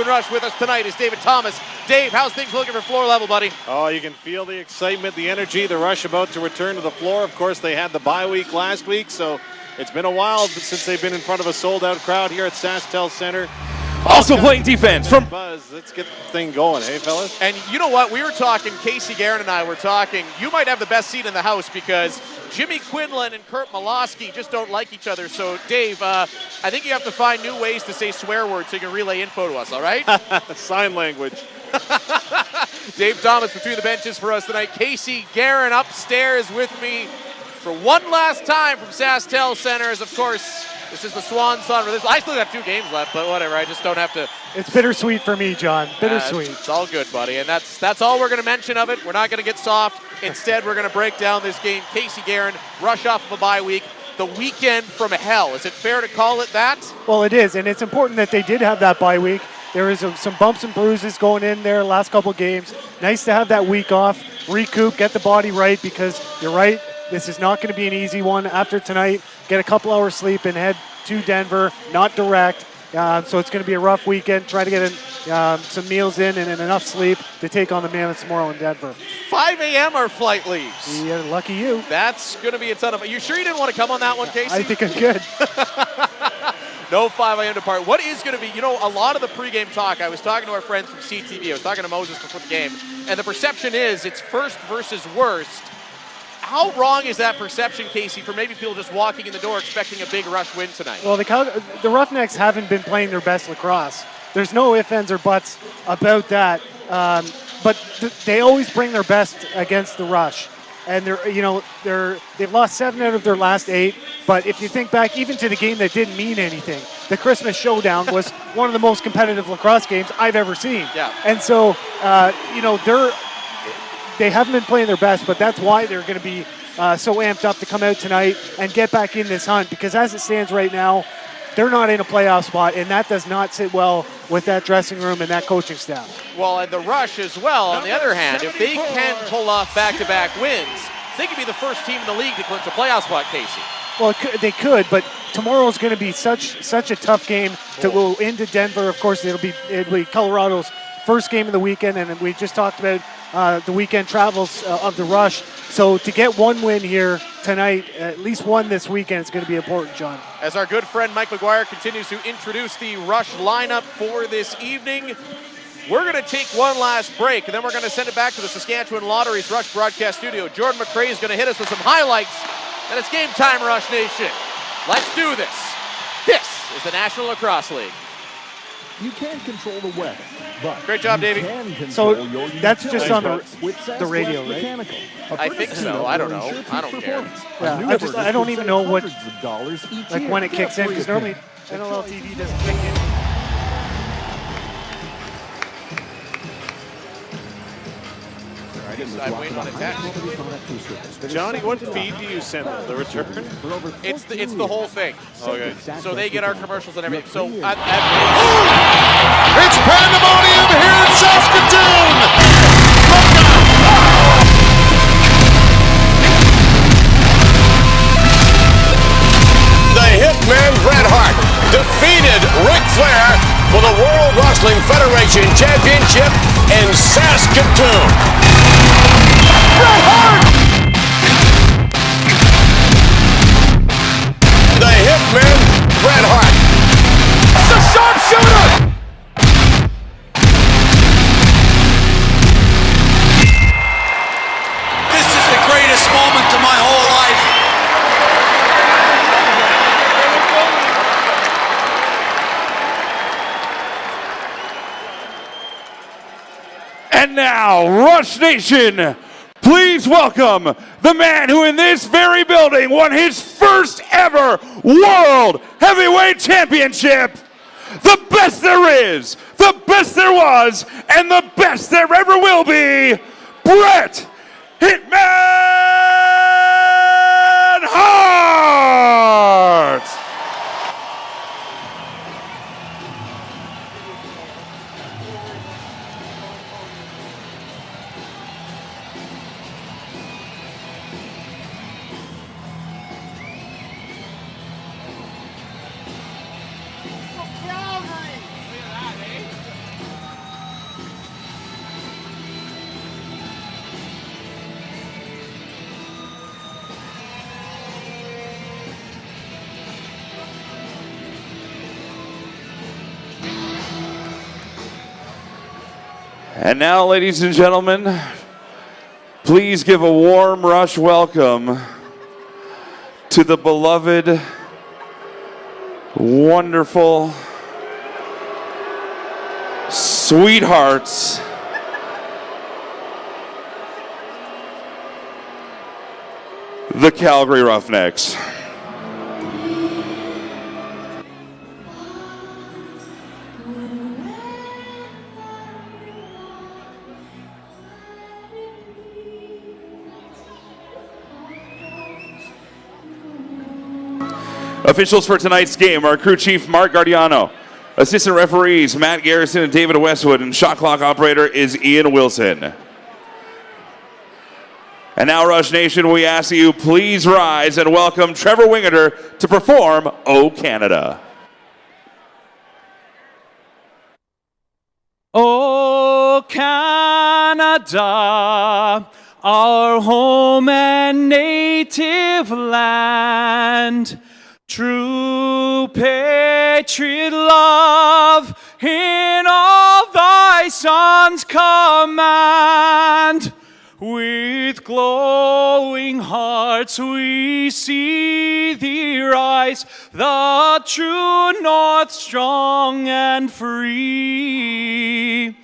Rush with us tonight is David Thomas. Dave, how's things looking for floor level, buddy? Oh, you can feel the excitement, the energy, the Rush about to return to the floor. Of course, they had the bye week last week, so it's been a while since they've been in front of a sold-out crowd here at SaskTel Center. Also playing defense from Buzz. Let's get the thing going, hey, fellas? And you know what? We were talking, Casey Guerin and I were talking, you might have the best seat in the house because Jimmy Quinlan and Kurt Malosky just don't like each other. So, Dave, I think you have to find new ways to say swear words so you can relay info to us, all right? Sign language. Dave Thomas between the benches for us tonight. Casey Guerin upstairs with me for one last time from SaskTel Center. As of course, this is the swan song for this. I still got 2 games left, but whatever. I just don't have to. It's bittersweet for me, John. Bittersweet. It's all good, buddy. And that's all we're going to mention of it. We're not going to get soft. Instead, we're going to break down this game. Casey Guerin, Rush off of a bye week. The weekend from hell. Is it fair to call it that? Well, it is, and it's important that they did have that bye week. There was some bumps and bruises going in there last couple games. Nice to have that week off, recoup, get the body right, because you're right, this is not going to be an easy one. After tonight, get a couple hours sleep and head to Denver, not direct. So it's going to be a rough weekend. Try to get some meals in and enough sleep to take on the Mammoths tomorrow in Denver. 5 a.m. our flight leaves. Yeah, lucky you. That's going to be a ton of. Are you sure you didn't want to come on that one, Casey? I think I'm good. No 5 a.m. depart. What is going to be, a lot of the pregame talk, I was talking to our friends from CTV, I was talking to Moses before the game, and the perception is it's first versus worst. How wrong is that perception, Casey, for maybe people just walking in the door expecting a big Rush win tonight? Well, the Roughnecks haven't been playing their best lacrosse. There's no ifs, ands, or buts about that. But they always bring their best against the Rush. And they've lost 7 out of their last 8. But if you think back even to the game that didn't mean anything, the Christmas Showdown was one of the most competitive lacrosse games I've ever seen. Yeah. And so, they haven't been playing their best, but that's why they're going to be so amped up to come out tonight and get back in this hunt. Because as it stands right now, they're not in a playoff spot, and that does not sit well with that dressing room and that coaching staff. Well, and the Rush as well, on the other hand, if they can pull off back-to-back wins, they could be the first team in the league to clinch a playoff spot, Casey. Well, they could, but tomorrow's going to be such a tough game to go into Denver. Of course, it'll be Colorado's first game of the weekend, and we just talked about the weekend travels of the Rush. So to get one win here tonight, at least one this weekend, is going to be important, John. As our good friend Mike McGuire continues to introduce the Rush lineup for this evening, we're going to take one last break, and then we're going to send it back to the Saskatchewan Lottery's Rush broadcast studio. Jordan McRae is going to hit us with some highlights, and it's game time, Rush Nation. Let's do this. This is the National Lacrosse League. You can't control the weather, but great job, Davey. So that's just on the radio, right? I think so. I don't know. I don't care. Yeah, I don't even know what, like when it kicks in, because normally NLL TV doesn't kick in. I'm waiting on a text. Johnny, what feed do you send them? The return? It's the whole thing. Okay. So they get our commercials and everything. So it's pandemonium here in Saskatoon. The Hitman Bret Hart defeated Ric Flair for the World Wrestling Federation Championship in Saskatoon. Bret Hart! The Hitman Bret Hart. The sharpshooter! This is the greatest moment of my whole life. And now, Rush Nation, please welcome the man who in this very building won his first ever World Heavyweight Championship. The best there is, the best there was, and the best there ever will be, Bret Hitman Hart! And now, ladies and gentlemen, please give a warm Rush welcome to the beloved, wonderful, sweethearts, the Calgary Roughnecks. Officials for tonight's game are crew chief Mark Guardiano, assistant referees Matt Garrison and David Westwood, and shot clock operator is Ian Wilson. And now, Rush Nation, we ask that you please rise and welcome Trevor Wingeter to perform O Canada. O Canada, our home and native land, true patriot love in all thy sons' command. With glowing hearts we see thee rise, the true North strong and free.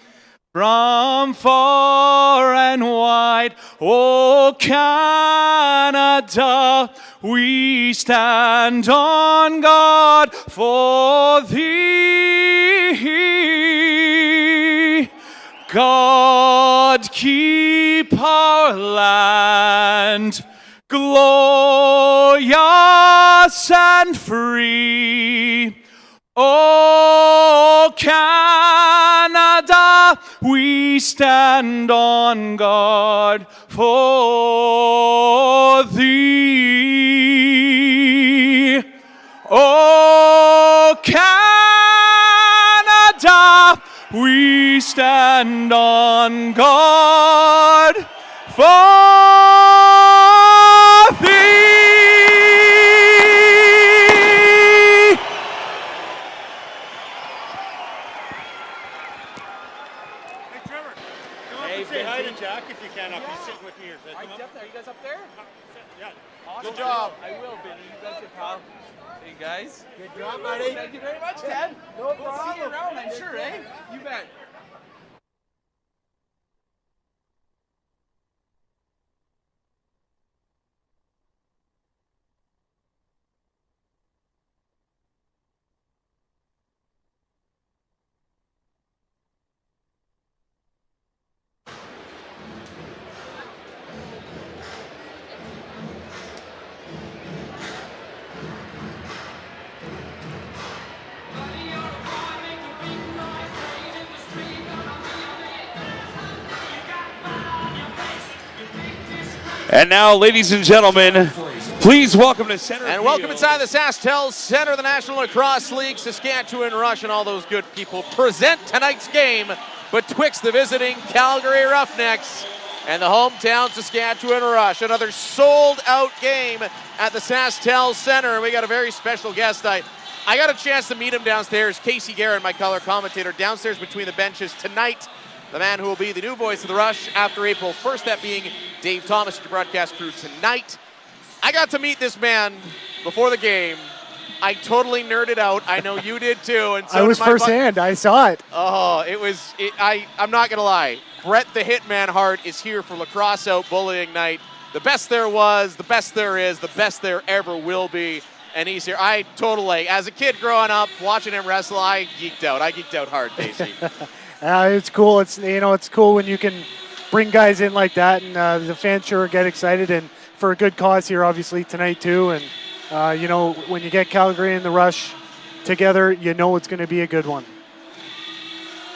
From far and wide, O Canada, we stand on guard for thee. God keep our land glorious and free. O Canada, we stand on guard for thee. O Canada, we stand on guard for thee. Jack, if you can, I'll be sitting with me here. Are you guys up there? Yeah. Awesome. Good job. I will, Benny. You betcha, pal. Hey, guys. Good job, buddy. Thank you very much, Ted. No problem. We'll see you around, I'm sure, eh? You bet. And now, ladies and gentlemen, please welcome to center And field. welcome inside the SaskTel Center of the National Lacrosse League. Saskatchewan Rush and all those good people present tonight's game betwixt the visiting Calgary Roughnecks and the hometown Saskatchewan Rush. Another sold-out game at the SaskTel Center. And we got a very special guest. I got a chance to meet him downstairs. Casey Guerin, my color commentator, downstairs between the benches tonight. The man who will be the new voice of the Rush after April 1st, that being Dave Thomas, your broadcast crew tonight. I got to meet this man before the game. I totally nerded out. I know you did too. And so I was firsthand. I saw it. Oh, I'm not going to lie. Brett the Hitman Hart is here for Lacrosse Out Bullying Night. The best there was, the best there is, the best there ever will be. And he's here. I totally, as a kid growing up, watching him wrestle, I geeked out. I geeked out hard, Casey. It's cool. It's cool when you can bring guys in like that, and the fans sure get excited, and for a good cause here, obviously tonight too. And when you get Calgary and the Rush together, it's going to be a good one.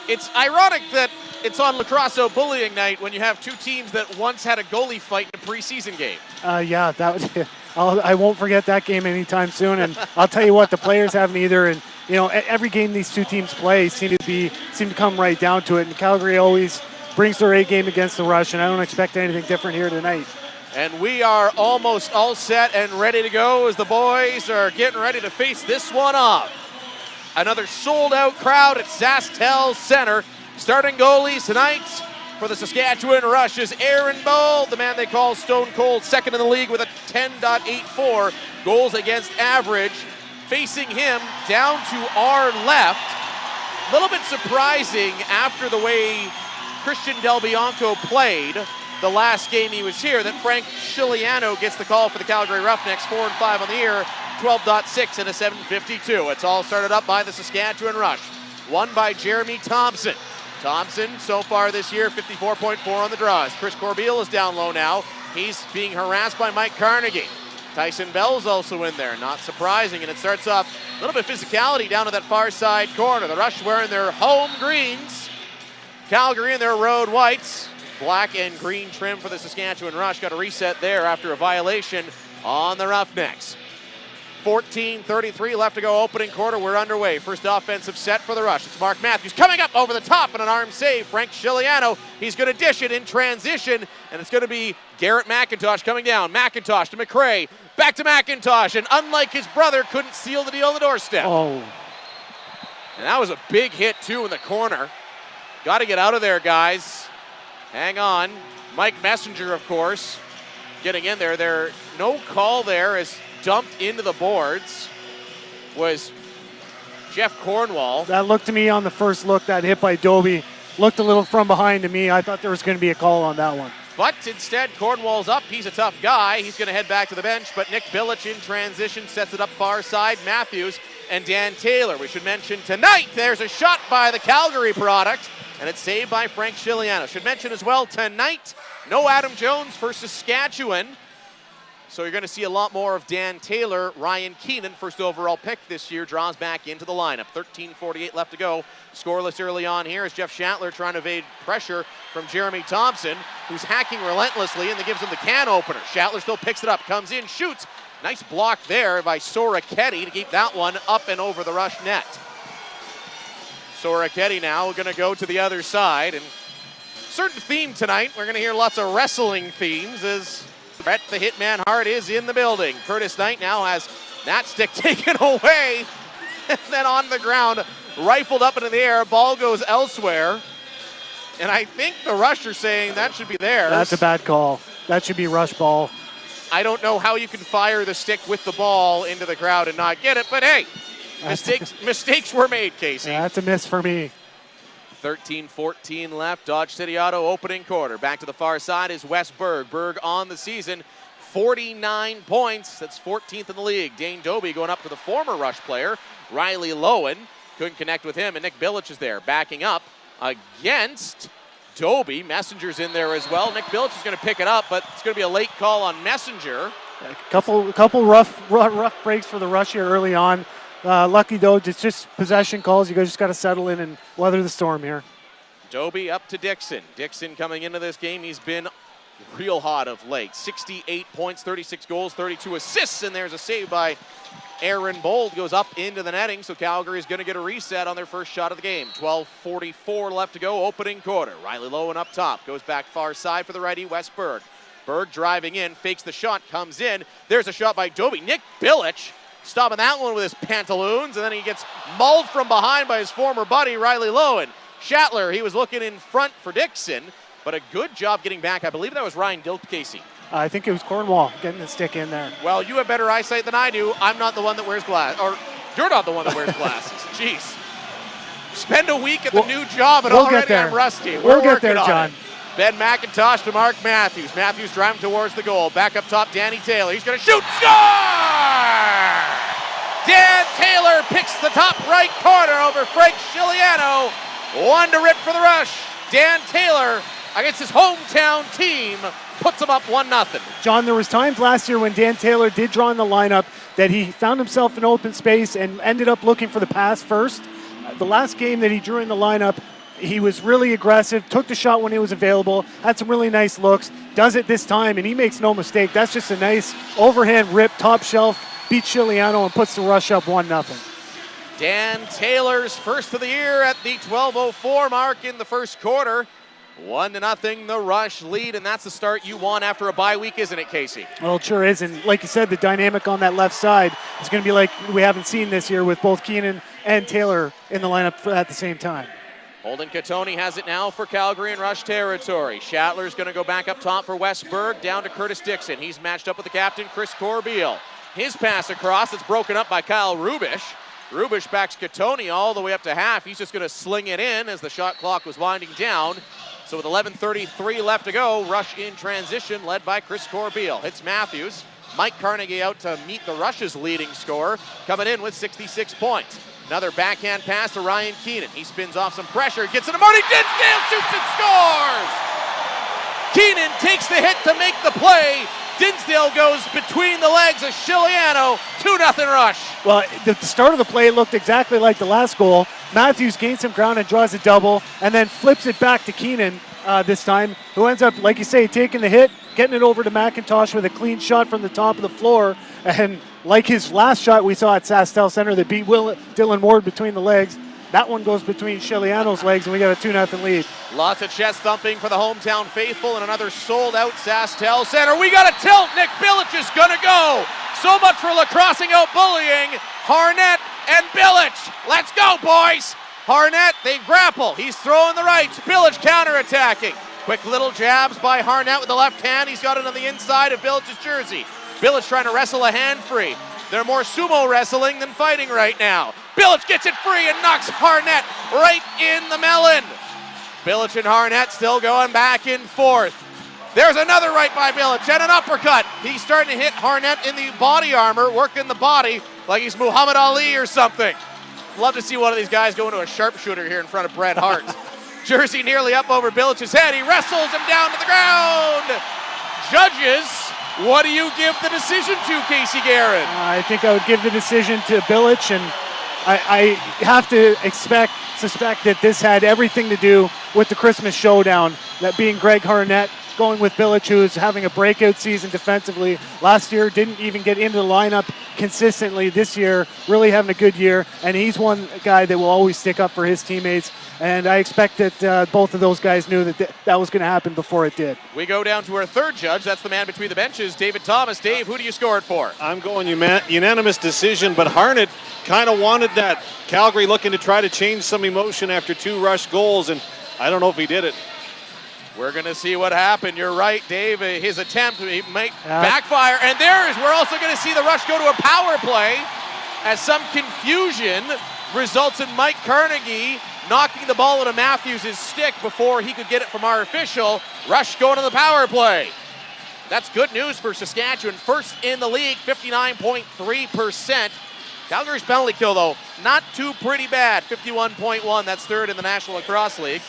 It's ironic that it's on Lacrosse Out Bullying Night when you have two teams that once had a goalie fight in a preseason game. Yeah, that was. I won't forget that game anytime soon. And I'll tell you what, the players haven't either. And every game these two teams play seem to come right down to it. And Calgary always brings their A game against the Rush, and I don't expect anything different here tonight. And we are almost all set and ready to go as the boys are getting ready to face this one off. Another sold-out crowd at SaskTel Center. Starting goalies tonight for the Saskatchewan Rush is Aaron Bold, the man they call Stone Cold, second in the league with a 10.84 goals against average. Facing him down to our left. A little bit surprising after the way Christian Del Bianco played the last game he was here that Frank Chiliano gets the call for the Calgary Roughnecks, 4-5 on the year, 12.6 and a 7.52. It's all started up by the Saskatchewan Rush. Won by Jeremy Thompson. Thompson, so far this year, 54.4 on the draws. Chris Corbeil is down low now. He's being harassed by Mike Carnegie. Tyson Bell's also in there, not surprising, and it starts off a little bit of physicality down to that far side corner. The Rush wearing their home greens. Calgary in their road whites. Black and green trim for the Saskatchewan Rush. Got a reset there after a violation on the Roughnecks. 14:33 left to go, opening quarter. We're underway. First offensive set for the Rush. It's Mark Matthews coming up over the top and an arm save. Frank Chiliano, he's going to dish it in transition, and it's going to be Garrett McIntosh coming down. McIntosh to McRae, back to McIntosh, and unlike his brother, couldn't seal the deal on the doorstep. Oh. And that was a big hit, too, in the corner. Got to get out of there, guys. Hang on. Mike Messenger, of course, getting in there. There, no call there as dumped into the boards was Jeff Cornwall. That looked to me on the first look, that hit by Doby, looked a little from behind to me. I thought there was going to be a call on that one. But instead, Cornwall's up. He's a tough guy. He's going to head back to the bench, but Nick Bilic in transition sets it up far side. Matthews and Dan Taylor. We should mention tonight there's a shot by the Calgary product, and it's saved by Frank Chiliano. Should mention as well tonight, no Adam Jones for Saskatchewan. So you're going to see a lot more of Dan Taylor. Ryan Keenan, first overall pick this year, draws back into the lineup. 13:48 left to go. Scoreless early on here as Jeff Shatler trying to evade pressure from Jeremy Thompson, who's hacking relentlessly, and then gives him the can opener. Shatler still picks it up, comes in, shoots. Nice block there by Soraketi to keep that one up and over the Rush net. Soraketi now going to go to the other side, and certain theme tonight. We're going to hear lots of wrestling themes as Brett the Hitman Hart is in the building. Curtis Knight now has that stick taken away, and then on the ground, rifled up into the air. Ball goes elsewhere, and I think the Rush are saying that should be theirs. That's a bad call. That should be Rush ball. I don't know how you can fire the stick with the ball into the crowd and not get it, but hey, mistakes were made, Casey. That's a miss for me. 13:14 left. Dodge City Auto opening quarter. Back to the far side is Wes Berg. Berg on the season, 49 points. That's 14th in the league. Dane Doby going up to the former Rush player, Riley Lowen. Couldn't connect with him, and Nick Bilic is there backing up against Doby. Messenger's in there as well. Nick Bilic is going to pick it up, but it's going to be a late call on Messenger. A couple rough breaks for the Rush here early on. Lucky though, it's just possession calls. You guys just got to settle in and weather the storm here. Doby up to Dixon. Dixon coming into this game, he's been real hot of late. 68 points, 36 goals, 32 assists, and there's a save by Aaron Bold. Goes up into the netting, so Calgary is going to get a reset on their first shot of the game. 12:44 left to go, opening quarter. Riley Lowen up top, goes back far side for the righty, Wes Berg. Berg driving in, fakes the shot, comes in. There's a shot by Doby. Nick Bilic stopping that one with his pantaloons, and then he gets mauled from behind by his former buddy, Riley Lowen. Shatler, he was looking in front for Dixon, but a good job getting back. I believe that was Ryan Dilk, Casey. I think it was Cornwall getting the stick in there. Well, you have better eyesight than I do. I'm not the one that wears glasses, or you're not the one that wears glasses. Jeez. Spend a week at the new job, and already I'm rusty. We'll get there, John. Ben McIntosh to Mark Matthews. Matthews driving towards the goal. Back up top, Danny Taylor. He's going to shoot. Score! Dan Taylor picks the top right corner over Frank Chiliano. One to rip for the Rush. Dan Taylor, against his hometown team, puts them up 1-0. John, there was times last year when Dan Taylor did draw in the lineup that he found himself in open space and ended up looking for the pass first. The last game that he drew in the lineup, he was really aggressive, took the shot when it was available, had some really nice looks, does it this time, and he makes no mistake. That's just a nice overhand rip, top shelf, beats Chiliano and puts the Rush up 1-0. Dan Taylor's first of the year at the 12:04 mark in the first quarter. 1-0, the Rush lead, and that's the start you want after a bye week, isn't it, Casey? Well, it sure is, and like you said, the dynamic on that left side is going to be like we haven't seen this year with both Keenan and Taylor in the lineup at the same time. Holden Katoni has it now for Calgary in rush territory. Shatler's going to go back up top for Westberg, down to Curtis Dixon. He's matched up with the captain, Chris Corbeil. His pass across, it's broken up by Kyle Rubish. Rubish backs Katoni all the way up to half. He's just going to sling it in as the shot clock was winding down. So with 11:33 left to go, Rush in transition, led by Chris Corbeil. Hits Matthews. Mike Carnegie out to meet the Rush's leading scorer, coming in with 66 points. Another backhand pass to Ryan Keenan. He spins off some pressure, gets into Marty Dinsdale, shoots and scores! Keenan takes the hit to make the play. Dinsdale goes between the legs of Chiliano, 2-0 Rush. Well, the start of the play looked exactly like the last goal. Matthews gains some ground and draws a double, and then flips it back to Keenan this time, who ends up, like you say, taking the hit, getting it over to McIntosh with a clean shot from the top of the floor. And like his last shot we saw at SaskTel Center that beat Dylan Ward between the legs, that one goes between Chiliano's legs, and we got a 2-0 lead. Lots of chest thumping for the hometown faithful, and another sold-out SaskTel Center. We got a tilt. Nick Bilic is going to go. So much for lacrossing out bullying. Harnett and Bilic. Let's go, boys. Harnett, they grapple. He's throwing the rights. Bilic counterattacking. Quick little jabs by Harnett with the left hand. He's got it on the inside of Bilic's jersey. Bilic trying to wrestle a hand free. They're more sumo wrestling than fighting right now. Bilic gets it free and knocks Harnett right in the melon. Bilic and Harnett still going back and forth. There's another right by Bilic and an uppercut. He's starting to hit Harnett in the body armor, working the body like he's Muhammad Ali or something. Love to see one of these guys go into a sharpshooter here in front of Bret Hart. Jersey nearly up over Bilic's head. He wrestles him down to the ground. Judges, what do you give the decision to, Casey Guerin? I think I would give the decision to Bilic, and I have to suspect that this had everything to do with the Christmas showdown, that being Greg Harnett going with Bilic, who's having a breakout season defensively. Last year, didn't even get into the lineup consistently. This year, really having a good year, and he's one guy that will always stick up for his teammates, and I expect that both of those guys knew that was going to happen before it did. We go down to our third judge. That's the man between the benches, David Thomas. Dave, who do you score it for? I'm going unanimous decision, but Harnett kind of wanted that. Calgary looking to try to change some emotion after 2 Rush goals, and I don't know if he did it. We're going to see what happened. You're right, Dave. His attempt he might backfire. And we're also going to see the Rush go to a power play as some confusion results in Mike Carnegie knocking the ball into Matthews' stick before he could get it from our official. Rush going to the power play. That's good news for Saskatchewan. First in the league, 59.3%. Calgary's penalty kill, though, not too pretty bad. 51.1. That's third in the National Lacrosse League.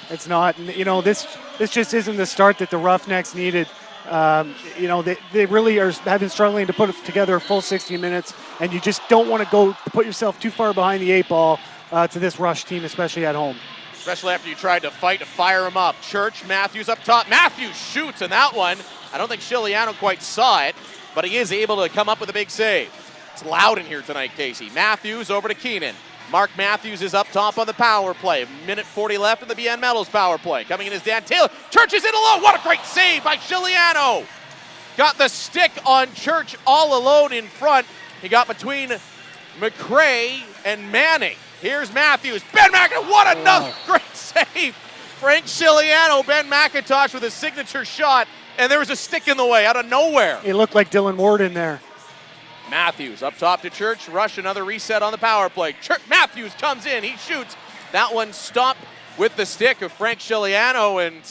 It's not. This just isn't the start that the Roughnecks needed. They really have been struggling to put together a full 60 minutes, and you just don't want to put yourself too far behind the 8 ball to this Rush team, especially at home. Especially after you tried to fight to fire him up. Church, Matthews up top. Matthews shoots, and that one, I don't think Chiliano quite saw it, but he is able to come up with a big save. It's loud in here tonight, Casey. Matthews over to Keenan. Mark Matthews is up top on the power play. Minute 40 left in the BN Metals power play. Coming in is Dan Taylor. Church is in alone. What a great save by Chiliano. Got the stick on Church all alone in front. He got between McRae and Manning. Here's Matthews. Ben McIntosh. What another great save. Frank Chiliano. Ben McIntosh with his signature shot. And there was a stick in the way out of nowhere. It looked like Dylan Ward in there. Matthews up top to Church. Rush, another reset on the power play. Matthews comes in. He shoots. That one stopped with the stick of Frank Chiliano, and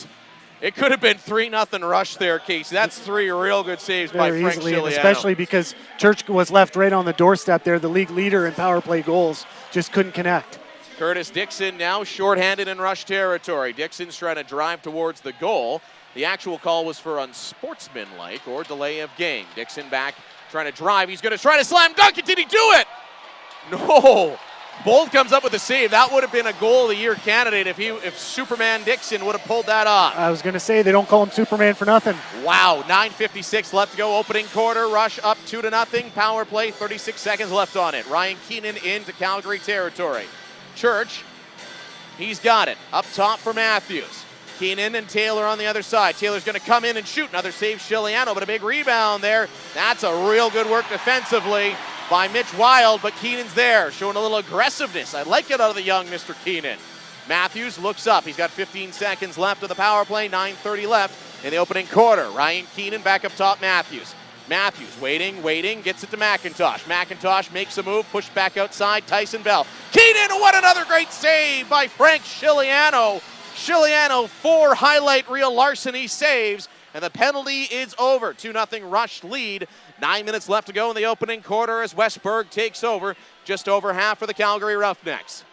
it could have been 3-0 Rush there, Casey. That's 3 real good saves by Frank Chiliano. Especially because Church was left right on the doorstep there, the league leader in power play goals. Just couldn't connect. Curtis Dixon now shorthanded in Rush territory. Dixon's trying to drive towards the goal. The actual call was for unsportsmanlike or delay of game. Dixon back trying to drive. He's going to try to slam dunk it. Did he do it? No. Bold comes up with a save. That would have been a goal of the year candidate if Superman Dixon would have pulled that off. I was going to say, they don't call him Superman for nothing. Wow. 9:56 left to go. Opening quarter. Rush up 2-0. Power play. 36 seconds left on it. Ryan Keenan into Calgary territory. Church. He's got it. Up top for Matthews. Keenan and Taylor on the other side. Taylor's going to come in and shoot. Another save, Chiliano, but a big rebound there. That's a real good work defensively by Mitch Wild, but Keenan's there, showing a little aggressiveness. I like it out of the young Mr. Keenan. Matthews looks up. He's got 15 seconds left of the power play, 9:30 left in the opening quarter. Ryan Keenan back up top, Matthews. Matthews waiting, gets it to McIntosh. McIntosh makes a move, pushed back outside, Tyson Bell. Keenan, what another great save by Frank Chiliano. Chiliano, 4 highlight reel larceny saves, and the penalty is over. 2-0 Rush lead. 9 minutes left to go in the opening quarter as Westberg takes over just over half for the Calgary Roughnecks.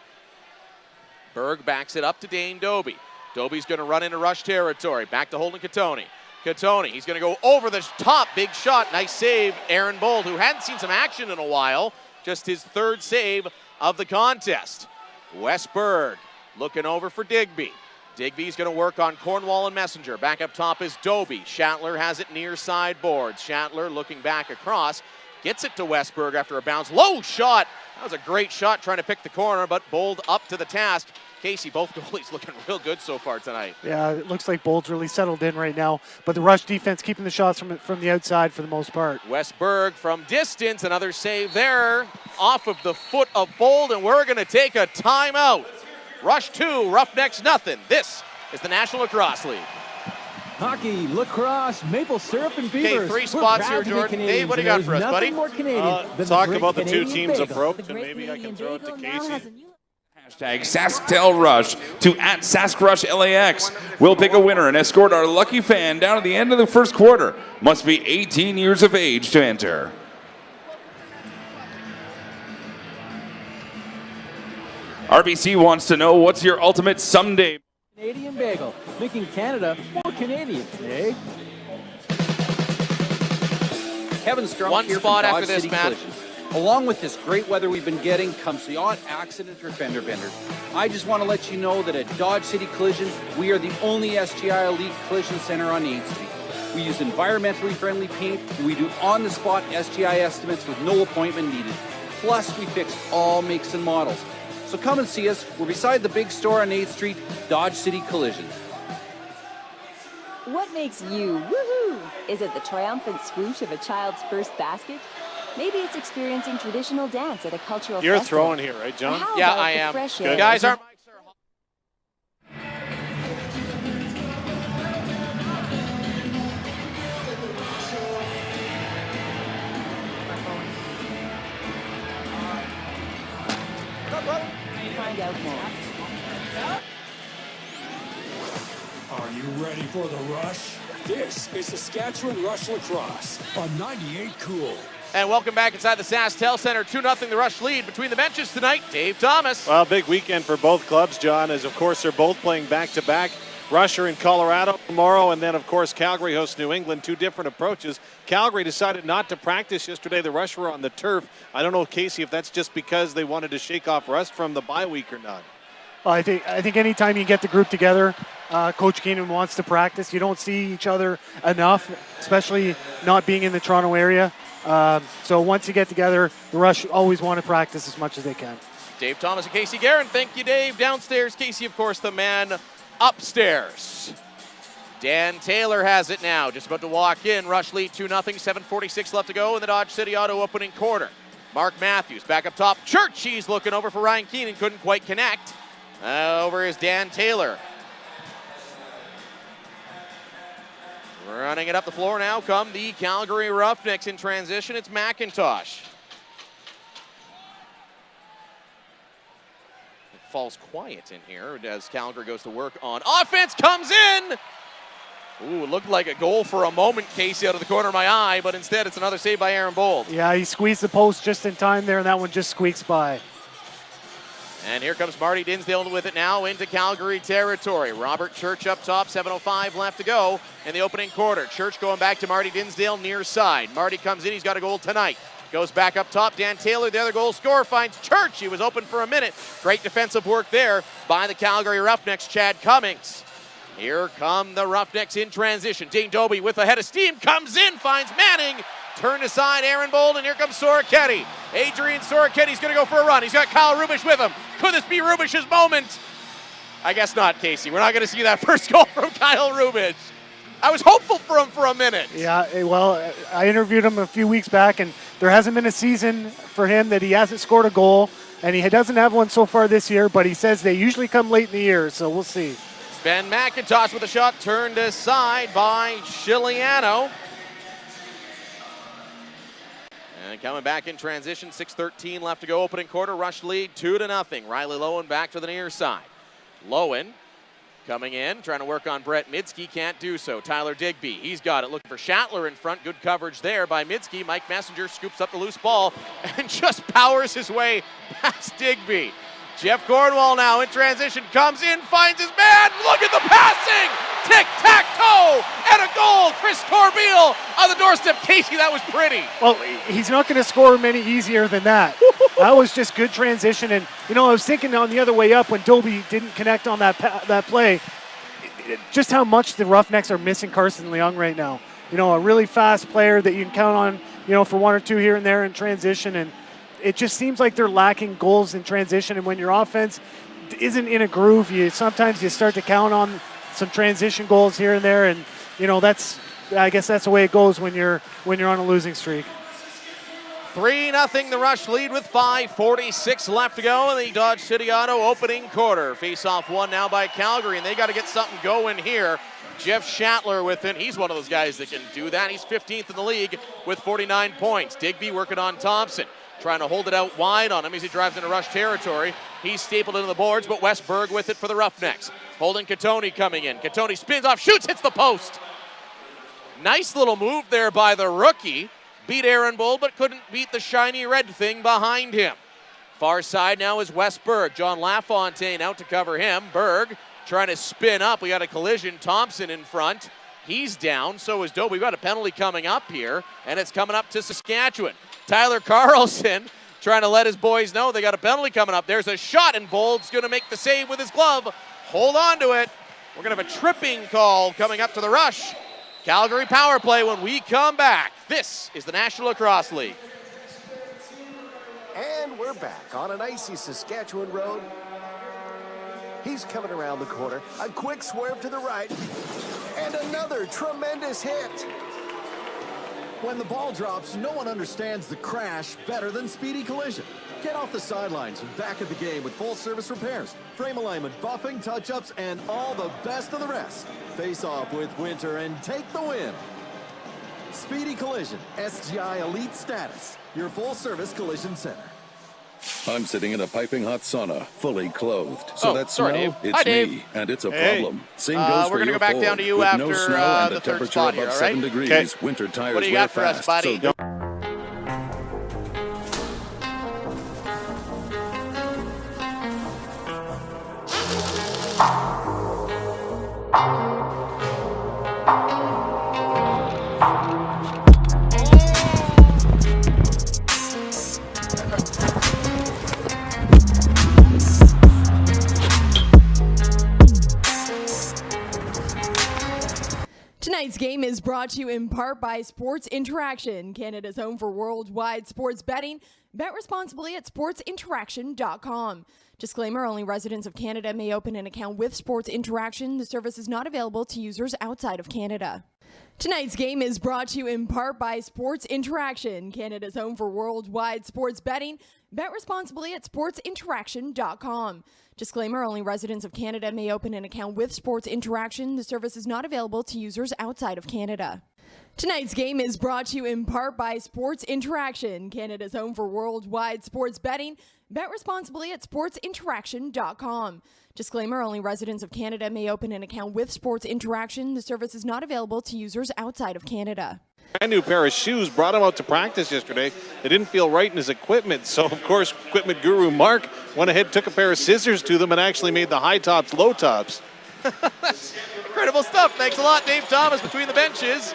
Berg backs it up to Dane Doby. Doby's going to run into Rush territory. Back to Holden Catoni. Catoni, he's going to go over the top. Big shot. Nice save. Aaron Bold, who hadn't seen some action in a while. Just his 3rd save of the contest. Westberg looking over for Digby. Digby's going to work on Cornwall and Messenger. Back up top is Doby. Shatler has it near side boards. Shatler looking back across. Gets it to Westberg after a bounce. Low shot. That was a great shot trying to pick the corner, but Bold up to the task. Casey, both goalies looking real good so far tonight. Yeah, it looks like Bold's really settled in right now, but the Rush defense keeping the shots from the outside for the most part. Westberg from distance, another save there off of the foot of Bold, and we're going to take a timeout. Rush 2, Roughnecks nothing. This is the National Lacrosse League. Hockey, lacrosse, maple syrup, and beavers. Okay, 3 spots here, Jordan. Dave, what do you got for us, buddy? More Canadian than Talk the about the 2 Canadian teams' bagel. approach, and maybe I can throw it to Casey. Hashtag SaskTelRush to @SaskRushLAX. We'll pick a winner and escort our lucky fan down to the end of the first quarter. Must be 18 years of age to enter. RBC wants to know, what's your ultimate someday? Canadian bagel, making Canada more Canadian, eh? Kevin Strunk One here spot from after Dodge this City match. Collision. Along with this great weather we've been getting comes the odd accident or fender bender. I just want to let you know that at Dodge City Collision, we are the only SGI Elite Collision Center on 8th Street. We use environmentally friendly paint, and we do on-the-spot SGI estimates with no appointment needed. Plus, we fix all makes and models. So come and see us. We're beside the big store on 8th Street, Dodge City Collision. What makes you woohoo? Is it the triumphant swoosh of a child's first basket? Maybe it's experiencing traditional dance at a cultural You're festival. throwing here, right, John? How Yeah, about I the am. fresh Good. air? Guys, our mics are Find out more. Are you ready for the rush? This is Saskatchewan Rush Lacrosse on 98 Cool. And welcome back inside the SaskTel Center. 2-0 the Rush lead. Between the benches tonight, Dave Thomas. Well, big weekend for both clubs, John, as of course they're both playing back-to-back. Rush are in Colorado tomorrow, and then of course Calgary hosts New England. 2 different approaches. Calgary decided not to practice yesterday. The Rush were on the turf. I don't know, Casey, if that's just because they wanted to shake off rust from the bye week or not. I think anytime you get the group together, Coach Keenan wants to practice. You don't see each other enough, especially not being in the Toronto area. So once you get together, the Rush always want to practice as much as they can. Dave Thomas and Casey Guerin. Thank you, Dave. Downstairs, Casey, of course, the man upstairs. Dan Taylor has it now. Just about to walk in. Rush lead 2-0. 7:46 left to go in the Dodge City Auto opening quarter. Mark Matthews back up top. Church, he's looking over for Ryan Keenan. Couldn't quite connect. Over is Dan Taylor. Running it up the floor now come the Calgary Roughnecks in transition. It's McIntosh. It falls quiet in here as Calgary goes to work on offense. Comes in. Ooh, it looked like a goal for a moment, Casey, out of the corner of my eye, but instead it's another save by Aaron Bold. Yeah, he squeezed the post just in time there, and that one just squeaks by. And here comes Marty Dinsdale with it now into Calgary territory. Robert Church up top, 7:05 left to go in the opening quarter. Church going back to Marty Dinsdale near side. Marty comes in, he's got a goal tonight. Goes back up top, Dan Taylor, the other goal scorer, finds Church. He was open for a minute. Great defensive work there by the Calgary Roughnecks, Chad Cummings. Here come the Roughnecks in transition. Dane Doby with a head of steam, comes in, finds Manning. Turned aside Aaron Bold, and here comes Soroketti. Adrian Soroketti's going to go for a run. He's got Kyle Rubish with him. Could this be Rubish's moment? I guess not, Casey. We're not going to see that first goal from Kyle Rubish. I was hopeful for him for a minute. Yeah, well, I interviewed him a few weeks back, and there hasn't been a season for him that he hasn't scored a goal. and he doesn't have one so far this year, but he says they usually come late in the year, so we'll see. Ben McIntosh with a shot turned aside by Chiliano. And coming back in transition, 6:13 left to go, opening quarter. Rush lead 2-0. Riley Lowen back to the near side. Lowen coming in, trying to work on Brett Midski, can't do so. Tyler Digby, he's got it, looking for Schattler in front. Good coverage there by Midski. Mike Messenger scoops up the loose ball and just powers his way past Digby. Jeff Cornwall now in transition, comes in, finds his man. Look at the passing! Tic-tac-toe! And a goal! Chris Corbeil on the doorstep. Casey, that was pretty. Well, he's not going to score many easier than that. That was just good transition. And, you know, I was thinking on the other way up when Doby didn't connect on that play, just how much the Roughnecks are missing Carson Leung right now. You know, a really fast player that you can count on, you know, for one or two here and there in transition. And it just seems like they're lacking goals in transition. And when your offense isn't in a groove, sometimes you start to count on some transition goals here and there. And, you know, I guess that's the way it goes when you're on a losing streak. 3-0 the Rush lead with 5:46 left to go in the Dodge City Auto opening quarter. Face-off won now by Calgary, and they got to get something going here. Jeff Schattler with it. He's one of those guys that can do that. He's 15th in the league with 49 points. Digby working on Thompson, trying to hold it out wide on him as he drives into Rush territory. He's stapled into the boards, but Westberg with it for the Roughnecks. Holden Katoni coming in. Katoni spins off, shoots, hits the post. Nice little move there by the rookie. Beat Aaron Bull, but couldn't beat the shiny red thing behind him. Far side now is Westberg. John Lafontaine out to cover him. Berg trying to spin up. We got a collision. Thompson in front. He's down. So is Doe. We've got a penalty coming up here, and it's coming up to Saskatchewan. Tyler Carlson trying to let his boys know they got a penalty coming up. There's a shot, and Bold's going to make the save with his glove. Hold on to it. We're going to have a tripping call coming up to the Rush. Calgary power play when we come back. This is the National Lacrosse League. And we're back on an icy Saskatchewan road. He's coming around the corner. A quick swerve to the right. And another tremendous hit. When the ball drops, no one understands the crash better than Speedy Collision. Get off the sidelines and back at the game with full-service repairs, frame alignment, buffing, touch-ups, and all the best of the rest. Face off with Winter and take the win. Speedy Collision, SGI Elite Status, your full-service collision center. I'm sitting in a piping hot sauna, fully clothed. So that smell, Dave. it's Hi, Dave. me, and it's a problem. Same goes for we're going to go back down to you with after no snow and the a third temperature spot here, above all right? 7 degrees. Winter tires What do you wear got for us, fast, buddy? so Tonight's game is brought to you in part by Sports Interaction, Canada's home for worldwide sports betting. Bet responsibly at sportsinteraction.com. Disclaimer, only residents of Canada may open an account with Sports Interaction. The service is not available to users outside of Canada. Tonight's game is brought to you in part by Sports Interaction, Canada's home for worldwide sports betting. Bet responsibly at sportsinteraction.com. Disclaimer, only residents of Canada may open an account with Sports Interaction. The service is not available to users outside of Canada. Tonight's game is brought to you in part by Sports Interaction, Canada's home for worldwide sports betting. Bet responsibly at sportsinteraction.com. Disclaimer, only residents of Canada may open an account with Sports Interaction. The service is not available to users outside of Canada. Brand new pair of shoes, brought him out to practice yesterday. They didn't feel right in his equipment, so of course equipment guru Mark went ahead, took a pair of scissors to them, and actually made the high tops low tops. Incredible stuff. Thanks a lot, Dave Thomas, between the benches.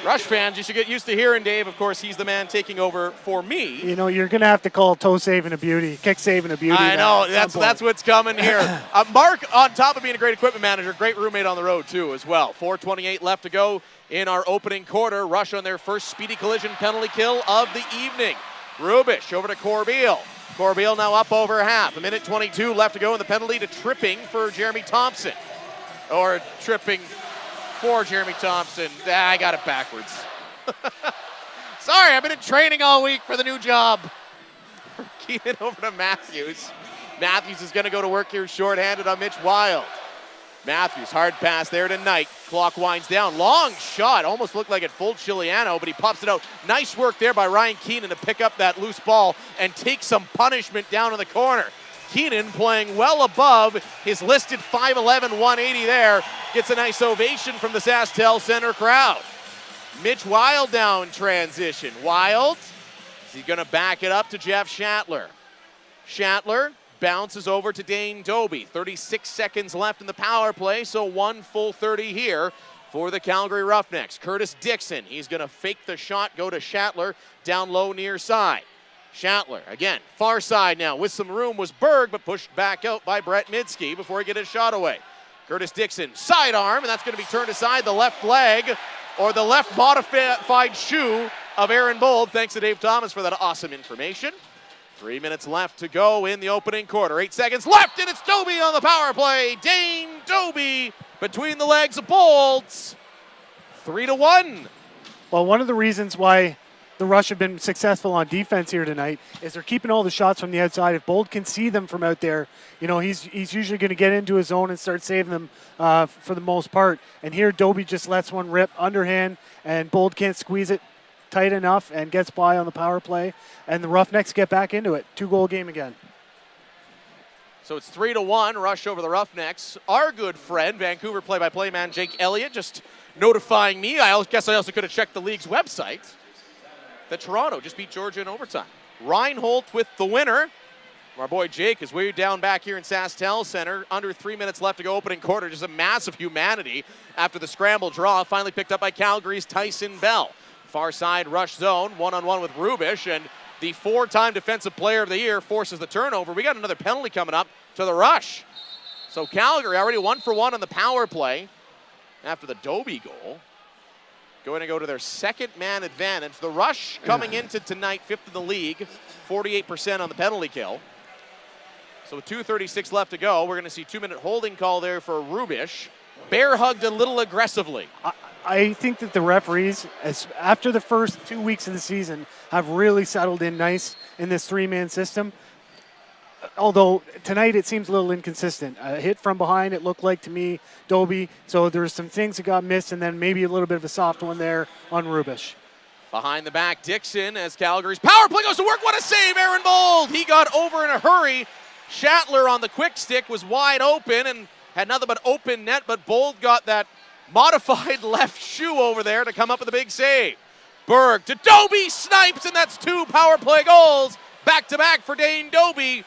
Rush fans, you should get used to hearing Dave. Of course, he's the man taking over for me. You know, you're going to have to call toe saving a beauty, kick saving a beauty. I know, that's what's coming here. Mark, on top of being a great equipment manager, great roommate on the road, too, as well. 4:28 left to go in our opening quarter. Rush on their first Speedy Collision penalty kill of the evening. Rubish over to Corbeil. Corbeil now up over half. 1:22 left to go in the penalty to tripping for Jeremy Thompson. Or tripping for Jeremy Thompson. I got it backwards. Sorry, I've been in training all week for the new job. Keenan over to Matthews. Matthews is going to go to work here shorthanded on Mitch Wild. Matthews, hard pass there to Knight. Clock winds down. Long shot. Almost looked like it fooled Chiliano, but he pops it out. Nice work there by Ryan Keenan to pick up that loose ball and take some punishment down in the corner. Keenan playing well above his listed 5'11", 180 there. Gets a nice ovation from the SaskTel Center crowd. Mitch Wild down transition. Wild, is he going to back it up to Jeff Shattler? Shattler bounces over to Dane Doby. 36 seconds left in the power play, so 1 full 30 here for the Calgary Roughnecks. Curtis Dixon, he's going to fake the shot, go to Shattler, down low near side. Shattler, again, far side now. With some room was Berg, but pushed back out by Brett Midsky before he get his shot away. Curtis Dixon, sidearm, and that's going to be turned aside. The left leg, or the left modified shoe of Aaron Bold. Thanks to Dave Thomas for that awesome information. 3 minutes left to go in the opening quarter. 8 seconds left, and it's Doby on the power play. Dane Doby between the legs of Bolds. 3-1. Well, one of the reasons why the Rush have been successful on defense here tonight is they're keeping all the shots from the outside. If Bold can see them from out there, you know, he's usually going to get into his zone and start saving them for the most part. And here Doby just lets one rip underhand, and Bold can't squeeze it tight enough and gets by on the power play. And the Roughnecks get back into it. 2-goal game again. So it's 3-1, Rush over the Roughnecks. Our good friend, Vancouver play-by-play man Jake Elliott, just notifying me. I guess I also could have checked the league's website that Toronto just beat Georgia in overtime. Reinhold with the winner. Our boy Jake is way down back here in SaskTel Center. Under 3 minutes left to go opening quarter. Just a massive humanity after the scramble draw. Finally picked up by Calgary's Tyson Bell. Far side Rush zone, one-on-one with Rubish, and the 4-time Defensive Player of the Year forces the turnover. We got another penalty coming up to the Rush. So Calgary already 1 for 1 on the power play after the Doby goal. Going to go to their second man advantage. The Rush coming into tonight 5th in the league, 48% on the penalty kill. So with 2:36 left to go, we're going to see 2-minute holding call there for Rubish. Bear hugged a little aggressively. I think that the referees, after the first 2 weeks of the season, have really settled in nice in this 3-man system. Although tonight it seems a little inconsistent. A hit from behind, it looked like to me, Doby. So there's some things that got missed, and then maybe a little bit of a soft one there on Rubish. Behind the back, Dixon, as Calgary's power play goes to work. What a save, Aaron Bold. He got over in a hurry. Shattler on the quick stick was wide open and had nothing but open net, but Bold got that modified left shoe over there to come up with a big save. Berg to Doby, snipes, and that's 2 power play goals. Back-to-back for Dane Doby.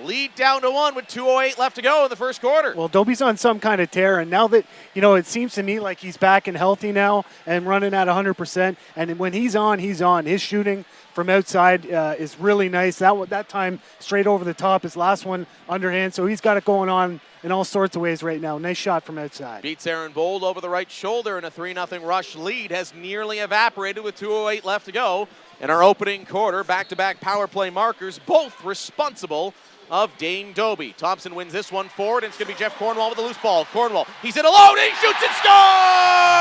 Lead down to 1 with 2:08 left to go in the first quarter. Well, Doby's on some kind of tear, and now that, you know, it seems to me like he's back and healthy now and running at 100%, and when he's on, he's on. His shooting from outside is really nice. That time straight over the top, his last one underhand, so he's got it going on in all sorts of ways right now. Nice shot from outside. Beats Aaron Bold over the right shoulder, and a 3-0 Rush lead has nearly evaporated with 2:08 left to go in our opening quarter. Back-to-back power play markers, both responsible of Dane Doby. Thompson wins this one forward, and it's going to be Jeff Cornwall with the loose ball. Cornwall, he's in alone, and he shoots and scores!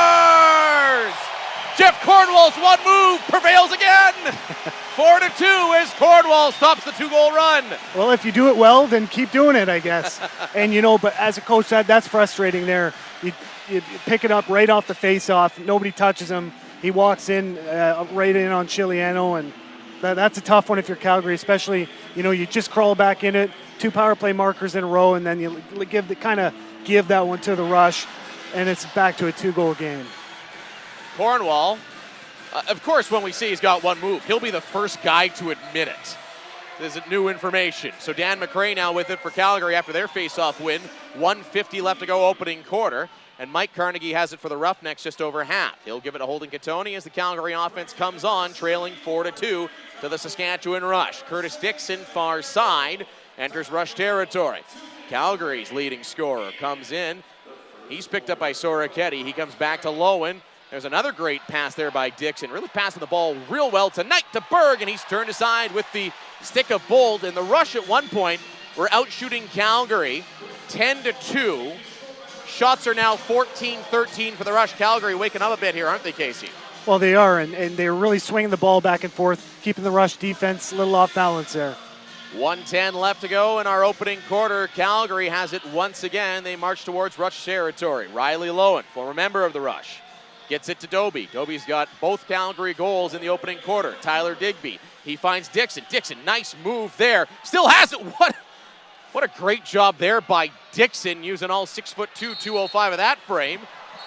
Jeff Cornwall's one move prevails again. 4-2 as Cornwall stops the 2-goal run. Well, if you do it well, then keep doing it, I guess. And, you know, but as a coach said, that's frustrating there. You pick it up right off the face-off. Nobody touches him. He walks in, right in on Chiliano, and that's a tough one if you're Calgary, especially, you know, you just crawl back in it, 2 power play markers in a row, and then you give that one to the Rush, and it's back to a 2-goal game. Cornwall, of course, when we see he's got one move, he'll be the first guy to admit it. This is new information. So Dan McRae now with it for Calgary after their face-off win. 1:50 left to go opening quarter. And Mike Carnegie has it for the Roughnecks just over half. He'll give it to Holden Catoni as the Calgary offense comes on, trailing 4-2 to the Saskatchewan Rush. Curtis Dixon, far side, enters Rush territory. Calgary's leading scorer comes in. He's picked up by Soraketti. He comes back to Lowen. There's another great pass there by Dixon. Really passing the ball real well tonight to Berg, and he's turned aside with the stick of Bold. And the Rush at one point were out shooting Calgary 10-2. Shots are now 14-13 for the Rush. Calgary waking up a bit here, aren't they, Casey? Well, they are, and they're really swinging the ball back and forth, keeping the Rush defense a little off balance there. 1:10 left to go in our opening quarter. Calgary has it once again. They march towards Rush territory. Riley Lowen, former member of the Rush, gets it to Doby. Doby's got both Calgary goals in the opening quarter. Tyler Digby, he finds Dixon. Dixon, nice move there. Still has it. What a great job there by Dixon, using all 6'2", 205 of that frame.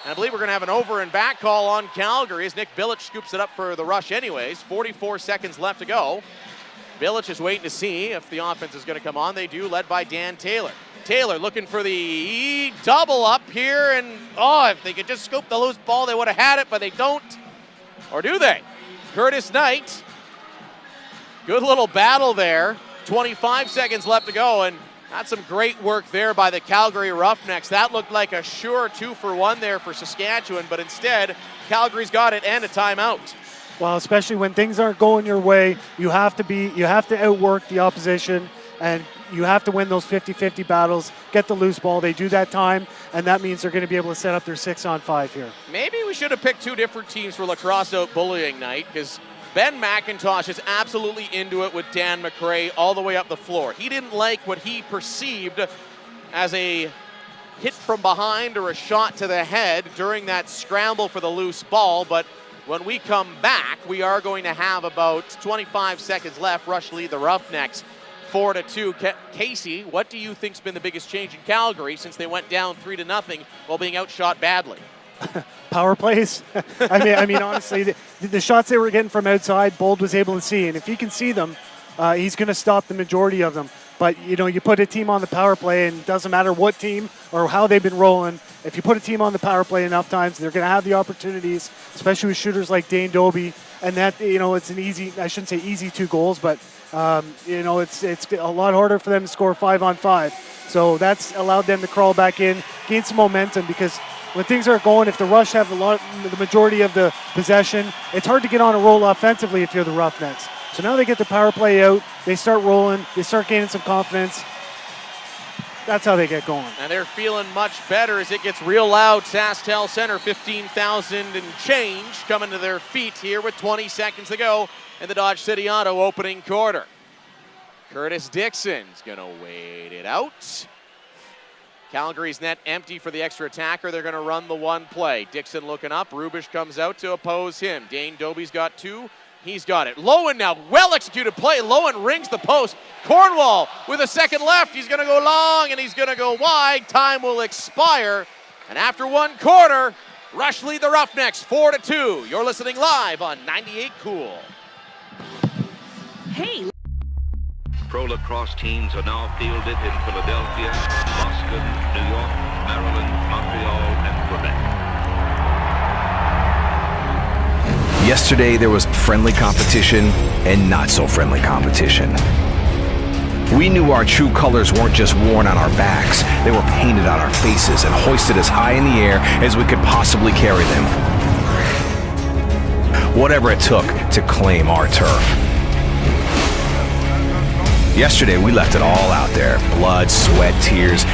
And I believe we're going to have an over and back call on Calgary as Nick Bilic scoops it up for the Rush anyways. 44 seconds left to go. Bilic is waiting to see if the offense is going to come on. They do, led by Dan Taylor. Taylor looking for the double up here, and if they could just scoop the loose ball, they would have had it, but they don't. Or do they? Curtis Knight. Good little battle there. 25 seconds left to go, and that's some great work there by the Calgary Roughnecks. That looked like a sure 2-for-1 there for Saskatchewan, but instead, Calgary's got it and a timeout. Well, especially when things aren't going your way, you have to outwork the opposition, and you have to win those 50-50 battles, get the loose ball. They do that time, and that means they're going to be able to set up their 6-on-5 here. Maybe we should have picked two different teams for lacrosse out bullying night, because Ben McIntosh is absolutely into it with Dan McRae all the way up the floor. He didn't like what he perceived as a hit from behind or a shot to the head during that scramble for the loose ball, but when we come back, we are going to have about 25 seconds left. Rush lead the Roughnecks 4-2. Casey, what do you think's been the biggest change in Calgary since they went down 3-0 while being outshot badly? Power plays. I mean, honestly, the shots they were getting from outside, Bold was able to see, and if he can see them, he's going to stop the majority of them. But, you put a team on the power play, and it doesn't matter what team or how they've been rolling. If you put a team on the power play enough times, they're going to have the opportunities, especially with shooters like Dane Doby. And that, it's an easy, I shouldn't say easy 2 goals, but, it's a lot harder for them to score 5-on-5. So that's allowed them to crawl back in, gain some momentum, because when things aren't going, if the Rush have the majority of the possession, it's hard to get on a roll offensively if you're the Roughnecks. So now they get the power play out, they start rolling, they start gaining some confidence. That's how they get going. And they're feeling much better as it gets real loud. SaskTel Center, 15,000 and change coming to their feet here with 20 seconds to go in the Dodge City Auto opening quarter. Curtis Dixon's going to wait it out. Calgary's net empty for the extra attacker. They're going to run the one play. Dixon looking up. Rubish comes out to oppose him. Dane Doby's got 2. He's got it. Lowen now, well-executed play. Lowen rings the post. Cornwall with a second left. He's going to go long, and he's going to go wide. Time will expire. And after one quarter, Rush lead the Roughnecks 4-2. You're listening live on 98 Cool. Hey. Pro lacrosse teams are now fielded in Philadelphia, Boston, New York, Maryland, Montreal, and Quebec. Yesterday, there was friendly competition and not so friendly competition. We knew our true colors weren't just worn on our backs, they were painted on our faces and hoisted as high in the air as we could possibly carry them. Whatever it took to claim our turf. Yesterday, we left it all out there. Blood, sweat, tears,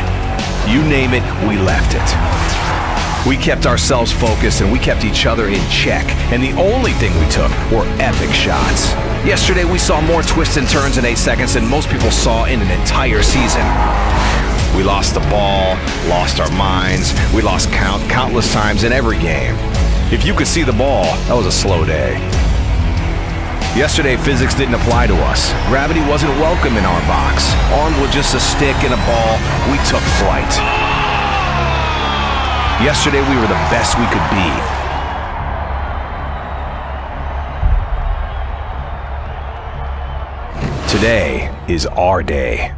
you name it, we left it. We kept ourselves focused and we kept each other in check. And the only thing we took were epic shots. Yesterday, we saw more twists and turns in 8 seconds than most people saw in an entire season. We lost the ball, lost our minds. We lost countless times in every game. If you could see the ball, that was a slow day. Yesterday, physics didn't apply to us. Gravity wasn't welcome in our box. Armed with just a stick and a ball, we took flight. Yesterday, we were the best we could be. Today is our day.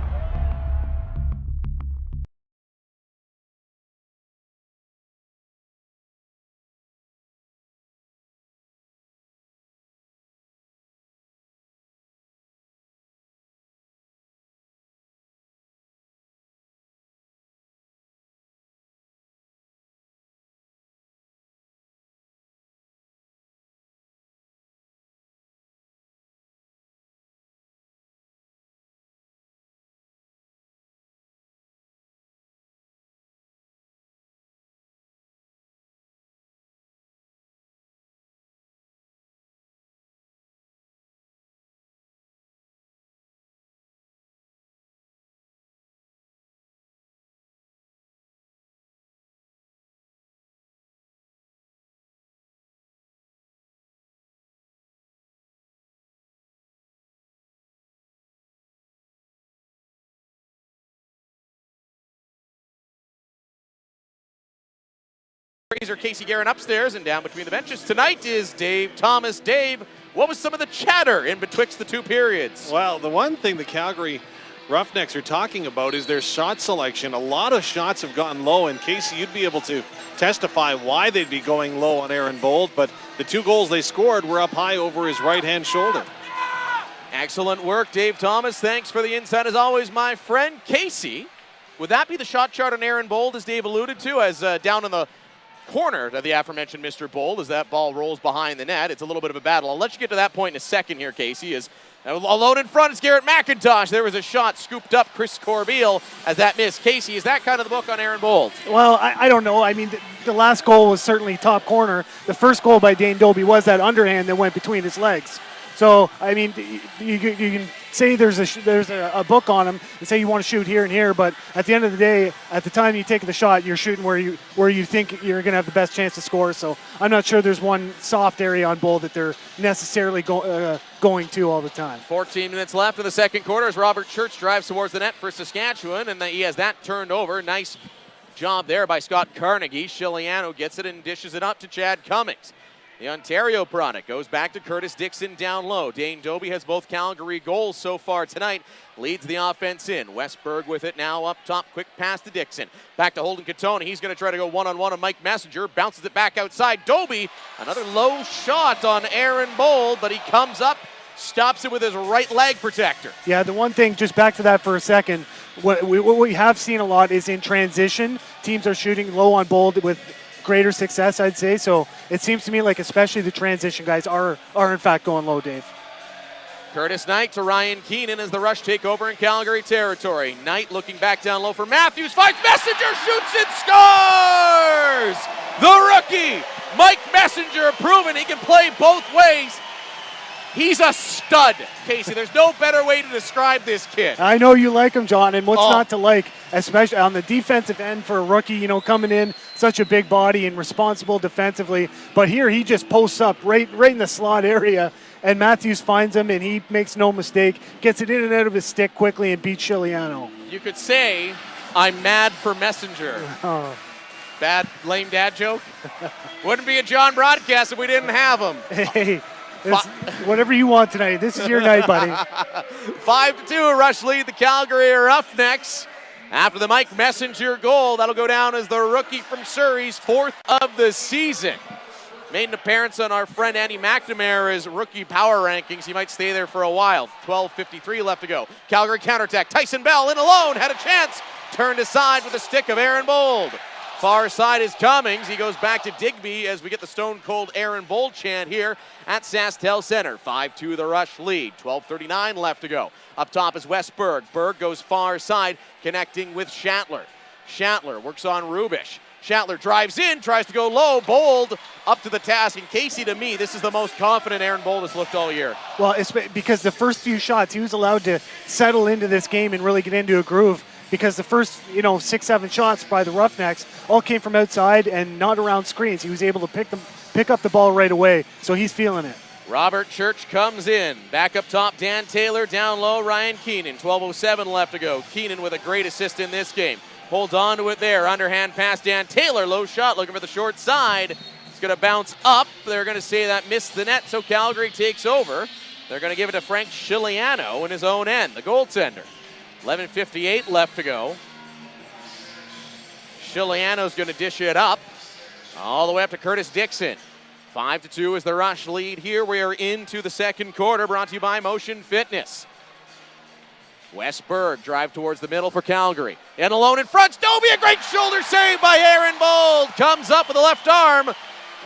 Fraser, Casey Guerin upstairs, and down between the benches tonight is Dave Thomas. Dave, what was some of the chatter in betwixt the two periods? Well, the one thing the Calgary Roughnecks are talking about is their shot selection. A lot of shots have gotten low, and Casey, you'd be able to testify why they'd be going low on Aaron Bold, but the 2 goals they scored were up high over his right-hand shoulder. Excellent work, Dave Thomas. Thanks for the insight as always, my friend. Casey, would that be the shot chart on Aaron Bold, as Dave alluded to, as down in the corner of the aforementioned Mr. Bold, as that ball rolls behind the net? It's a little bit of a battle. I'll let you get to that point in a second here, Casey, as alone in front is Garrett McIntosh. There was a shot scooped up Chris Corbeil as that missed. Casey, is that kind of the book on Aaron Bold? Well, I don't know. I mean, the last goal was certainly top corner. The first goal by Dane Dobie was that underhand that went between his legs. So, I mean, you can say there's a book on him and say you want to shoot here and here, but at the end of the day, at the time you take the shot, you're shooting where you think you're going to have the best chance to score. So I'm not sure there's one soft area on Bold that they're necessarily going to all the time. 14 minutes left in the second quarter as Robert Church drives towards the net for Saskatchewan, and he has that turned over. Nice job there by Scott Carnegie. Chiliano gets it and dishes it up to Chad Cummings. The Ontario product goes back to Curtis Dixon down low. Dane Dobie has both Calgary goals so far tonight. Leads the offense in. Westberg with it now up top. Quick pass to Dixon. Back to Holden Katona. He's going to try to go one-on-one on Mike Messenger. Bounces it back outside. Dobie, another low shot on Aaron Bold, but he comes up, stops it with his right leg protector. Yeah, the one thing, just back to that for a second, what we have seen a lot is in transition, teams are shooting low on Bold with greater success, I'd say. So it seems to me like especially the transition guys are in fact going low, Dave. Curtis Knight to Ryan Keenan as the Rush take over in Calgary territory. Knight looking back down low for Matthews. Finds Messenger, shoots and scores! The rookie, Mike Messenger, proving he can play both ways. He's a stud, Casey. There's no better way to describe this kid. I know you like him, John, and what's not to like, especially on the defensive end for a rookie, coming in, such a big body and responsible defensively. But here he just posts up right in the slot area, and Matthews finds him, and he makes no mistake, gets it in and out of his stick quickly and beats Chiliano. You could say, I'm mad for Messenger. Oh. Bad, lame dad joke? Wouldn't be a John broadcast if we didn't have him. Hey. Whatever you want tonight. This is your night, buddy. 5-2, Rush lead the Calgary Roughnecks. After the Mike Messenger goal, that'll go down as the rookie from Surrey's 4th of the season. Made an appearance on our friend Andy McNamara's rookie power rankings. He might stay there for a while. 12:53 left to go. Calgary counterattack. Tyson Bell in alone, had a chance. Turned aside with a stick of Aaron Bold. Far side is Cummings. He goes back to Digby as we get the stone cold Aaron Bold chant here at SaskTel Center. 5-2 the Rush lead. 12:39 left to go. Up top is Westberg. Berg goes far side, connecting with Shatler. Shatler works on Rubish. Shatler drives in, tries to go low. Bold up to the task. And Casey, to me, this is the most confident Aaron Bold has looked all year. Well, it's because the first few shots, he was allowed to settle into this game and really get into a groove. Because the first, 6-7 shots by the Roughnecks all came from outside and not around screens. He was able to pick up the ball right away, so he's feeling it. Robert Church comes in. Back up top, Dan Taylor. Down low, Ryan Keenan. 12:07 left to go. Keenan with a great assist in this game. Holds on to it there. Underhand pass, Dan Taylor. Low shot, looking for the short side. It's going to bounce up. They're going to say that missed the net, so Calgary takes over. They're going to give it to Frank Chiliano in his own end, the goaltender. 11:58 left to go. Chiliano's going to dish it up all the way up to Curtis Dixon. 5-2 is the Rush lead here. We are into the second quarter, brought to you by Motion Fitness. Westberg drive towards the middle for Calgary. And alone in front, Dobie, a great shoulder save by Aaron Bold. Comes up with the left arm,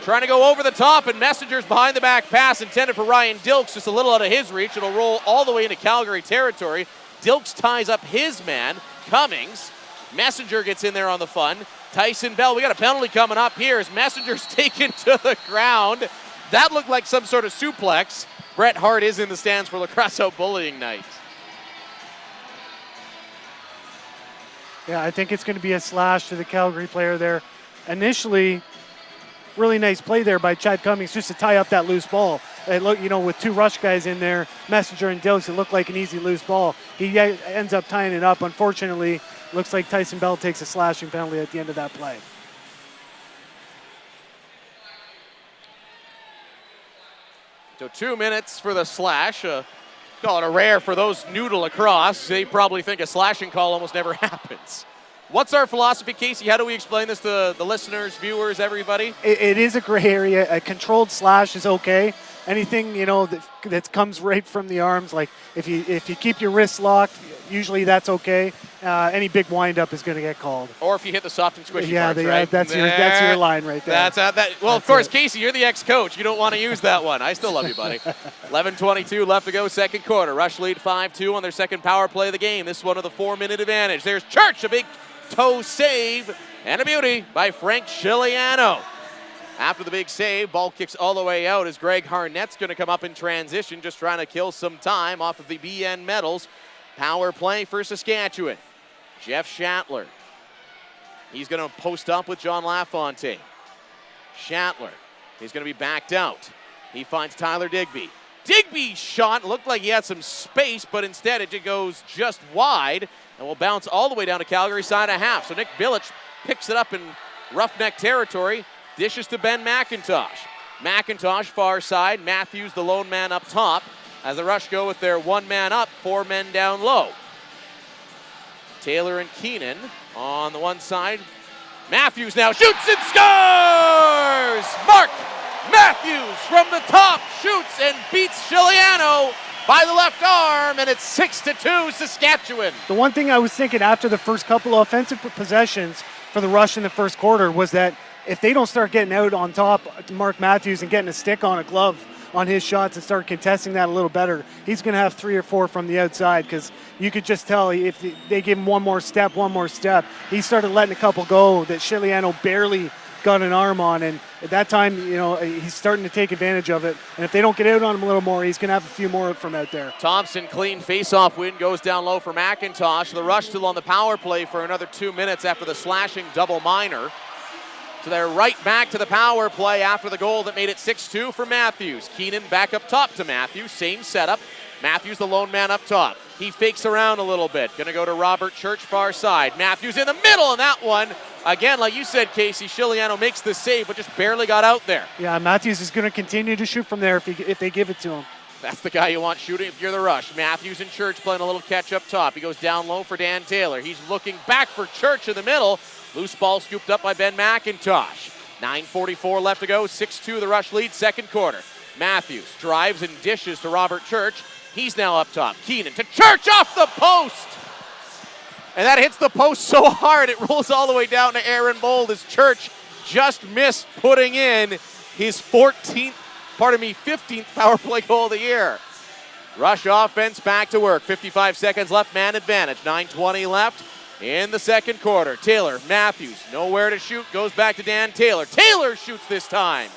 trying to go over the top, and Messenger's behind the back pass intended for Ryan Dilks, just a little out of his reach. It'll roll all the way into Calgary territory. Dilks ties up his man, Cummings. Messenger gets in there on the fun. Tyson Bell, we got a penalty coming up here as Messenger's taken to the ground. That looked like some sort of suplex. Bret Hart is in the stands for Lacrosse Out Bullying Night. Yeah, I think it's going to be a slash to the Calgary player there. Initially, really nice play there by Chad Cummings just to tie up that loose ball. It looked, with two Rush guys in there, Messenger and Dilks, it looked like an easy loose ball. He ends up tying it up. Unfortunately, looks like Tyson Bell takes a slashing penalty at the end of that play. So 2 minutes for the slash. Call it a rare for those new to lacrosse. They probably think a slashing call almost never happens. What's our philosophy, Casey? How do we explain this to the listeners, viewers, everybody? It is a gray area. A controlled slash is okay. Anything, that comes right from the arms, like if you keep your wrists locked, usually that's okay. Any big windup is going to get called. Or if you hit the soft and squishy parts, right? right? That's your line right there. Of course, Casey, you're the ex-coach. You don't want to use that one. I still love you, buddy. 11:22 left to go, second quarter. Rush lead 5-2 on their second power play of the game. This one of the 4-minute advantage. There's Church, a big toe save, and a beauty by Frank Chiliano. After the big save, ball kicks all the way out as Greg Harnett's going to come up in transition, just trying to kill some time off of the BN medals. Power play for Saskatchewan. Jeff Shatler. He's going to post up with John Lafontaine. Shatler. He's going to be backed out. He finds Tyler Digby. Digby's shot looked like he had some space, but instead it goes just wide and will bounce all the way down to Calgary side of half. So Nick Bilic picks it up in roughneck territory. Dishes to Ben McIntosh. McIntosh far side. Matthews the lone man up top as the Rush go with their 1 man up, 4 men down low. Taylor and Keenan on the one side. Matthews now shoots and scores! Mark Matthews from the top shoots and beats Chiliano by the left arm, and it's 6-2 Saskatchewan. The one thing I was thinking after the first couple of offensive possessions for the Rush in the first quarter was that if they don't start getting out on top to Mark Matthews and getting a stick on a glove on his shots and start contesting that a little better, he's going to have 3 or 4 from the outside, because you could just tell if they give him one more step, he started letting a couple go that Chiliano barely got an arm on, and at that time, he's starting to take advantage of it, and if they don't get out on him a little more, he's going to have a few more from out there. Thompson, clean face-off win, goes down low for McIntosh. The Rush still on the power play for another 2 minutes after the slashing double minor. So they're right back to the power play after the goal that made it 6-2 for Matthews. Keenan back up top to Matthews, same setup. Matthews the lone man up top. He fakes around a little bit. Going to go to Robert Church far side. Matthews in the middle, and that one, again, like you said, Casey, Chiliano makes the save, but just barely got out there. Yeah, Matthews is going to continue to shoot from there if they give it to him. That's the guy you want shooting if you're the Rush. Matthews and Church playing a little catch up top. He goes down low for Dan Taylor. He's looking back for Church in the middle. Loose ball scooped up by Ben McIntosh. 9:44 left to go. 6-2 the Rush lead, second quarter. Matthews drives and dishes to Robert Church. He's now up top. Keenan to Church off the post. And that hits the post so hard it rolls all the way down to Aaron Bold as Church just missed putting in his 15th power play goal of the year. Rush offense back to work. 55 seconds left, man advantage. 9:20 left in the second quarter. Taylor, Matthews, nowhere to shoot, goes back to Dan Taylor. Taylor shoots this time.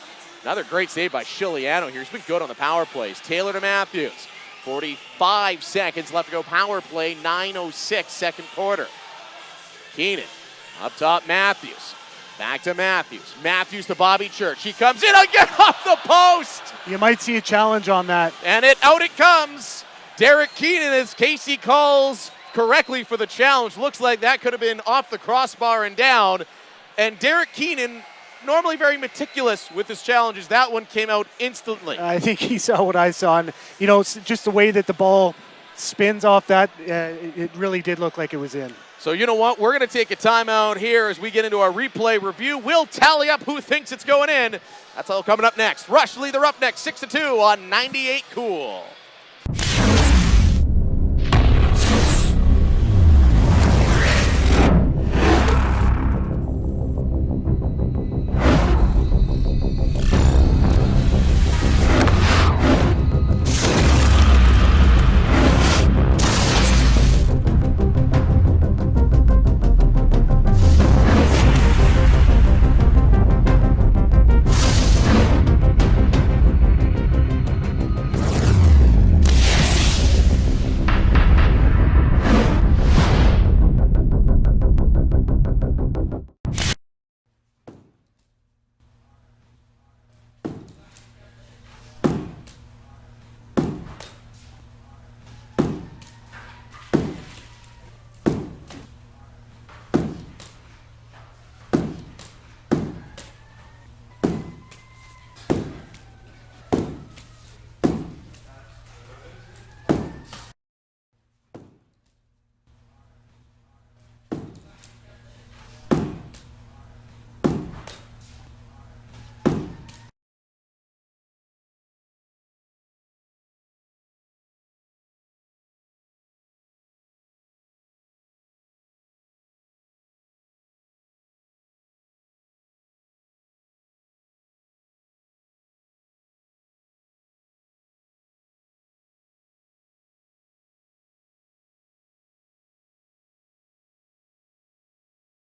Another great save by Chiliano here. He's been good on the power plays. Taylor to Matthews. 45 seconds left to go, power play, 9:06 second quarter. Keenan, up top Matthews. Back to Matthews. Matthews to Bobby Church. He comes in again off the post. You might see a challenge on that. And out it comes. Derek Keenan, as Casey calls correctly for the challenge. Looks like that could have been off the crossbar and down. And Derek Keenan, normally very meticulous with his challenges, that one came out instantly. I think he saw what I saw. And, it's just the way that the ball spins off that, it really did look like it was in. So you know what? We're going to take a timeout here as we get into our replay review. We'll tally up who thinks it's going in. That's all coming up next. Rush lead the Roughnecks 6-2 on 98 Cool.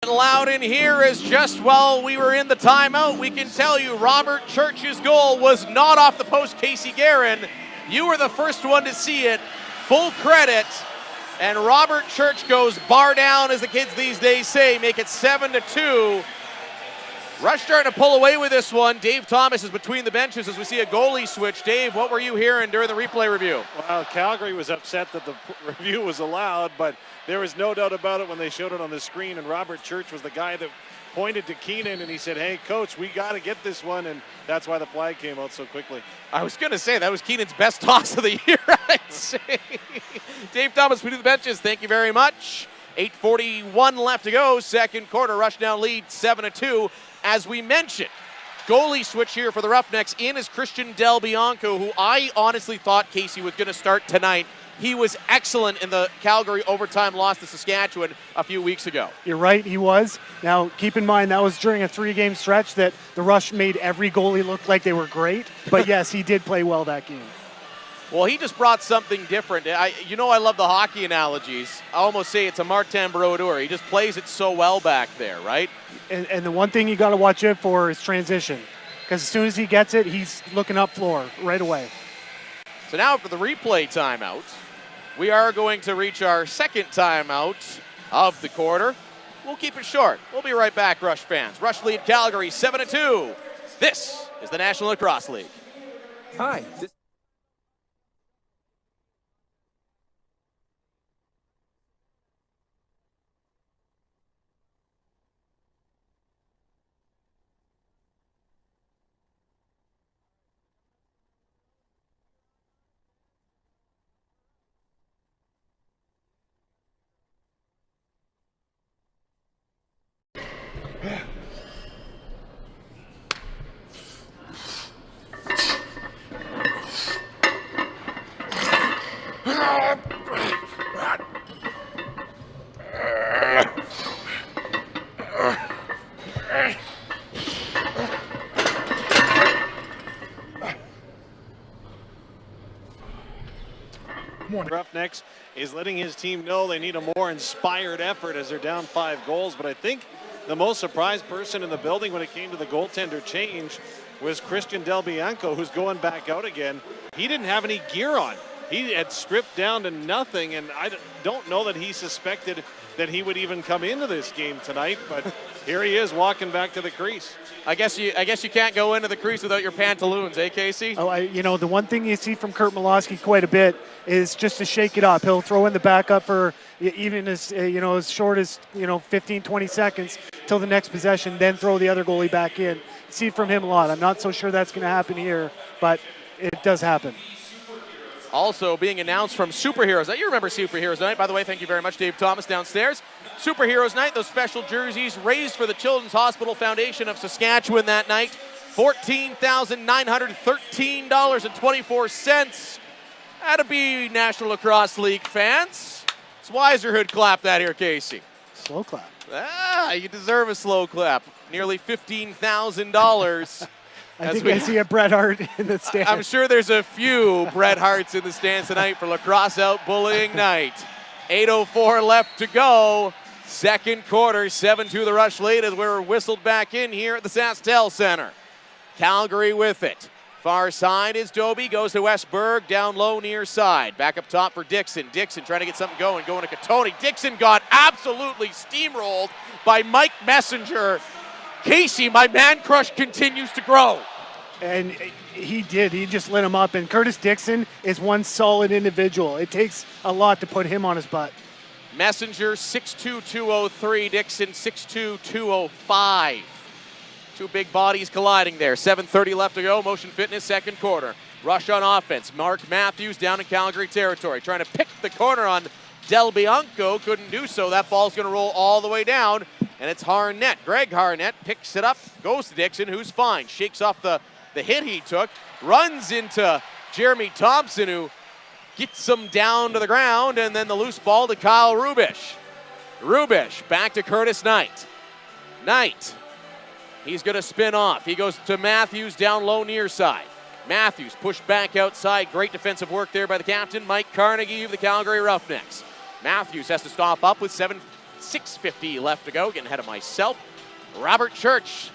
Loud in here as just while we were in the timeout, we can tell you Robert Church's goal was not off the post, Casey Guerin. You were the first one to see it. Full credit. And Robert Church goes bar down, as the kids these days say, make it 7-2. Rush starting to pull away with this one. Dave Thomas is between the benches as we see a goalie switch. Dave, what were you hearing during the replay review? Well, Calgary was upset that the review was allowed, but there was no doubt about it when they showed it on the screen, and Robert Church was the guy that pointed to Keenan, and he said, hey, coach, we got to get this one, and that's why the flag came out so quickly. I was going to say, that was Keenan's best toss of the year, I'd say. Dave Thomas between the benches, thank you very much. 8:41 left to go, second quarter. Rush now lead 7-2. As we mentioned, goalie switch here for the Roughnecks. In is Christian Del Bianco, who I honestly thought Casey was going to start tonight. He was excellent in the Calgary overtime loss to Saskatchewan a few weeks ago. You're right, he was. Now, keep in mind, that was during a 3-game stretch that the Rush made every goalie look like they were great. But yes, he did play well that game. Well, he just brought something different. I love the hockey analogies. I almost say it's a Martin Brodeur. He just plays it so well back there, right? And the one thing you got to watch out for is transition. Because as soon as he gets it, he's looking up floor right away. So now after the replay timeout, we are going to reach our second timeout of the quarter. We'll keep it short. We'll be right back, Rush fans. Rush lead Calgary 7-2. This is the National Lacrosse League. Hi. Roughnecks is letting his team know they need a more inspired effort as they're down 5 goals. But I think the most surprised person in the building when it came to the goaltender change was Christian Del Bianco, who's going back out again. He didn't have any gear on. He had stripped down to nothing, and I don't know that he suspected that he would even come into this game tonight, but here he is walking back to the crease. I guess you can't go into the crease without your pantaloons, eh, Casey? Oh, the one thing you see from Kurt Milosky quite a bit is just to shake it up. He'll throw in the backup for even as short as 15, 20 seconds till the next possession, then throw the other goalie back in. See from him a lot. I'm not so sure that's going to happen here, but it does happen. Also being announced from Superheroes Night. You remember Superheroes Night, by the way. Thank you very much, Dave Thomas, downstairs. Superheroes Night, those special jerseys raised for the Children's Hospital Foundation of Saskatchewan that night. $14,913.24. That'd be National Lacrosse League fans. It's Weiserhood clap that here, Casey. Slow clap. You deserve a slow clap. Nearly $15,000. I think I see a Bret Hart in the stands. I'm sure there's a few Bret Harts in the stands tonight for Lacrosse Out Bullying Night. 8:04 left to go. Second quarter, 7-2 the Rush lead as we're whistled back in here at the SaskTel Center. Calgary with it. Far side is Doby, goes to Westberg, down low near side. Back up top for Dixon. Dixon trying to get something going to Katoni. Dixon got absolutely steamrolled by Mike Messenger. Casey, my man crush continues to grow. And he did. He just lit him up. And Curtis Dixon is one solid individual. It takes a lot to put him on his butt. Messenger 6'2", 203. Dixon 6'2", 205. Two big bodies colliding there. 7:30 left to go. Motion Fitness, second quarter. Rush on offense. Mark Matthews down in Calgary territory. Trying to pick the corner on Del Bianco. Couldn't do so. That ball's going to roll all the way down. And it's Harnett. Greg Harnett picks it up. Goes to Dixon, who's fine. Shakes off the hit he took. Runs into Jeremy Thompson, who gets him down to the ground. And then the loose ball to Kyle Rubish. Rubish back to Curtis Knight. Knight. He's going to spin off. He goes to Matthews down low near side. Matthews pushed back outside. Great defensive work there by the captain, Mike Carnegie of the Calgary Roughnecks. Matthews has to stop up with 6:50 left to go. Getting ahead of myself. Robert Church,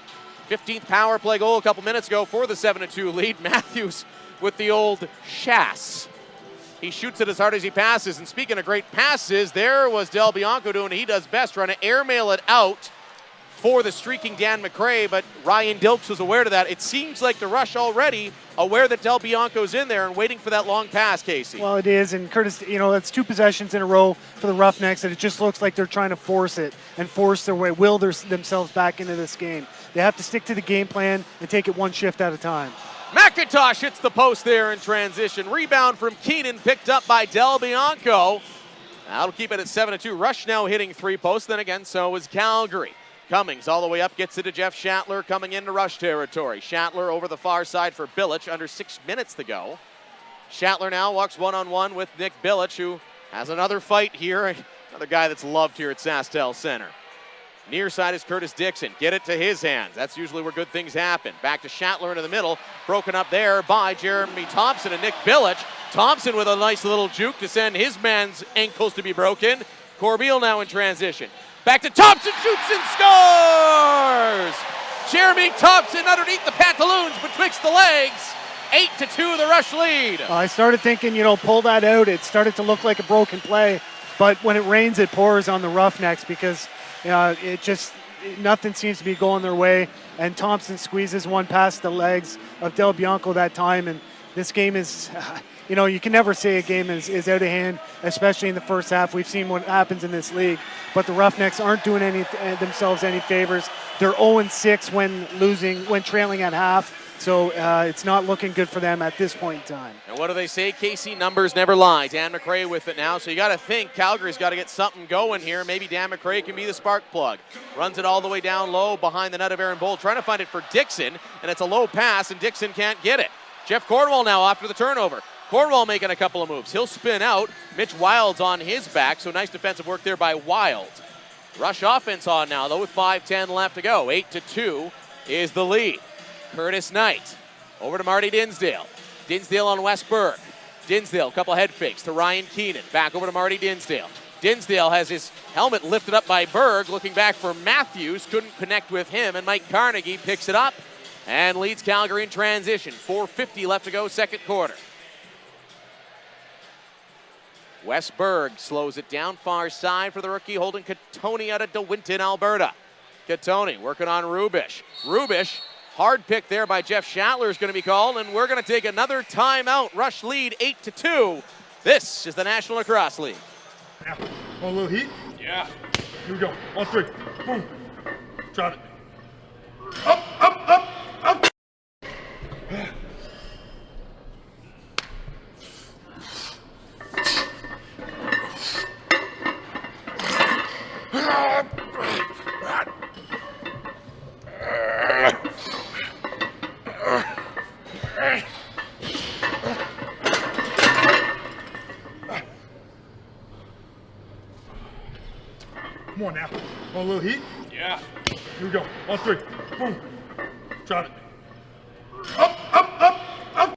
15th power play goal a couple minutes ago for the 7-2 lead. Matthews with the old chasse. He shoots it as hard as he passes. And speaking of great passes, there was Del Bianco doing what he does best, trying to airmail it out for the streaking Dan McRae, but Ryan Dilks was aware of that. It seems like the Rush already aware that Del Bianco's in there and waiting for that long pass, Casey. Well, it is, and Curtis, that's 2 possessions in a row for the Roughnecks, and it just looks like they're trying to force it and force their way, will themselves back into this game. They have to stick to the game plan and take it one shift at a time. McIntosh hits the post there in transition. Rebound from Keenan, picked up by Del Bianco. That'll keep it at 7-2. Rush now hitting 3 posts, then again, so is Calgary. Cummings all the way up, gets it to Jeff Shattler, coming into Rush territory. Shattler over the far side for Bilic, under 6 minutes to go. Shattler now walks one-on-one with Nick Bilic, who has another fight here. Another guy that's loved here at SaskTel Center. Near side is Curtis Dixon. Get it to his hands. That's usually where good things happen. Back to Shattler into the middle. Broken up there by Jeremy Thompson and Nick Bilic. Thompson with a nice little juke to send his man's ankles to be broken. Corbeil now in transition. Back to Thompson, shoots and scores! Jeremy Thompson underneath the pantaloons betwixt the legs. 8-2 the Rush lead. I started thinking, pull that out. It started to look like a broken play, but when it rains, it pours on the Roughnecks because nothing seems to be going their way. And Thompson squeezes one past the legs of Del Bianco that time. And this game is, you can never say a game is out of hand, especially in the first half. We've seen what happens in this league. But the Roughnecks aren't doing themselves any favors. They're 0-6 when trailing at half. So it's not looking good for them at this point in time. And what do they say, Casey? Numbers never lie. Dan McRae with it now. So you got to think Calgary's got to get something going here. Maybe Dan McRae can be the spark plug. Runs it all the way down low behind the net of Aaron Bold, trying to find it for Dixon. And it's a low pass, and Dixon can't get it. Jeff Cornwall now after the turnover. Cornwall making a couple of moves. He'll spin out. Mitch Wild's on his back, so nice defensive work there by Wild. Rush offense on now, though, with 5:10 left to go. 8-2 is the lead. Curtis Knight over to Marty Dinsdale. Dinsdale on Westberg. Dinsdale, a couple head fakes to Ryan Keenan. Back over to Marty Dinsdale. Dinsdale has his helmet lifted up by Berg, looking back for Matthews. Couldn't connect with him, and Mike Carnegie picks it up and leads Calgary in transition. 4:50 left to go, second quarter. Westberg slows it down far side for the rookie, holding Katoni out of DeWinton, Alberta. Katoni working on Rubish. Rubish, hard pick there by Jeff Shattler is going to be called, and we're going to take another timeout. Rush lead 8-2. This is the National Lacrosse League. Yeah. Want a little heat? Yeah. Here we go. 1, 3. Boom. Drop it. Up, up, up, up. Come on now. Want a little heat? Yeah. Here we go. 1, 3. Boom. Drop it. Up, up, up, up.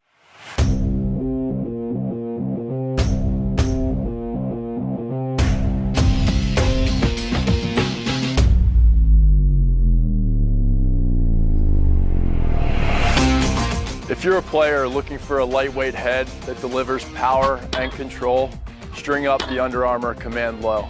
If you're a player looking for a lightweight head that delivers power and control, string up the Under Armour Command Low.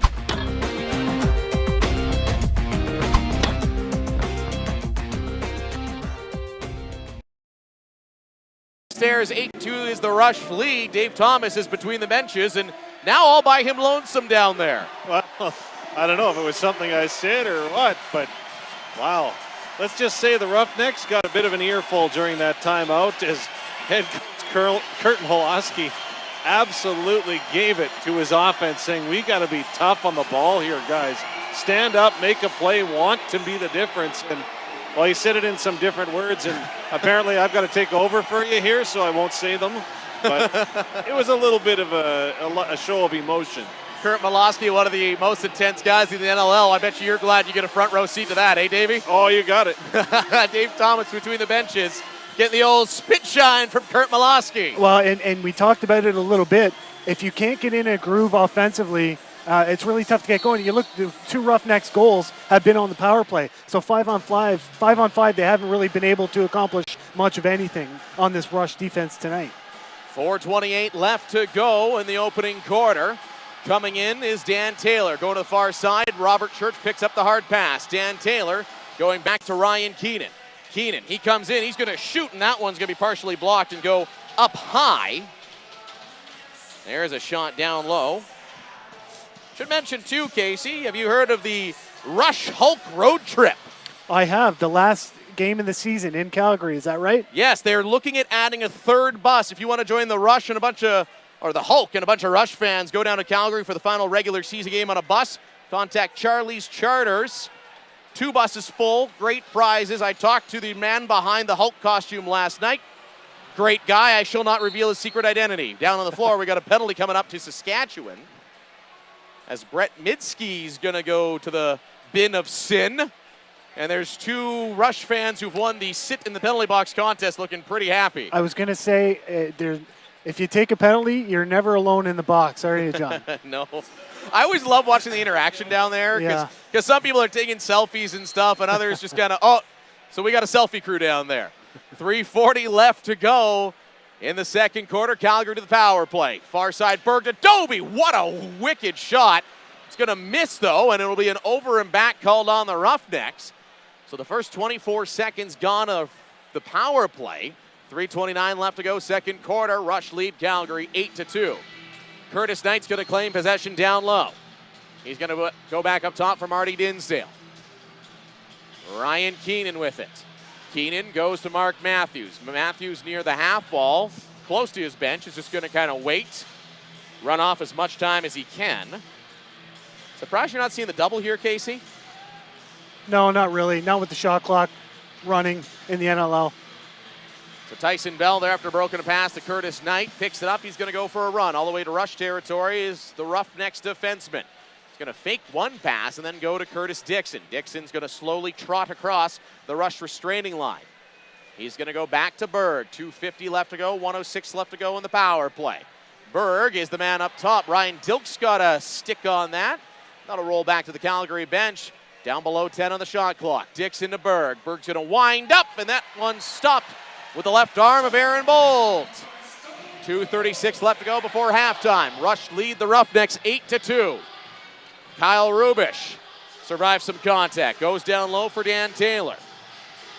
Stairs 8-2 is the Rush lead. Dave Thomas is between the benches, and now all by him lonesome down there. Well, I don't know if it was something I said or what, but wow. Let's just say the Roughnecks got a bit of an earful during that timeout as head coach Curtin Holoski absolutely gave it to his offense, saying we got to be tough on the ball here, guys. Stand up, make a play, want to be the difference. And well, he said it in some different words, and apparently I've got to take over for you here, so I won't say them. But it was a little bit of a show of emotion. Kurt Malosky, one of the most intense guys in the NLL. I bet you're glad you get a front row seat to that, eh, Davey? Oh, you got it. Dave Thomas between the benches, getting the old spit shine from Kurt Malosky. Well, and we talked about it a little bit. If you can't get in a groove offensively, it's really tough to get going. You look, the 2 Roughnecks goals have been on the power play. So 5 on 5, they haven't really been able to accomplish much of anything on this Rush defense tonight. 4:28 left to go in the opening quarter. Coming in is Dan Taylor. Going to the far side, Robert Church picks up the hard pass. Dan Taylor going back to Ryan Keenan. Keenan, he comes in, he's going to shoot, and that one's going to be partially blocked and go up high. There's a shot down low. Should mention too, Casey, have you heard of the Rush Hulk road trip? I have. The last game of the season in Calgary, is that right? Yes, they're looking at adding a third bus. If you want to join the Rush and the Hulk and a bunch of Rush fans, go down to Calgary for the final regular season game on a bus. Contact Charlie's Charters. 2 buses full, great prizes. I talked to the man behind the Hulk costume last night. Great guy. I shall not reveal his secret identity. Down on the floor, we got a penalty coming up to Saskatchewan, as Brett Midsky's going to go to the bin of sin. And there's 2 Rush fans who've won the sit in the penalty box contest looking pretty happy. I was going to say, if you take a penalty, you're never alone in the box, are you, John? No. I always love watching the interaction down there because some people are taking selfies and stuff, and others just kind of, so we got a selfie crew down there. 3:40 left to go in the second quarter. Calgary to the power play. Far side, Berg to Dobie. What a wicked shot. It's going to miss, though, and it'll be an over and back called on the Roughnecks. So the first 24 seconds gone of the power play. 3:29 left to go, second quarter. Rush lead Calgary 8-2. Curtis Knight's going to claim possession down low. He's going to go back up top for Marty Dinsdale. Ryan Keenan with it. Keenan goes to Mark Matthews. Matthews near the half wall, close to his bench, is just going to kind of wait, run off as much time as he can. Surprised you're not seeing the double here, Casey? No, not really. Not with the shot clock running in the NLL. So Tyson Bell there after a broken pass to Curtis Knight. Picks it up. He's going to go for a run. All the way to Rush territory is the Roughnecks defenseman. He's going to fake one pass and then go to Curtis Dixon. Dixon's going to slowly trot across the Rush restraining line. He's going to go back to Berg. 2:50 left to go, 1:06 left to go in the power play. Berg is the man up top. Ryan Dilk's got a stick on that. That'll roll back to the Calgary bench. Down below 10 on the shot clock. Dixon to Berg. Berg's going to wind up, and that one stopped with the left arm of Aaron Bolt. 2:36 left to go before halftime. Rush lead the Roughnecks 8-2. Kyle Rubish survives some contact. Goes down low for Dan Taylor.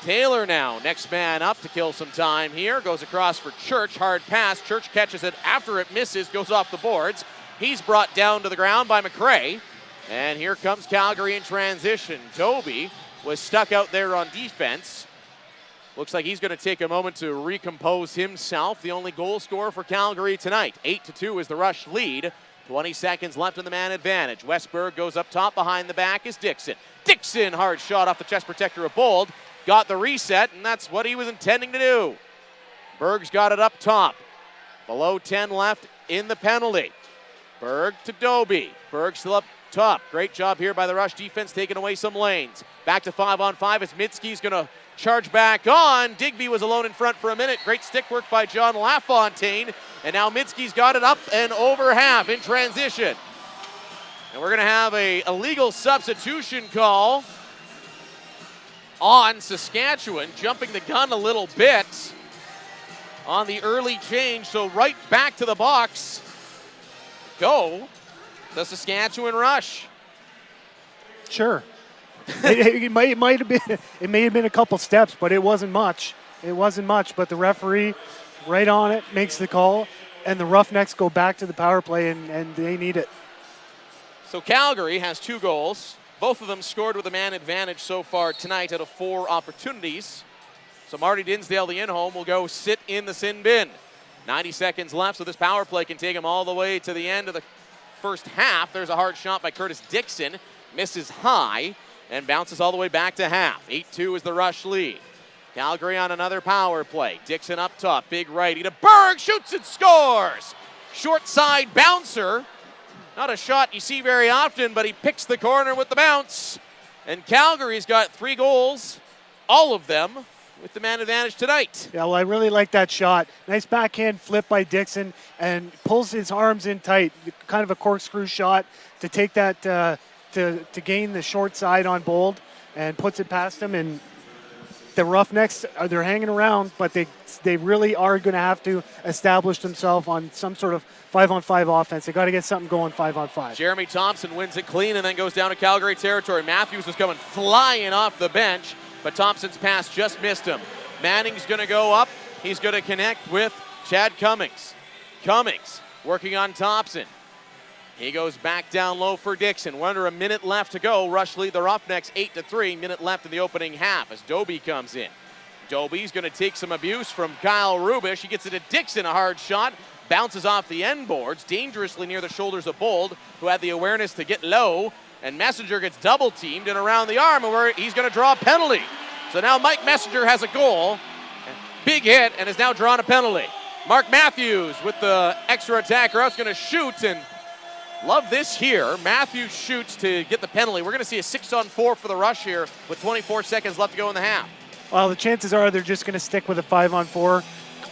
Taylor now, next man up to kill some time here. Goes across for Church. Hard pass. Church catches it after it misses. Goes off the boards. He's brought down to the ground by McRae. And here comes Calgary in transition. Dobie was stuck out there on defense. Looks like he's going to take a moment to recompose himself. The only goal scorer for Calgary tonight. 8-2 is the Rush lead. 20 seconds left in the man advantage. Westberg goes up top. Behind the back is Dixon. Dixon, hard shot off the chest protector of Bold. Got the reset, and that's what he was intending to do. Berg's got it up top. Below 10 left in the penalty. Berg to Dobie. Berg still up top. Great job here by the Rush defense, taking away some lanes. Back to 5-on-5 as Midsky's going to charge back on. Digby was alone in front for a minute. Great stick work by John LaFontaine. And now Midsky's got it up and over half in transition. And we're going to have a illegal substitution call on Saskatchewan, jumping the gun a little bit on the early change. So right back to the box go the Saskatchewan Rush. Sure. it may have been a couple steps, but it wasn't much. It wasn't much, but the referee right on it makes the call, and the Roughnecks go back to the power play, and they need it. So Calgary has 2 goals. Both of them scored with a man advantage so far tonight out of 4 opportunities. So Marty Dinsdale, the in-home, will go sit in the sin bin. 90 seconds left, so this power play can take him all the way to the end of the first half. There's a hard shot by Curtis Dixon. Misses high and bounces all the way back to half. 8-2 is the Rush lead. Calgary on another power play. Dixon up top, big righty to Berg, shoots and scores! Short side bouncer. Not a shot you see very often, but he picks the corner with the bounce. And Calgary's got 3 goals, all of them with the man advantage tonight. Yeah, well, I really like that shot. Nice backhand flip by Dixon and pulls his arms in tight. Kind of a corkscrew shot to take that, to gain the short side on Bold and puts it past him. And the Roughnecks, they're hanging around, but they really are going to have to establish themselves on some sort of 5-on-5 offense. They got to get something going 5-on-5. Jeremy Thompson wins it clean and then goes down to Calgary territory. Matthews is coming flying off the bench, but Thompson's pass just missed him. Manning's going to go up. He's going to connect with Chad Cummings. Cummings working on Thompson. He goes back down low for Dixon. We're under a minute left to go. Rush lead the Roughnecks 8-3. Minute left in the opening half as Doby comes in. Doby's going to take some abuse from Kyle Rubish. He gets it to Dixon, a hard shot. Bounces off the end boards, dangerously near the shoulders of Bold, who had the awareness to get low. And Messenger gets double teamed and around the arm where he's going to draw a penalty. So now Mike Messenger has a goal. Big hit and has now drawn a penalty. Mark Matthews with the extra attacker out's going to shoot, and love this here. Matthews shoots to get the penalty. We're going to see a 6-on-4 for the Rush here with 24 seconds left to go in the half. Well, the chances are they're just going to stick with a 5-on-4.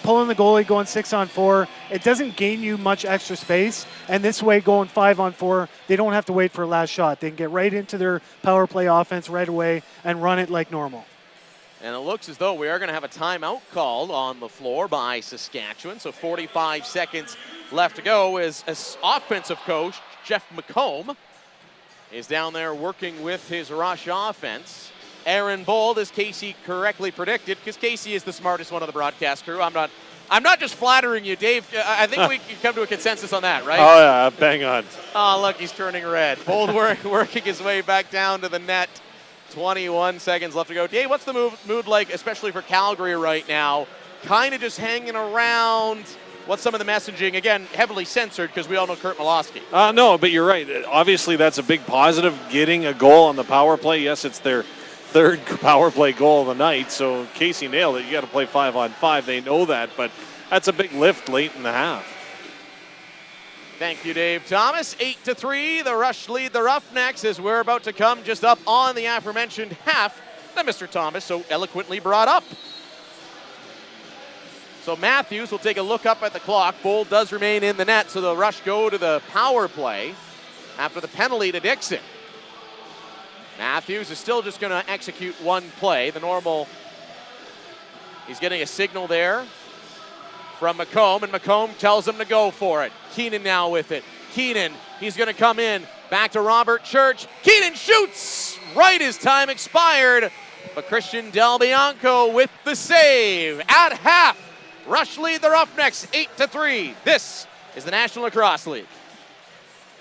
Pulling the goalie, going 6-on-4, it doesn't gain you much extra space. And this way, going 5-on-4, they don't have to wait for a last shot. They can get right into their power play offense right away and run it like normal. And it looks as though we are going to have a timeout called on the floor by Saskatchewan. So 45 seconds left to go as offensive coach Jeff McComb is down there working with his Rush offense. Aaron Bold, as Casey correctly predicted, because Casey is the smartest one of the broadcast crew. I'm not just flattering you, Dave. I think we can come to a consensus on that, right? Oh, yeah, bang on. Oh, look, he's turning red. Bold working his way back down to the net. 21 seconds left to go. Dave, what's the mood like, especially for Calgary right now? Kind of just hanging around. What's some of the messaging? Again, heavily censored because we all know Kurt Malosky. No, but you're right. Obviously, that's a big positive, getting a goal on the power play. Yes, it's their third power play goal of the night, so Casey nailed it. You got to play 5-on-5. They know that, but that's a big lift late in the half. Thank you, Dave Thomas. 8-3, the Rush lead the Roughnecks as we're about to come just up on the aforementioned half that Mr. Thomas so eloquently brought up. So Matthews will take a look up at the clock. Bold does remain in the net, so the Rush go to the power play after the penalty to Dixon. Matthews is still just going to execute one play. The normal, he's getting a signal there from McComb, and McComb tells him to go for it. Keenan now with it. Keenan, he's going to come in. Back to Robert Church. Keenan shoots right as time expired, but Christian Del Bianco with the save. At half, Rush lead the Roughnecks 8-3. This is the National Lacrosse League.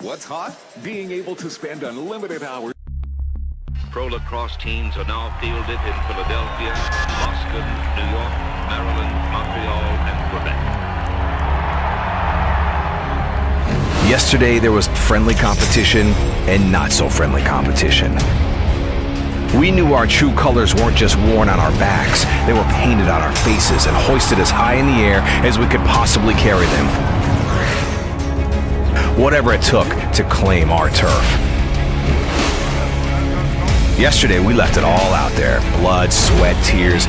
What's hot? Being able to spend unlimited hours. Pro lacrosse teams are now fielded in Philadelphia, Boston, New York, Maryland, Montreal, and Quebec. Yesterday there was friendly competition and not so friendly competition. We knew our true colors weren't just worn on our backs, they were painted on our faces and hoisted as high in the air as we could possibly carry them. Whatever it took to claim our turf. Yesterday, we left it all out there. Blood, sweat, tears.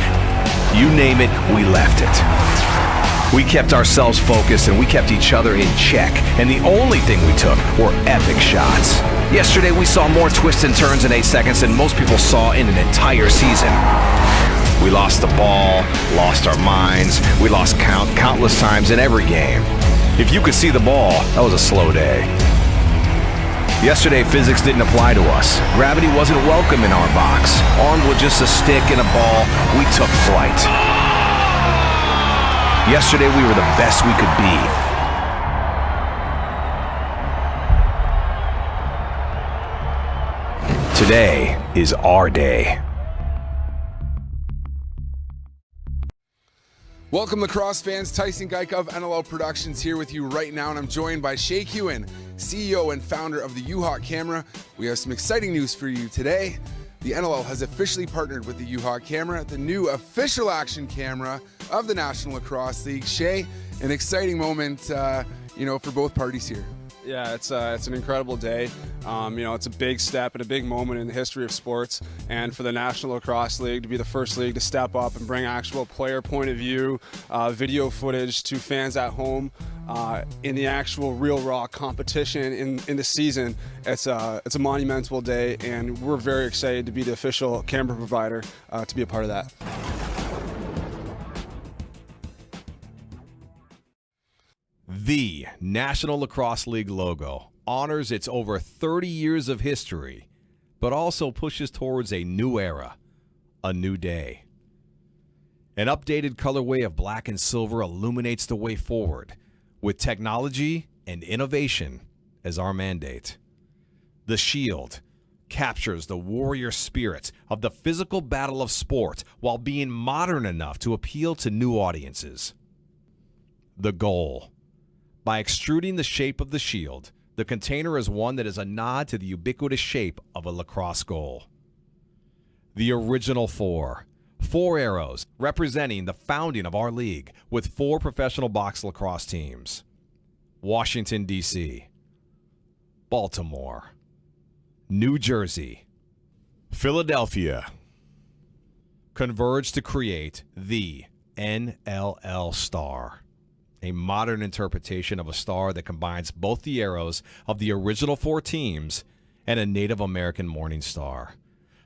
You name it, we left it. We kept ourselves focused and we kept each other in check. And the only thing we took were epic shots. Yesterday, we saw more twists and turns in 8 seconds than most people saw in an entire season. We lost the ball, lost our minds. We lost countless times in every game. If you could see the ball, that was a slow day. Yesterday, physics didn't apply to us. Gravity wasn't welcome in our box. Armed with just a stick and a ball, we took flight. Yesterday, we were the best we could be. Today is our day. Welcome, lacrosse fans. Tyson Geik of NLL Productions here with you right now, and I'm joined by Shay Hewen, CEO and founder of the U-Hawk Camera. We have some exciting news for you today. The NLL has officially partnered with the U-Hawk Camera, the new official action camera of the National Lacrosse League. Shay, an exciting moment, for both parties here. Yeah, it's an incredible day. It's a big step and a big moment in the history of sports. And for the National Lacrosse League to be the first league to step up and bring actual player point of view, video footage to fans at home in the actual real raw competition in the season, it's a monumental day, and we're very excited to be the official camera provider to be a part of that. The National Lacrosse League logo honors its over 30 years of history, but also pushes towards a new era, a new day. An updated colorway of black and silver illuminates the way forward, with technology and innovation as our mandate. The Shield captures the warrior spirit of the physical battle of sport while being modern enough to appeal to new audiences. The goal. By extruding the shape of the shield, the container is one that is a nod to the ubiquitous shape of a lacrosse goal. The original four arrows representing the founding of our league with 4 professional box lacrosse teams. Washington, D.C., Baltimore, New Jersey, Philadelphia converged to create the NLL Star. A modern interpretation of a star that combines both the arrows of the original 4 teams and a Native American morning star.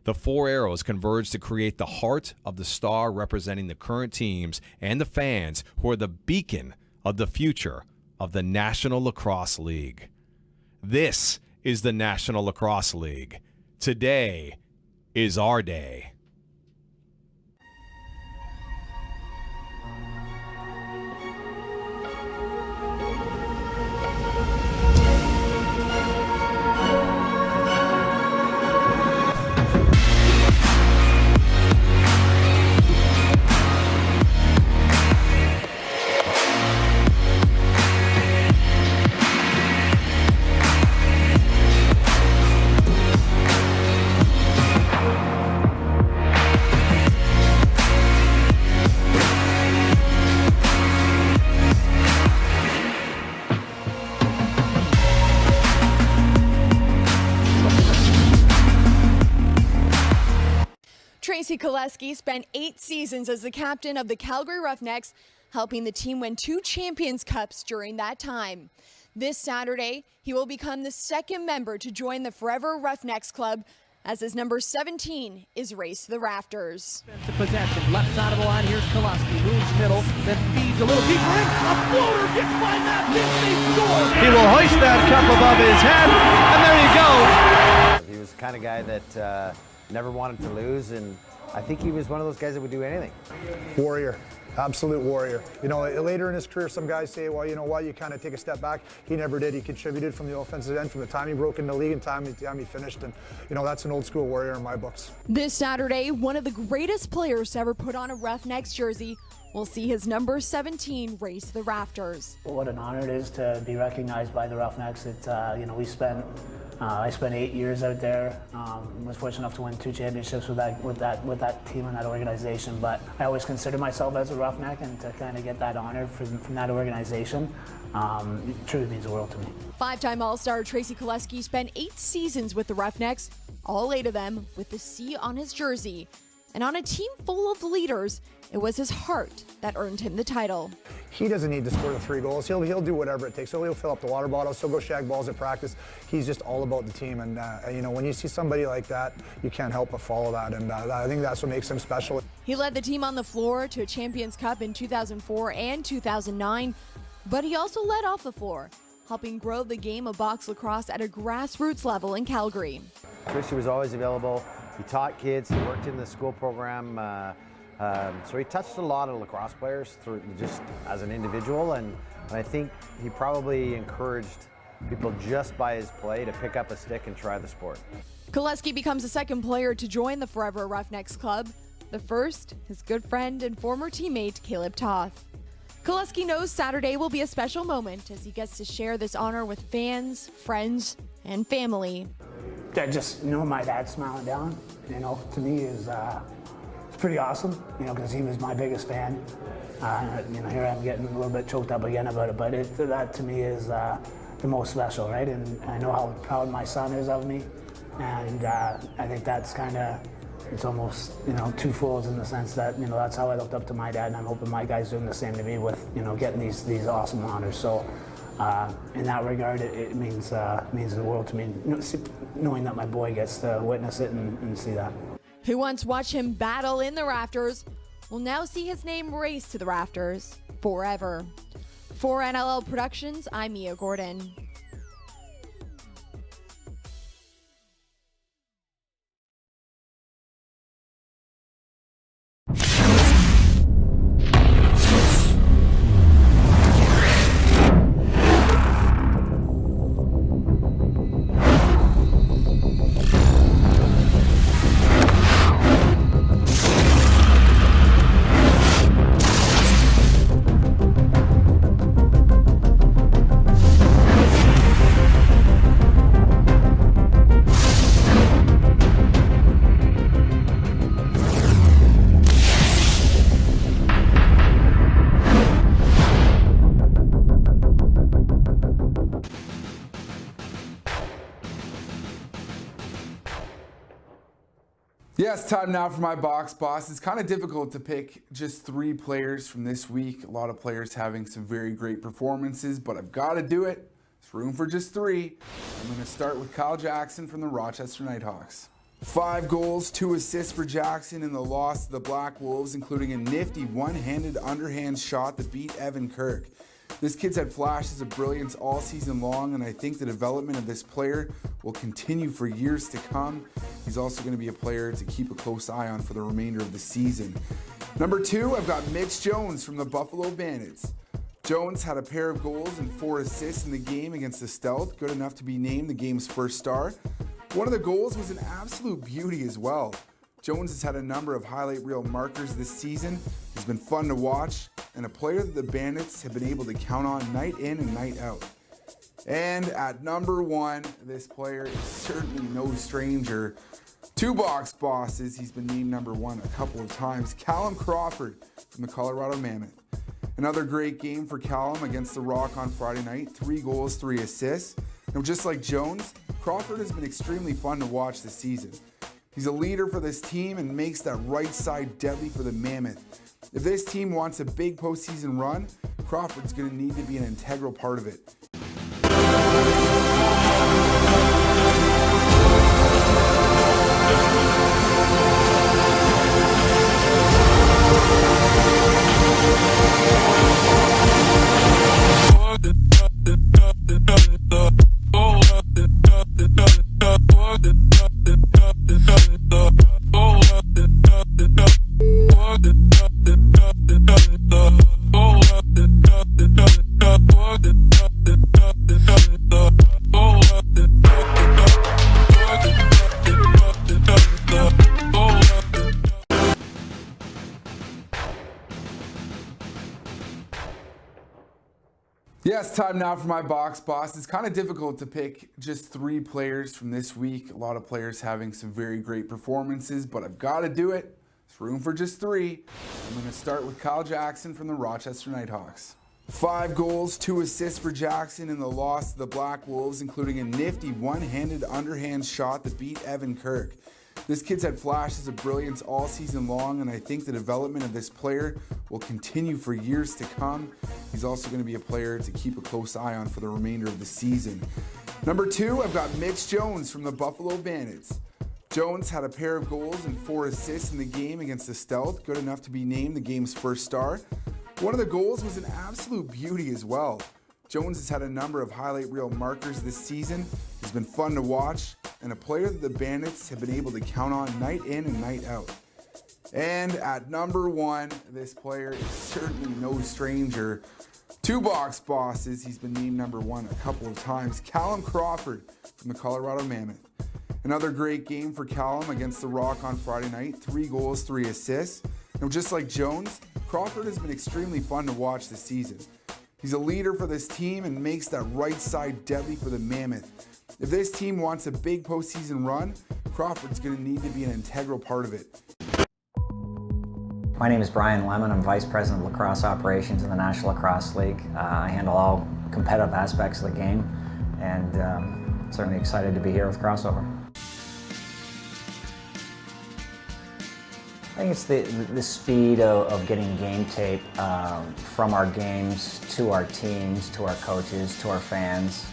The 4 arrows converge to create the heart of the star representing the current teams and the fans who are the beacon of the future of the National Lacrosse League. This is the National Lacrosse League. Today is our day. Tracy Koleski spent 8 seasons as the captain of the Calgary Roughnecks, helping the team win 2 Champions Cups during that time. This Saturday, he will become the 2nd member to join the Forever Roughnecks Club as his number 17 is raised to the rafters. Possession, left side of the line, here's Koleski, moves middle, then feeds a little deeper in, a floater gets by Matt Pitts, they score! He will hoist that cup above his head, and there you go! He was the kind of guy that never wanted to lose, and I think he was one of those guys that would do anything. Warrior, absolute warrior. You know, later in his career, some guys say, well, you know what, you kind of take a step back. He never did. He contributed from the offensive end from the time he broke into the league and the time he finished. And, you know, that's an old school warrior in my books. This Saturday, one of the greatest players to ever put on a Roughnecks jersey will see his number 17 raised to the rafters. What an honor it is to be recognized by the Roughnecks. It's, I spent 8 years out there. Was fortunate enough to win 2 championships with that team and that organization. But I always consider myself as a Roughneck, and to kind of get that honor from that organization truly means the world to me. 5-time All-Star Tracy Koleski spent 8 seasons with the Roughnecks, all 8 of them with the C on his jersey. And on a team full of leaders, it was his heart that earned him the title. He doesn't need to score the 3 goals. He'll do whatever it takes. So he'll fill up the water bottles. He'll go shag balls at practice. He's just all about the team. And, you know, when you see somebody like that, you can't help but follow that. And I think that's what makes him special. He led the team on the floor to a Champions Cup in 2004 and 2009, but he also led off the floor, helping grow the game of box lacrosse at a grassroots level in Calgary. Tracy was always available. He taught kids. He worked in the school program. So he touched a lot of lacrosse players through just as an individual, and I think he probably encouraged people just by his play to pick up a stick and try the sport. Koleski becomes the 2nd player to join the Forever Roughnecks Club. The first, his good friend and former teammate Caleb Toth. Koleski knows Saturday will be a special moment as he gets to share this honor with fans, friends, and family. Just, you know, my dad smiling down, you know, to me is it's pretty awesome, you know, because he was my biggest fan. You know, here I'm getting a little bit choked up again about it, but that to me is the most special, right? And I know how proud my son is of me, and I think that's kind of, it's almost, you know, twofold in the sense that, you know, that's how I looked up to my dad, and I'm hoping my guy's doing the same to me with, you know, getting these awesome honors. So in that regard, it means the world to me, knowing that my boy gets to witness it and see that. Who once watched him battle in the rafters will now see his name raised to the rafters forever. For NLL Productions, I'm Mia Gordon. Yes, time now for my box boss. It's kind of difficult to pick just 3 players from this week. A lot of players having some very great performances, but I've got to do it. There's room for just 3. I'm going to start with Kyle Jackson from the Rochester Nighthawks. 5 goals, 2 assists for Jackson in the loss to the Black Wolves, including a nifty one-handed underhand shot that beat Evan Kirk. This kid's had flashes of brilliance all season long, and I think the development of this player will continue for years to come. He's also going to be a player to keep a close eye on for the remainder of the season. Number 2, I've got Mitch Jones from the Buffalo Bandits. Jones had a pair of goals and 4 assists in the game against the Stealth, good enough to be named the game's first star. One of the goals was an absolute beauty as well. Jones has had a number of highlight reel markers this season. He's been fun to watch, and a player that the Bandits have been able to count on night in and night out. And at number 1, this player is certainly no stranger to box bosses. He's been named number 1 a couple of times. Callum Crawford from the Colorado Mammoth. Another great game for Callum against the Rock on Friday night. 3 goals, 3 assists. Now, just like Jones, Crawford has been extremely fun to watch this season. He's a leader for this team and makes that right side deadly for the Mammoth. If this team wants a big postseason run, Crawford's going to need to be an integral part of it. Yes, time now for my box boss. It's kind of difficult to pick just 3 players from this week. A lot of players having some very great performances, but I've got to do it. There's room for just 3. I'm going to start with Kyle Jackson from the Rochester Nighthawks. 5 goals, 2 assists for Jackson in the loss to the Black Wolves, including a nifty one-handed underhand shot that beat Evan Kirk. This kid's had flashes of brilliance all season long, and I think the development of this player will continue for years to come. He's also going to be a player to keep a close eye on for the remainder of the season. Number 2, I've got Mitch Jones from the Buffalo Bandits. Jones had a pair of goals and 4 assists in the game against the Stealth, good enough to be named the game's first star. One of the goals was an absolute beauty as well. Jones has had a number of highlight reel markers this season. He's been fun to watch, and a player that the Bandits have been able to count on night in and night out. And at number 1, this player is certainly no stranger to box bosses. He's been named number 1 a couple of times. Callum Crawford from the Colorado Mammoth. Another great game for Callum against the Rock on Friday night. 3 goals, 3 assists. Now, just like Jones, Crawford has been extremely fun to watch this season. He's a leader for this team and makes that right side deadly for the Mammoth. If this team wants a big postseason run, Crawford's going to need to be an integral part of it. My name is Brian Lemon. I'm Vice President of Lacrosse Operations in the National Lacrosse League. I handle all competitive aspects of the game. and certainly excited to be here with Crossover. I think it's the speed of getting game tape from our games to our teams, to our coaches, to our fans.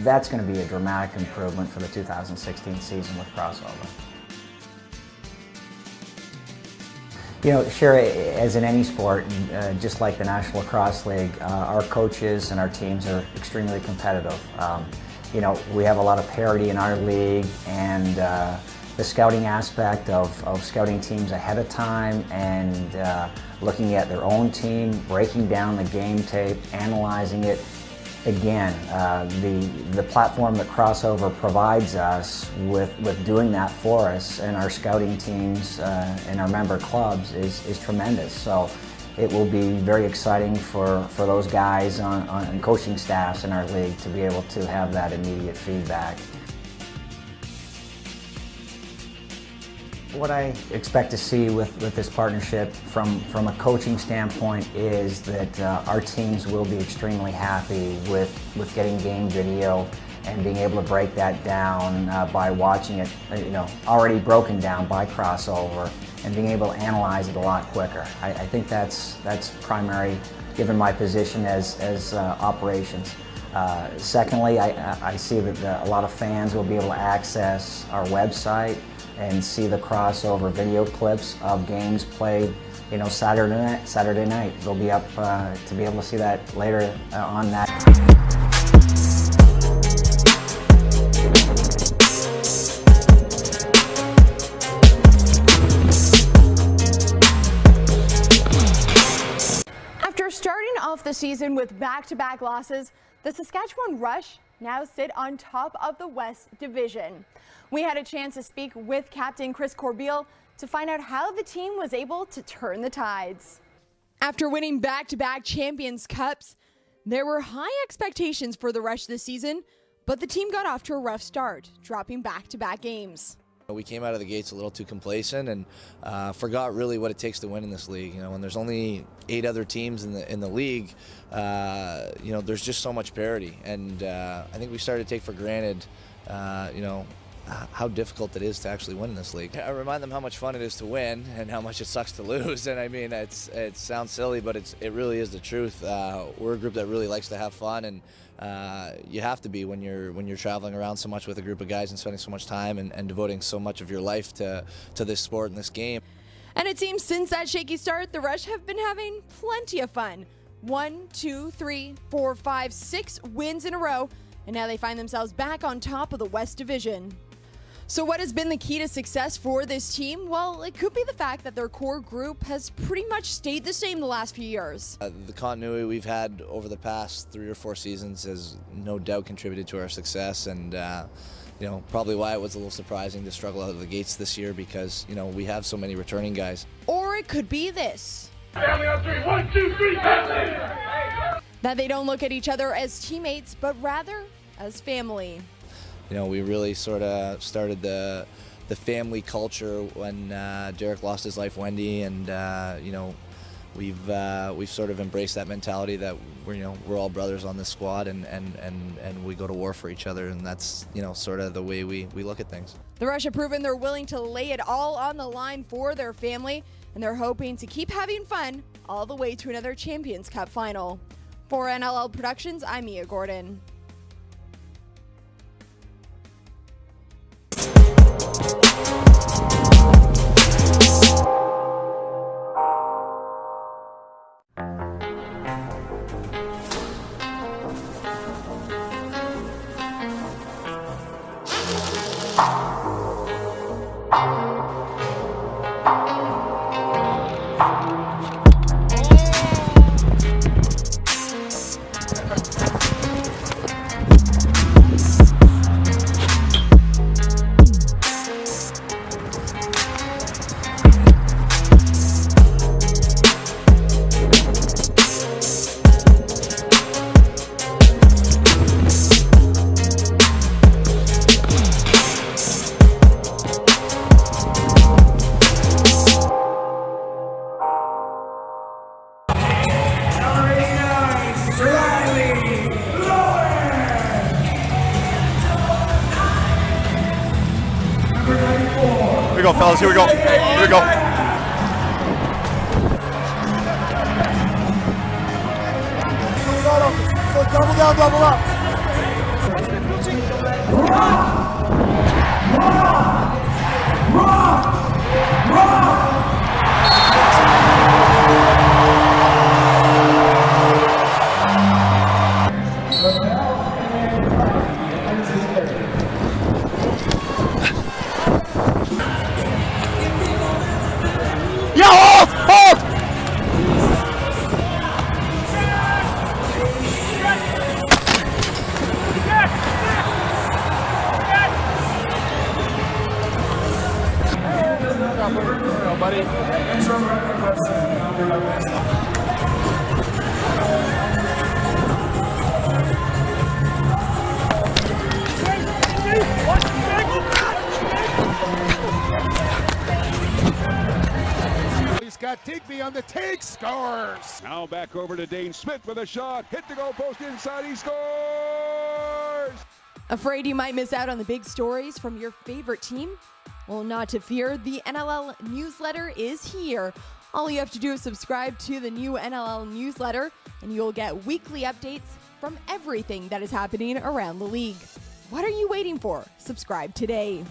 That's going to be a dramatic improvement for the 2016 season with Crossover. You know, sure, as in any sport, just like the National Lacrosse League, our coaches and our teams are extremely competitive. You know, we have a lot of parity in our league, and the scouting aspect of scouting teams ahead of time and looking at their own team, breaking down the game tape, analyzing it. Again, the platform that Crossover provides us with doing that for us and our scouting teams and our member clubs is tremendous. So it will be very exciting for those guys on coaching staffs in our league to be able to have that immediate feedback. What I expect to see with this partnership from a coaching standpoint is that our teams will be extremely happy with getting game video and being able to break that down by watching it, you know, already broken down by Crossover and being able to analyze it a lot quicker. I think that's primary given my position as operations. Secondly, I see that a lot of fans will be able to access our website and see the Crossover video clips of games played, you know, Saturday night. They'll be up to be able to see that later on that. After starting off the season with back-to-back losses, the Saskatchewan Rush now sit on top of the West Division. We had a chance to speak with Captain Chris Corbeil to find out how the team was able to turn the tides. After winning back-to-back Champions Cups, there were high expectations for the Rush this season, but the team got off to a rough start, dropping back-to-back games. We came out of the gates a little too complacent and forgot really what it takes to win in this league. You know, when there's only 8 other teams in the league, you know, there's just so much parity, and I think we started to take for granted, you know, how difficult it is to actually win in this league. I remind them how much fun it is to win and how much it sucks to lose. And I mean, it sounds silly, but it really is the truth. We're a group that really likes to have fun, and you have to be when you're traveling around so much with a group of guys and spending so much time and devoting so much of your life to this sport and this game. And it seems since that shaky start, the Rush have been having plenty of fun. 1, 2, 3, 4, 5, 6 wins in a row, and now they find themselves back on top of the West Division. So what has been the key to success for this team? Well, it could be the fact that their core group has pretty much stayed the same the last few years. The continuity we've had over the past 3 or 4 seasons has no doubt contributed to our success, and you know, probably why it was a little surprising to struggle out of the gates this year, because, you know, we have so many returning guys. Or it could be this. Family on 3, 1, 2, 3, family! That they don't look at each other as teammates, but rather as family. You know, we really sort of started the family culture when Derek lost his wife Wendy, and you know, we've sort of embraced that mentality that we're all brothers on this squad, and we go to war for each other, and that's, you know, sort of the way we look at things. The Rush have proven they're willing to lay it all on the line for their family, and they're hoping to keep having fun all the way to another Champions Cup final. For NLL Productions, I'm Mia Gordon. we go, fellas. Here we go. Here we go. Double down, double up. Yeah, hold! Hold! Buddy. He's got Digby on the take, scores. Now back over to Dane Smith with a shot. Hit the goal post inside, he scores! Afraid you might miss out on the big stories from your favorite team? Well, not to fear, the NLL newsletter is here. All you have to do is subscribe to the new NLL newsletter, and you'll get weekly updates from everything that is happening around the league. What are you waiting for? Subscribe today.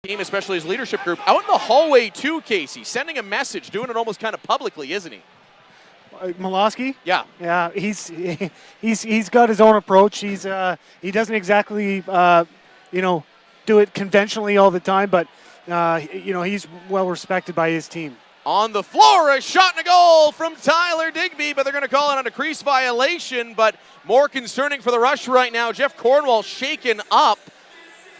Team, especially his leadership group, out in the hallway too, Casey, sending a message, doing it almost kind of publicly, isn't he? Molosky? Yeah. Yeah, he's got his own approach. He doesn't exactly do it conventionally all the time, but he's well respected by his team. On the floor, a shot and a goal from Tyler Digby, but they're going to call it on a crease violation. But more concerning for the Rush right now, Jeff Cornwall shaken up.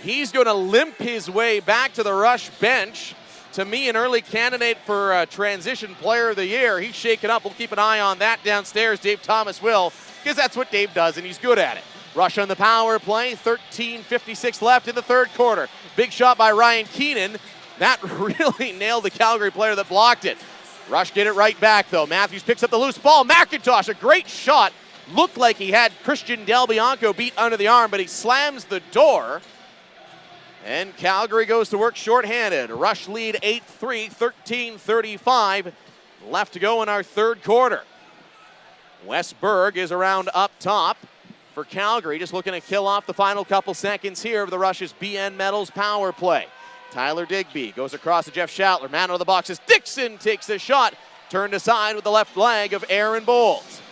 He's going to limp his way back to the Rush bench. To me, an early candidate for Transition Player of the Year. He's shaken up. We'll keep an eye on that downstairs. Dave Thomas will, because that's what Dave does, and he's good at it. Rush on the power play, 13:56 left in the third quarter. Big shot by Ryan Keenan. That really nailed the Calgary player that blocked it. Rush get it right back, though. Matthews picks up the loose ball. McIntosh, a great shot. Looked like he had Christian Del Bianco beat under the arm, but he slams the door. And Calgary goes to work shorthanded. Rush lead 8-3, 13:35 left to go in our third quarter. Westberg is around up top for Calgary, just looking to kill off the final couple seconds here of the Rush's BN Metals power play. Tyler Digby goes across to Jeff Schattler. Man out of the boxes. Dixon takes the shot. Turned aside with the left leg of Aaron Bowles.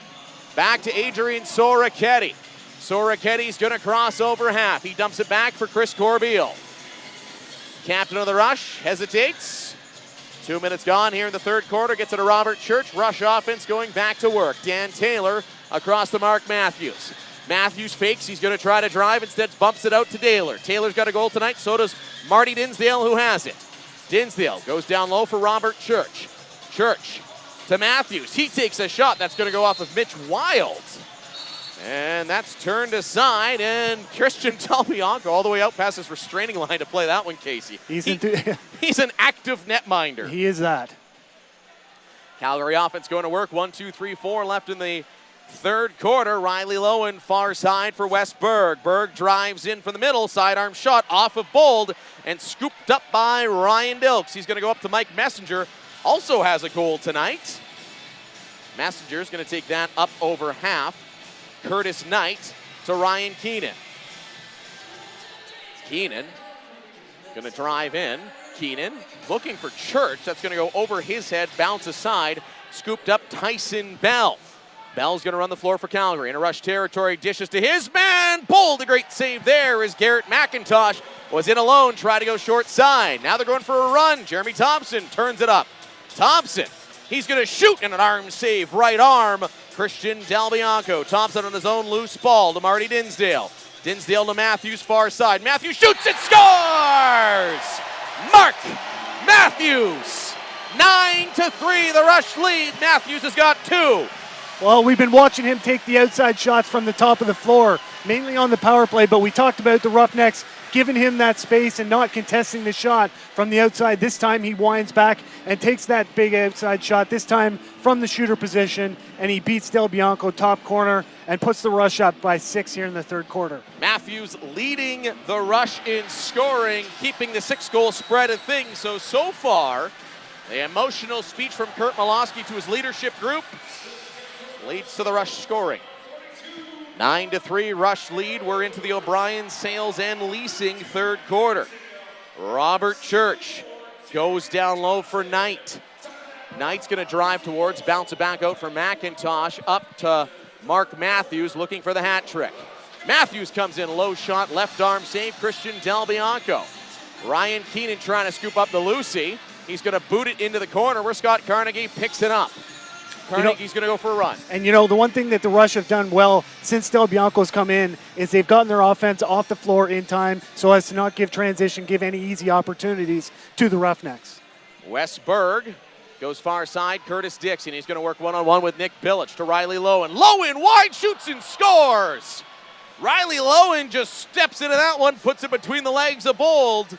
Back to Adrian Soroketti. Soroketti's going to cross over half. He dumps it back for Chris Corbeil. Captain of the Rush hesitates. 2 minutes gone here in the third quarter. Gets it to Robert Church. Rush offense going back to work. Dan Taylor across to Mark Matthews. Matthews fakes. He's going to try to drive. Instead bumps it out to Taylor. Taylor's got a goal tonight. So does Marty Dinsdale, who has it. Dinsdale goes down low for Robert Church. Church to Matthews. He takes a shot. That's going to go off of Mitch Wild. And that's turned aside, and Christian Del Bianco all the way out past his restraining line to play that one, Casey. He's an active netminder. He is that. Calgary offense going to work. 1, 2, 3, 4 left in the third quarter. Riley Lowen far side for Westberg. Berg drives in from the middle. Sidearm shot off of Bold and scooped up by Ryan Dilks. He's going to go up to Mike Messenger. Also has a goal tonight. Messenger's going to take that up over half. Curtis Knight to Ryan Keenan. Keenan going to drive in. Keenan looking for Church. That's going to go over his head, bounce aside. Scooped up Tyson Bell. Bell's going to run the floor for Calgary. In a Rush territory, dishes to his man. Bold, a great save there as Garrett McIntosh was in alone, tried to go short side. Now they're going for a run. Jeremy Thompson turns it up. Thompson, he's going to shoot in an arm save, right arm. Christian Del Bianco. Thompson on his own loose ball to Marty Dinsdale. Dinsdale to Matthews, far side. Matthews shoots and scores! Mark Matthews. 9-3, the Rush lead. Matthews has got 2. Well, we've been watching him take the outside shots from the top of the floor, mainly on the power play, but we talked about the Roughnecks giving him that space and not contesting the shot from the outside. This time he winds back and takes that big outside shot, this time from the shooter position, and he beats Del Bianco top corner and puts the Rush up by 6 here in the third quarter. Matthews leading the Rush in scoring, keeping the 6-goal spread a thing. So far, the emotional speech from Kurt Malosky to his leadership group leads to the Rush scoring. 9-3 Rush lead. We're into the O'Brien Sales and Leasing third quarter. Robert Church goes down low for Knight. Knight's going to drive towards, bounce it back out for McIntosh, up to Mark Matthews looking for the hat trick. Matthews comes in, low shot, left arm save, Christian Del Bianco. Ryan Keenan trying to scoop up the Lucy. He's going to boot it into the corner where Scott Carnegie picks it up. Carnegie's going to go for a run. And the one thing that the Rush have done well since Del Bianco's come in is they've gotten their offense off the floor in time so as to not give any easy opportunities to the Roughnecks. Wes Berg goes far side, Curtis Dixon. He's going to work one-on-one with Nick Billich to Riley Lowen. Lowen wide shoots and scores! Riley Lowen just steps into that one, puts it between the legs of Bold,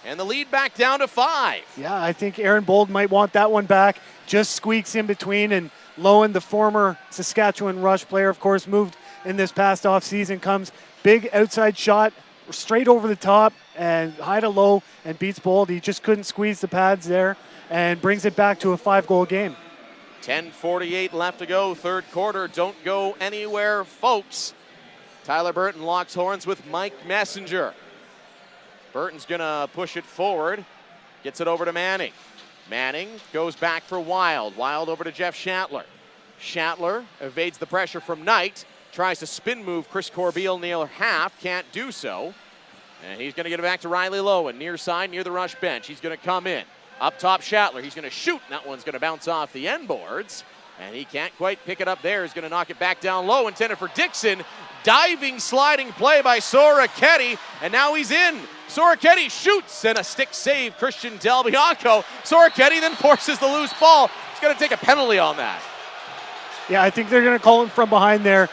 and the lead back down to 5. Yeah, I think Aaron Bold might want that one back. Just squeaks in between, and Lowen, the former Saskatchewan Rush player, of course, moved in this past offseason, comes big outside shot, straight over the top, and high to low, and beats Bold. He just couldn't squeeze the pads there, and brings it back to a 5-goal game. 10:48 left to go, third quarter. Don't go anywhere, folks. Tyler Burton locks horns with Mike Messenger. Burton's gonna push it forward, gets it over to Manning. Manning goes back for Wild. Wild over to Jeff Shatler. Shatler evades the pressure from Knight, tries to spin move Chris Corbeil near half, can't do so. And he's gonna get it back to Riley Lowen, near side, near the Rush bench. He's gonna come in. Up top, Shatler. He's going to shoot. That one's going to bounce off the end boards. And he can't quite pick it up there. He's going to knock it back down low. Intended for Dixon. Diving, sliding play by Soroketti. And now he's in. Soroketti shoots. And a stick save, Christian Del Bianco. Soroketti then forces the loose ball. He's going to take a penalty on that. Yeah, I think they're going to call him from behind there.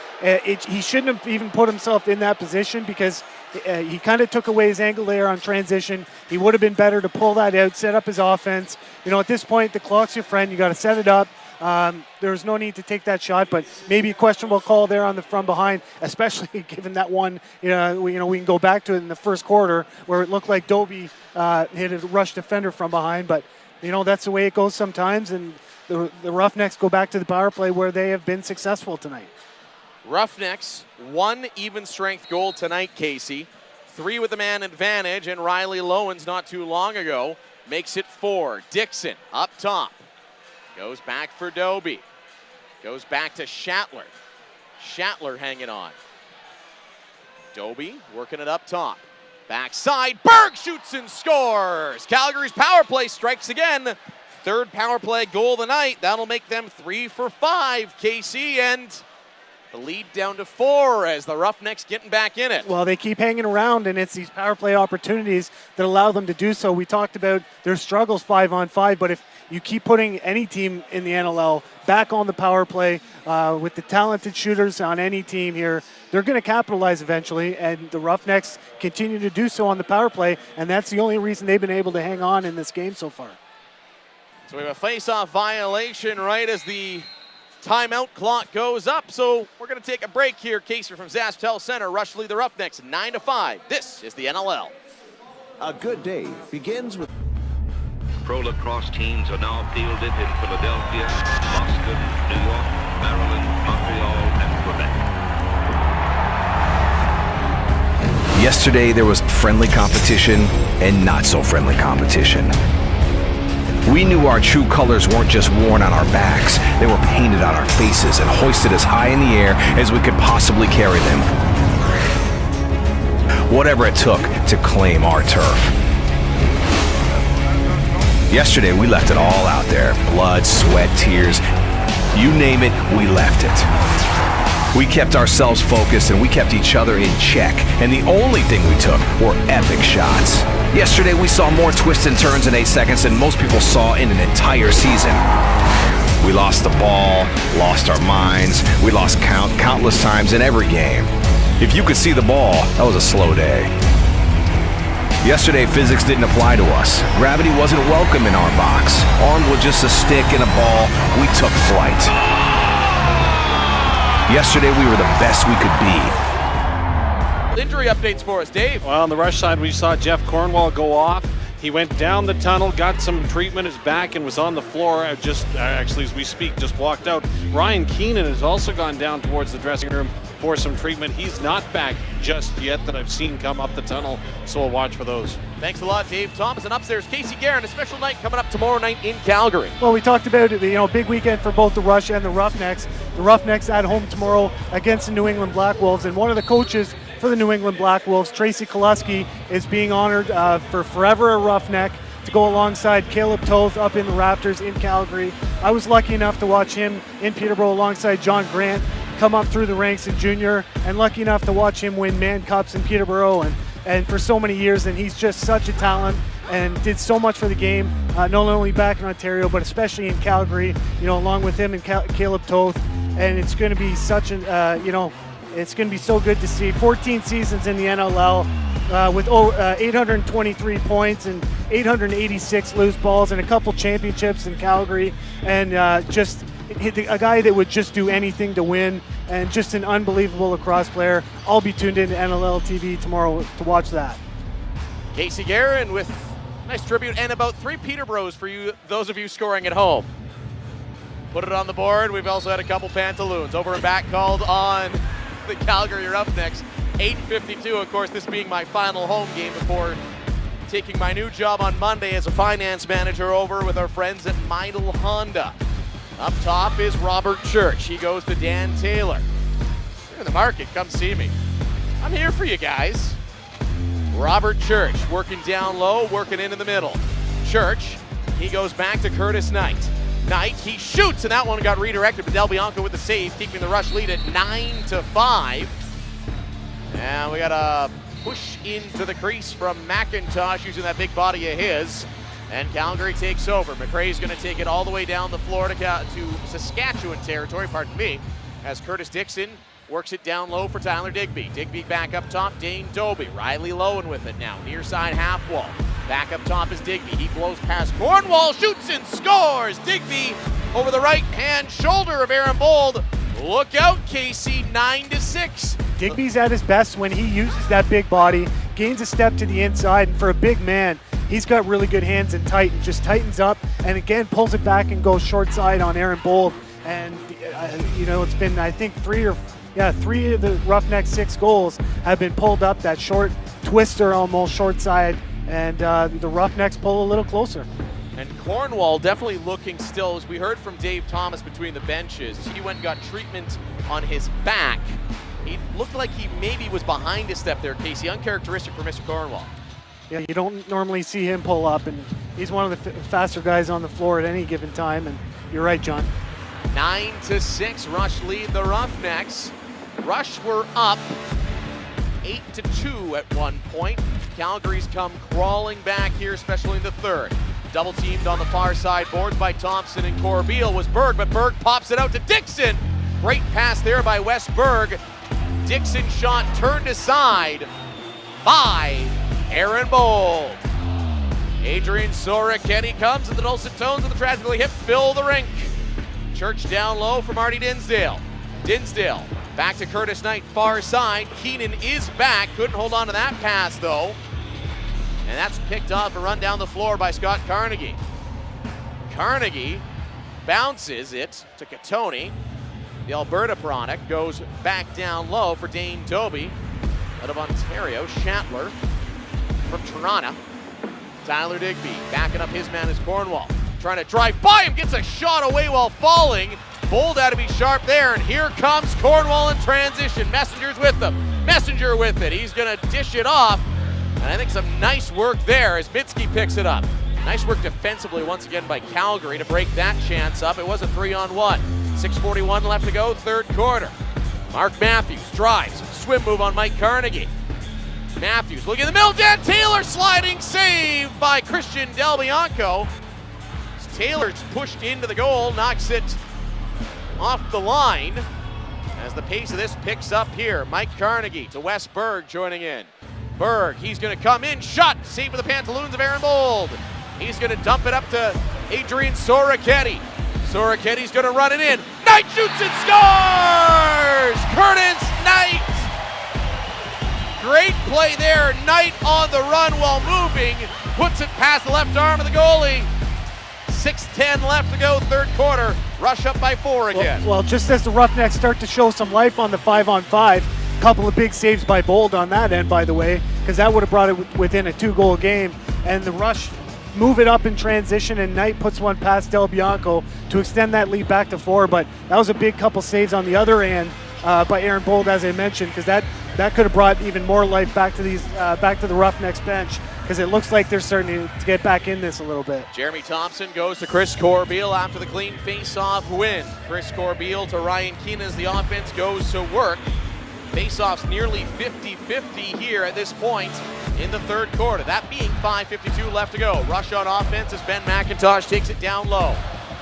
He shouldn't have even put himself in that position because he kind of took away his angle there on transition. He would have been better to pull that out, set up his offense. At this point, the clock's your friend. You got to set it up. There's no need to take that shot, but maybe a questionable call there on the from behind, especially given that one. We can go back to it in the first quarter where it looked like Dobie hit a Rush defender from behind, but that's the way it goes sometimes, and the Roughnecks go back to the power play where they have been successful tonight. Roughnecks, 1 even strength goal tonight, Casey. 3 with the man advantage, and Riley Lowen's not too long ago makes it 4. Dixon up top. Goes back for Dobie. Goes back to Shatler. Shatler hanging on. Dobie working it up top. Backside, Berg shoots and scores! Calgary's power play strikes again. Third power play goal of the night. That'll make them 3 for 5, KC, and the lead down to 4 as the Roughnecks getting back in it. Well, they keep hanging around, and it's these power play opportunities that allow them to do so. We talked about their struggles 5-on-5, but if you keep putting any team in the NLL back on the power play with the talented shooters on any team here, they're going to capitalize eventually, and the Roughnecks continue to do so on the power play, and that's the only reason they've been able to hang on in this game so far. So we have a face-off violation right as the timeout clock goes up. So we're going to take a break here. Casey from Zastel Center. Rush lead the Roughnecks 9-5. This is the NLL. A good day begins with... Pro lacrosse teams are now fielded in Philadelphia, Boston, New York, Maryland, Montreal, and Quebec. Yesterday there was friendly competition and not so friendly competition. We knew our true colors weren't just worn on our backs, they were painted on our faces and hoisted as high in the air as we could possibly carry them. Whatever it took to claim our turf. Yesterday we left it all out there. Blood, sweat, tears, you name it, we left it. We kept ourselves focused and we kept each other in check, and the only thing we took were epic shots. Yesterday we saw more twists and turns in 8 seconds than most people saw in an entire season. We lost the ball, lost our minds. We lost countless times in every game. If you could see the ball, that was a slow day. Yesterday, physics didn't apply to us. Gravity wasn't welcome in our box. Armed with just a stick and a ball, we took flight. Yesterday, we were the best we could be. Injury updates for us, Dave. Well, on the Rush side, we saw Jeff Cornwall go off. He went down the tunnel, got some treatment, his back, and was on the floor. Actually, as we speak, just walked out. Ryan Keenan has also gone down towards the dressing room for some treatment. He's not back just yet that I've seen come up the tunnel, so we'll watch for those. Thanks a lot, Dave Thomas. And upstairs, Casey Guerin, a special night coming up tomorrow night in Calgary. Well, we talked about it, big weekend for both the Rush and the Roughnecks. The Roughnecks at home tomorrow against the New England Black Wolves, and one of the coaches for the New England Black Wolves, Tracy Koluski, is being honored for forever a Roughneck to go alongside Caleb Toth up in the rafters in Calgary. I was lucky enough to watch him in Peterborough alongside John Grant come up through the ranks in junior, and lucky enough to watch him win Man Cups in Peterborough and for so many years. And he's just such a talent and did so much for the game, not only back in Ontario, but especially in Calgary, along with him and Caleb Toth. And it's going to be such it's going to be so good to see 14 seasons in the NLL with 823 points and 886 loose balls and a couple championships in Calgary, and just a guy that would just do anything to win, and just an unbelievable lacrosse player. I'll be tuned in to NLL TV tomorrow to watch that. Casey Guerin with a nice tribute and about 3 Peterboroughs for you, those of you scoring at home. Put it on the board. We've also had a couple pantaloons over and back called on the Calgary Roughnecks. 8:52, of course, this being my final home game before taking my new job on Monday as a finance manager over with our friends at Meidel Honda. Up top is Robert Church. He goes to Dan Taylor. You're in the market, come see me. I'm here for you guys. Robert Church working down low, working in the middle. Church, he goes back to Curtis Knight. Knight, he shoots, and that one got redirected, but Del Bianco with the save, keeping the Rush lead at 9-5. And we got a push into the crease from McIntosh using that big body of his. And Calgary takes over. McRae's going to take it all the way down the floor to Saskatchewan territory, pardon me, as Curtis Dixon works it down low for Tyler Digby. Digby back up top, Dane Doby. Riley Lowen with it now, near side half wall. Back up top is Digby. He blows past Cornwall, shoots and scores. Digby over the right-hand shoulder of Aaron Bold. Look out, Casey, 9-6. Digby's at his best when he uses that big body, gains a step to the inside, and for a big man, he's got really good hands and just tightens up, and again pulls it back and goes short side on Aaron Bold. And it's been, I think, 3 of the Roughnecks' 6 goals have been pulled up that short twister, almost short side, and the Roughnecks pull a little closer. And Cornwall definitely looking still, as we heard from Dave Thomas between the benches. He went and got treatment on his back. He looked like he maybe was behind a step there, Casey. Uncharacteristic for Mr. Cornwall. Yeah, you don't normally see him pull up, and he's one of the faster guys on the floor at any given time, and you're right, John. 9-6, Rush lead the Roughnecks. Rush were up 8-2 at one point. Calgary's come crawling back here, especially in the third. Double teamed on the far side boards by Thompson and Corbeil was Berg, but Berg pops it out to Dixon. Great pass there by Wes Berg. Dixon shot turned aside by Aaron Bold. Adrian Soracchetti comes at the dulcet tones of the tragically hip fill the rink. Church down low for Marty Dinsdale. Dinsdale back to Curtis Knight, far side. Keenan is back, couldn't hold on to that pass though. And that's picked off and run down the floor by Scott Carnegie. Carnegie bounces it to Katoni. The Alberta product goes back down low for Dane Doby. Out of Ontario, Shatler from Toronto. Tyler Digby backing up his man is Cornwall. Trying to drive by him, gets a shot away while falling. Bold had to be sharp there, and here comes Cornwall in transition. Messenger's with them. Messenger with it. He's going to dish it off. And I think some nice work there as Mitski picks it up. Nice work defensively once again by Calgary to break that chance up. It was a 3-on-1. 6:41 left to go, third quarter. Mark Matthews drives, swim move on Mike Carnegie. Matthews looking in the middle, Dan Taylor sliding save by Christian Del Bianco. Taylor's pushed into the goal, knocks it off the line as the pace of this picks up here. Mike Carnegie to Wes Berg joining in. Berg, he's going to come in, shot, save with the pantaloons of Aaron Bold. He's going to dump it up to Adrian Soroketti. Soroketti's going to run it in. Knight shoots and scores! Curtis Knight! Great play there. Knight on the run while moving. Puts it past the left arm of the goalie. 6:10 left to go, third quarter. Rush up by 4 again. Well, just as the Roughnecks start to show some life on the 5-on-5, couple of big saves by Bold on that end, by the way, because that would have brought it within a 2-goal game. And the Rush move it up in transition, and Knight puts one past Del Bianco to extend that lead back to 4. But that was a big couple saves on the other end by Aaron Bold, as I mentioned, because that could have brought even more life back to the Roughnecks bench, because it looks like they're starting to get back in this a little bit. Jeremy Thompson goes to Chris Corbeil after the clean face-off win. Chris Corbeil to Ryan Keenan as the offense goes to work. Face-offs nearly 50-50 here at this point in the third quarter. That being 5:52 left to go. Rush on offense as Ben McIntosh takes it down low.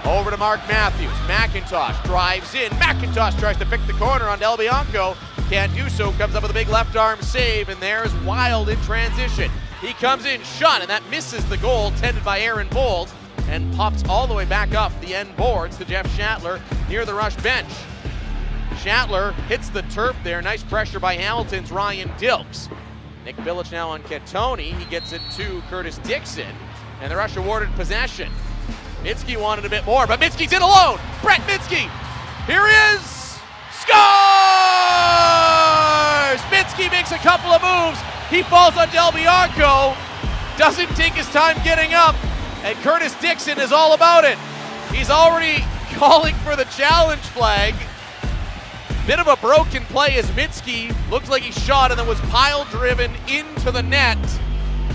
Over to Mark Matthews. McIntosh drives in. McIntosh tries to pick the corner on Del Bianco. Can't do so. Comes up with a big left arm save, and there's Wild in transition. He comes in, shot, and that misses the goal tended by Aaron Bold and pops all the way back up the end boards to Jeff Shatler near the Rush bench. Shatler hits the turf there. Nice pressure by Hamilton's Ryan Dilks. Nick Bilic now on Catoni. He gets it to Curtis Dixon, and the Rush awarded possession. Mitski wanted a bit more, but Mitski's in alone. Brett Mitski, here he is, scores! Mitski makes a couple of moves. He falls on Del Bianco, doesn't take his time getting up, and Curtis Dixon is all about it. He's already calling for the challenge flag. Bit of a broken play as Mitski looks like he shot and then was pile driven into the net.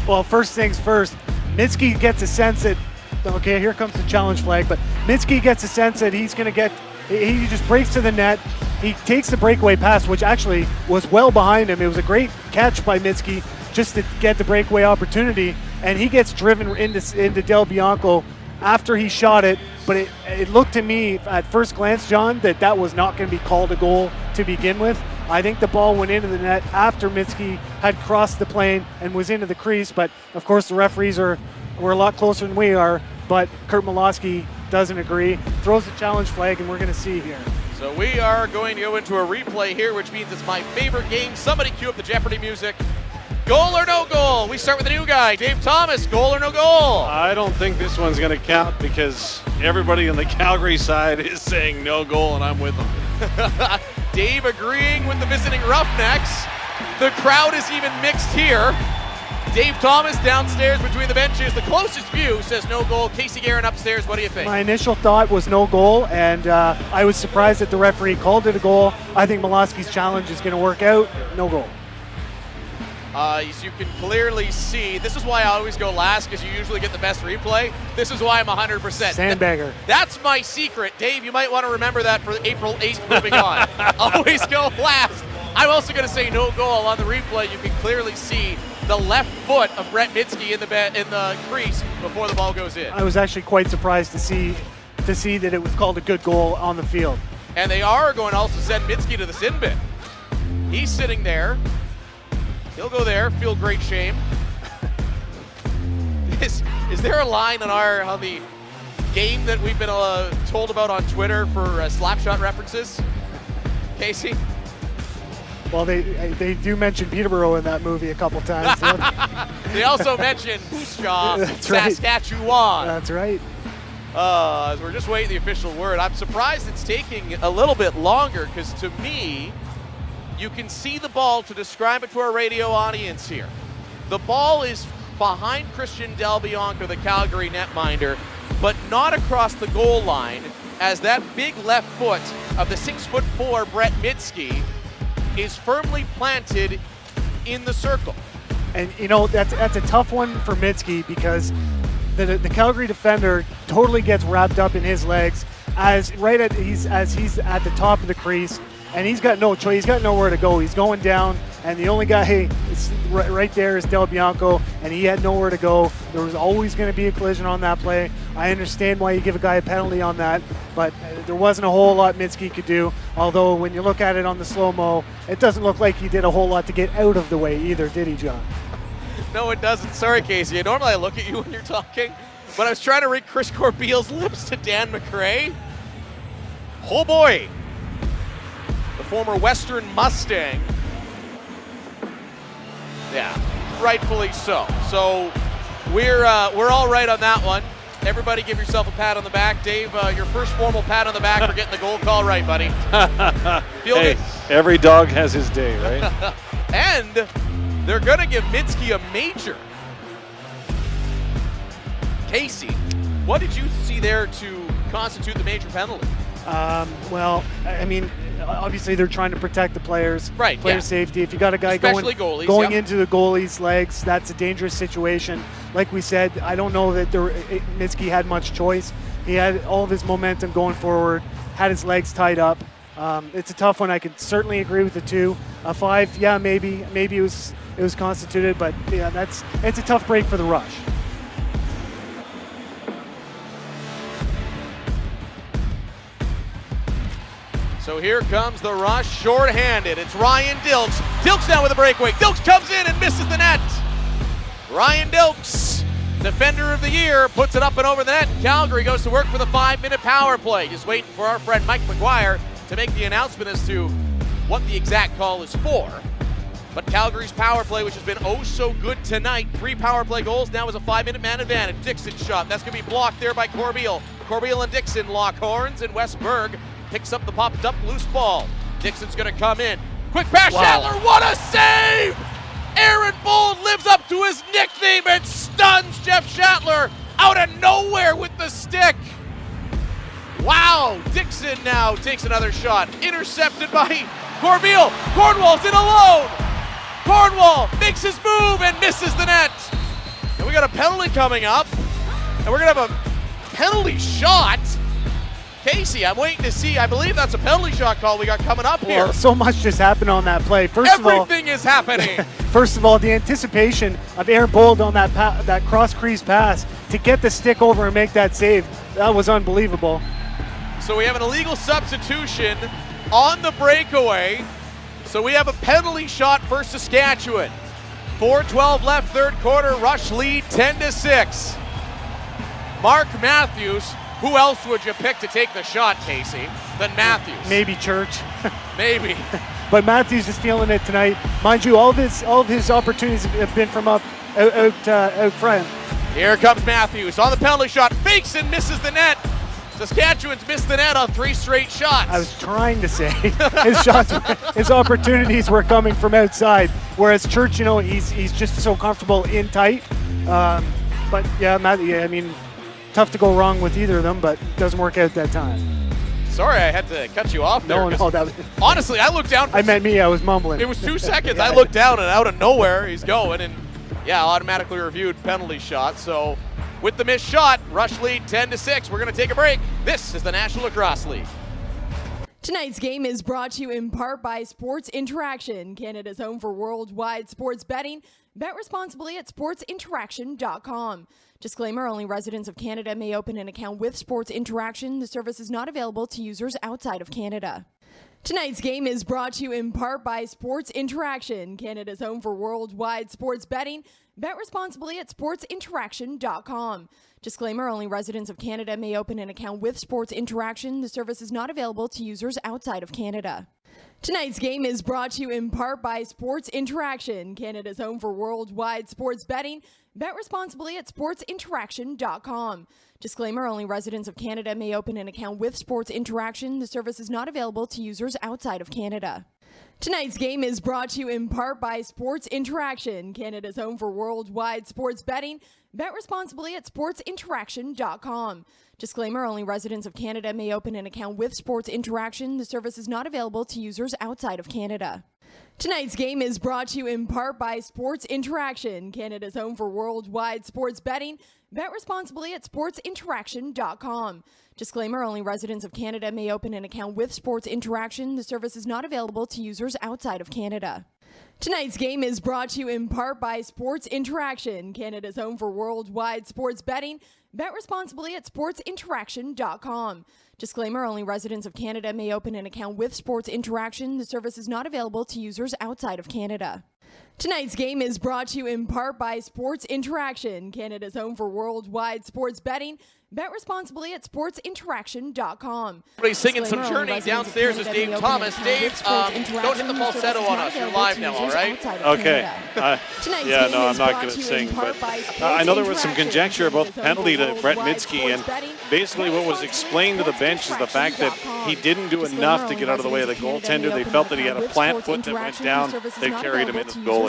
Well, first things first, Mitski gets a sense that, okay, here comes the challenge flag, but Mitski gets a sense that he's going to get, he just breaks to the net. He takes the breakaway pass, which actually was well behind him. It was a great catch by Mitski just to get the breakaway opportunity, and he gets driven into Del Bianco after he shot it. But it looked to me at first glance, John, that was not going to be called a goal to begin with. I think the ball went into the net after Mitski had crossed the plane and was into the crease. But of course, the referees were a lot closer than we are. But Kurt Malosky doesn't agree, throws the challenge flag, and we're going to see here. So we are going to go into a replay here, which means it's my favorite game. Somebody cue up the Jeopardy music. Goal or no goal? We start with the new guy, Dave Thomas. Goal or no goal? I don't think this one's going to count because everybody on the Calgary side is saying no goal, and I'm with them. Dave agreeing with the visiting Roughnecks. The crowd is even mixed here. Dave Thomas downstairs between the benches. The closest view says no goal. Casey Guerin upstairs. What do you think? My initial thought was no goal, and I was surprised that the referee called it a goal. I think Malosky's challenge is going to work out. No goal. As you can clearly see, this is why I always go last, because you usually get the best replay. This is why I'm 100%. Sandbagger. That's my secret. Dave, you might want to remember that for April 8th moving on. Always go last. I'm also going to say no goal. On the replay, you can clearly see the left foot of Brett Mitski in the crease before the ball goes in. I was actually quite surprised to see that it was called a good goal on the field. And they are going to also send Mitski to the sin bin. He's sitting there. He'll go there, feel great shame. Is there a line on the game that we've been told about on Twitter for slapshot references? Casey? Well, they do mention Peterborough in that movie a couple times. They also mention Saskatchewan. That's right. As we're just waiting the official word. I'm surprised it's taking a little bit longer, because to me, you can see the ball, to describe it to our radio audience here. The ball is behind Christian Del Bianco, the Calgary netminder, but not across the goal line, as that big left foot of the 6'4" Brett Mitski is firmly planted in the circle. And you know, that's a tough one for Mitski, because the Calgary defender totally gets wrapped up in his legs as he's at the top of the crease. And he's got no choice. He's got nowhere to go. He's going down, and the only guy right there is Del Bianco, and he had nowhere to go. There was always going to be a collision on that play. I understand why you give a guy a penalty on that, but there wasn't a whole lot Mitski could do. Although when you look at it on the slow-mo, it doesn't look like he did a whole lot to get out of the way either, did he, John? No, it doesn't. Sorry, Casey. Normally I look at you when you're talking, but I was trying to read Chris Corbeil's lips to Dan McRae. Oh boy. The former Western Mustang. Yeah, rightfully so. So we're all right on that one. Everybody give yourself a pat on the back. Dave, your first formal pat on the back for getting the goal call right, buddy. Feel hey, good? Every dog has his day, right? And they're going to give Mitski a major. Casey, what did you see there to constitute the major penalty? Well, I mean, obviously they're trying to protect the players, right? Player safety. If you got a guy going into the goalie's legs, that's a dangerous situation. Like we said, I don't know that Mitski had much choice. He had all of his momentum going forward, had his legs tied up. It's a tough one. I could certainly agree with the 2. A 5, yeah, maybe it was constituted, but yeah, it's a tough break for the Rush. So here comes the Rush, shorthanded. It's Ryan Dilks. Dilks down with a breakaway. Dilks comes in and misses the net. Ryan Dilks, Defender of the Year, puts it up and over the net. Calgary goes to work for the 5-minute power play. Just waiting for our friend Mike McGuire to make the announcement as to what the exact call is for. But Calgary's power play, which has been oh so good tonight, 3 power play goals, now is a 5-minute man advantage. Dixon shot. That's going to be blocked there by Corbeil. Corbeil and Dixon lock horns, and Westberg picks up the popped up loose ball. Dixon's going to come in. Quick pass, Shatler. What a save! Aaron Bold lives up to his nickname and stuns Jeff Shatler out of nowhere with the stick. Wow, Dixon now takes another shot. Intercepted by Corbeil. Cornwall's in alone. Cornwall makes his move and misses the net. And we got a penalty coming up. And we're going to have a penalty shot. Casey, I'm waiting to see. I believe that's a penalty shot call we got coming up here. Well, so much just happened on that play. Everything is happening. First of all, the anticipation of Aaron Bold on that cross crease pass to get the stick over and make that save, that was unbelievable. So we have an illegal substitution on the breakaway. So we have a penalty shot for Saskatchewan. 4:12 left, third quarter. Rush lead 10-6. Mark Matthews. Who else would you pick to take the shot, Casey, than Matthews? Maybe Church. Maybe. But Matthews is feeling it tonight. Mind you, all of his opportunities have been from out front. Here comes Matthews on the penalty shot. Fakes and misses the net. Saskatchewan's missed the net on 3 straight shots. I was trying to say his opportunities were coming from outside, whereas Church, he's just so comfortable in tight. But yeah, I mean, tough to go wrong with either of them, but it doesn't work out that time. Sorry, I had to cut you off there. No, that was... Honestly, I looked down. I was mumbling. It was 2 seconds. I looked down, and out of nowhere, he's going, and automatically reviewed penalty shot. So with the missed shot, Rush lead 10-6. We're going to take a break. This is the National Lacrosse League. Tonight's game is brought to you in part by Sports Interaction, Canada's home for worldwide sports betting. Bet responsibly at sportsinteraction.com. Disclaimer, only residents of Canada may open an account with Sports Interaction. The service is not available to users outside of Canada. Tonight's game is brought to you in part by Sports Interaction, Canada's home for worldwide sports betting. Bet responsibly at sportsinteraction.com. Disclaimer, only residents of Canada may open an account with Sports Interaction. The service is not available to users outside of Canada. Tonight's game is brought to you in part by Sports Interaction, Canada's home for worldwide sports betting. Bet responsibly at sportsinteraction.com. Disclaimer, only residents of Canada may open an account with Sports Interaction. The service is not available to users outside of Canada. Tonight's game is brought to you in part by Sports Interaction, Canada's home for worldwide sports betting. Bet responsibly at sportsinteraction.com. Disclaimer, only residents of Canada may open an account with Sports Interaction. The service is not available to users outside of Canada. Tonight's game is brought to you in part by Sports Interaction, Canada's home for worldwide sports betting. Bet responsibly at sportsinteraction.com. Disclaimer, only residents of Canada may open an account with Sports Interaction. The service is not available to users outside of Canada. Tonight's game is brought to you in part by Sports Interaction, Canada's home for worldwide sports betting. Bet responsibly at sportsinteraction.com. Disclaimer, only residents of Canada may open an account with Sports Interaction. The service is not available to users outside of Canada. Tonight's game is brought to you in part by Sports Interaction, Canada's home for worldwide sports betting. Bet responsibly at sportsinteraction.com. Everybody's singing some Journey. Downstairs is Dave Thomas. Dave, don't hit the falsetto on us. You're live now, all right? Okay. Yeah, no, I'm not going to sing. But I know there was some conjecture about the penalty to Brett Mitski, and basically what was explained to the bench is the fact that he didn't do enough to get out of the way of the goaltender. They felt that he had a plant foot that went down. They carried him into the goalie.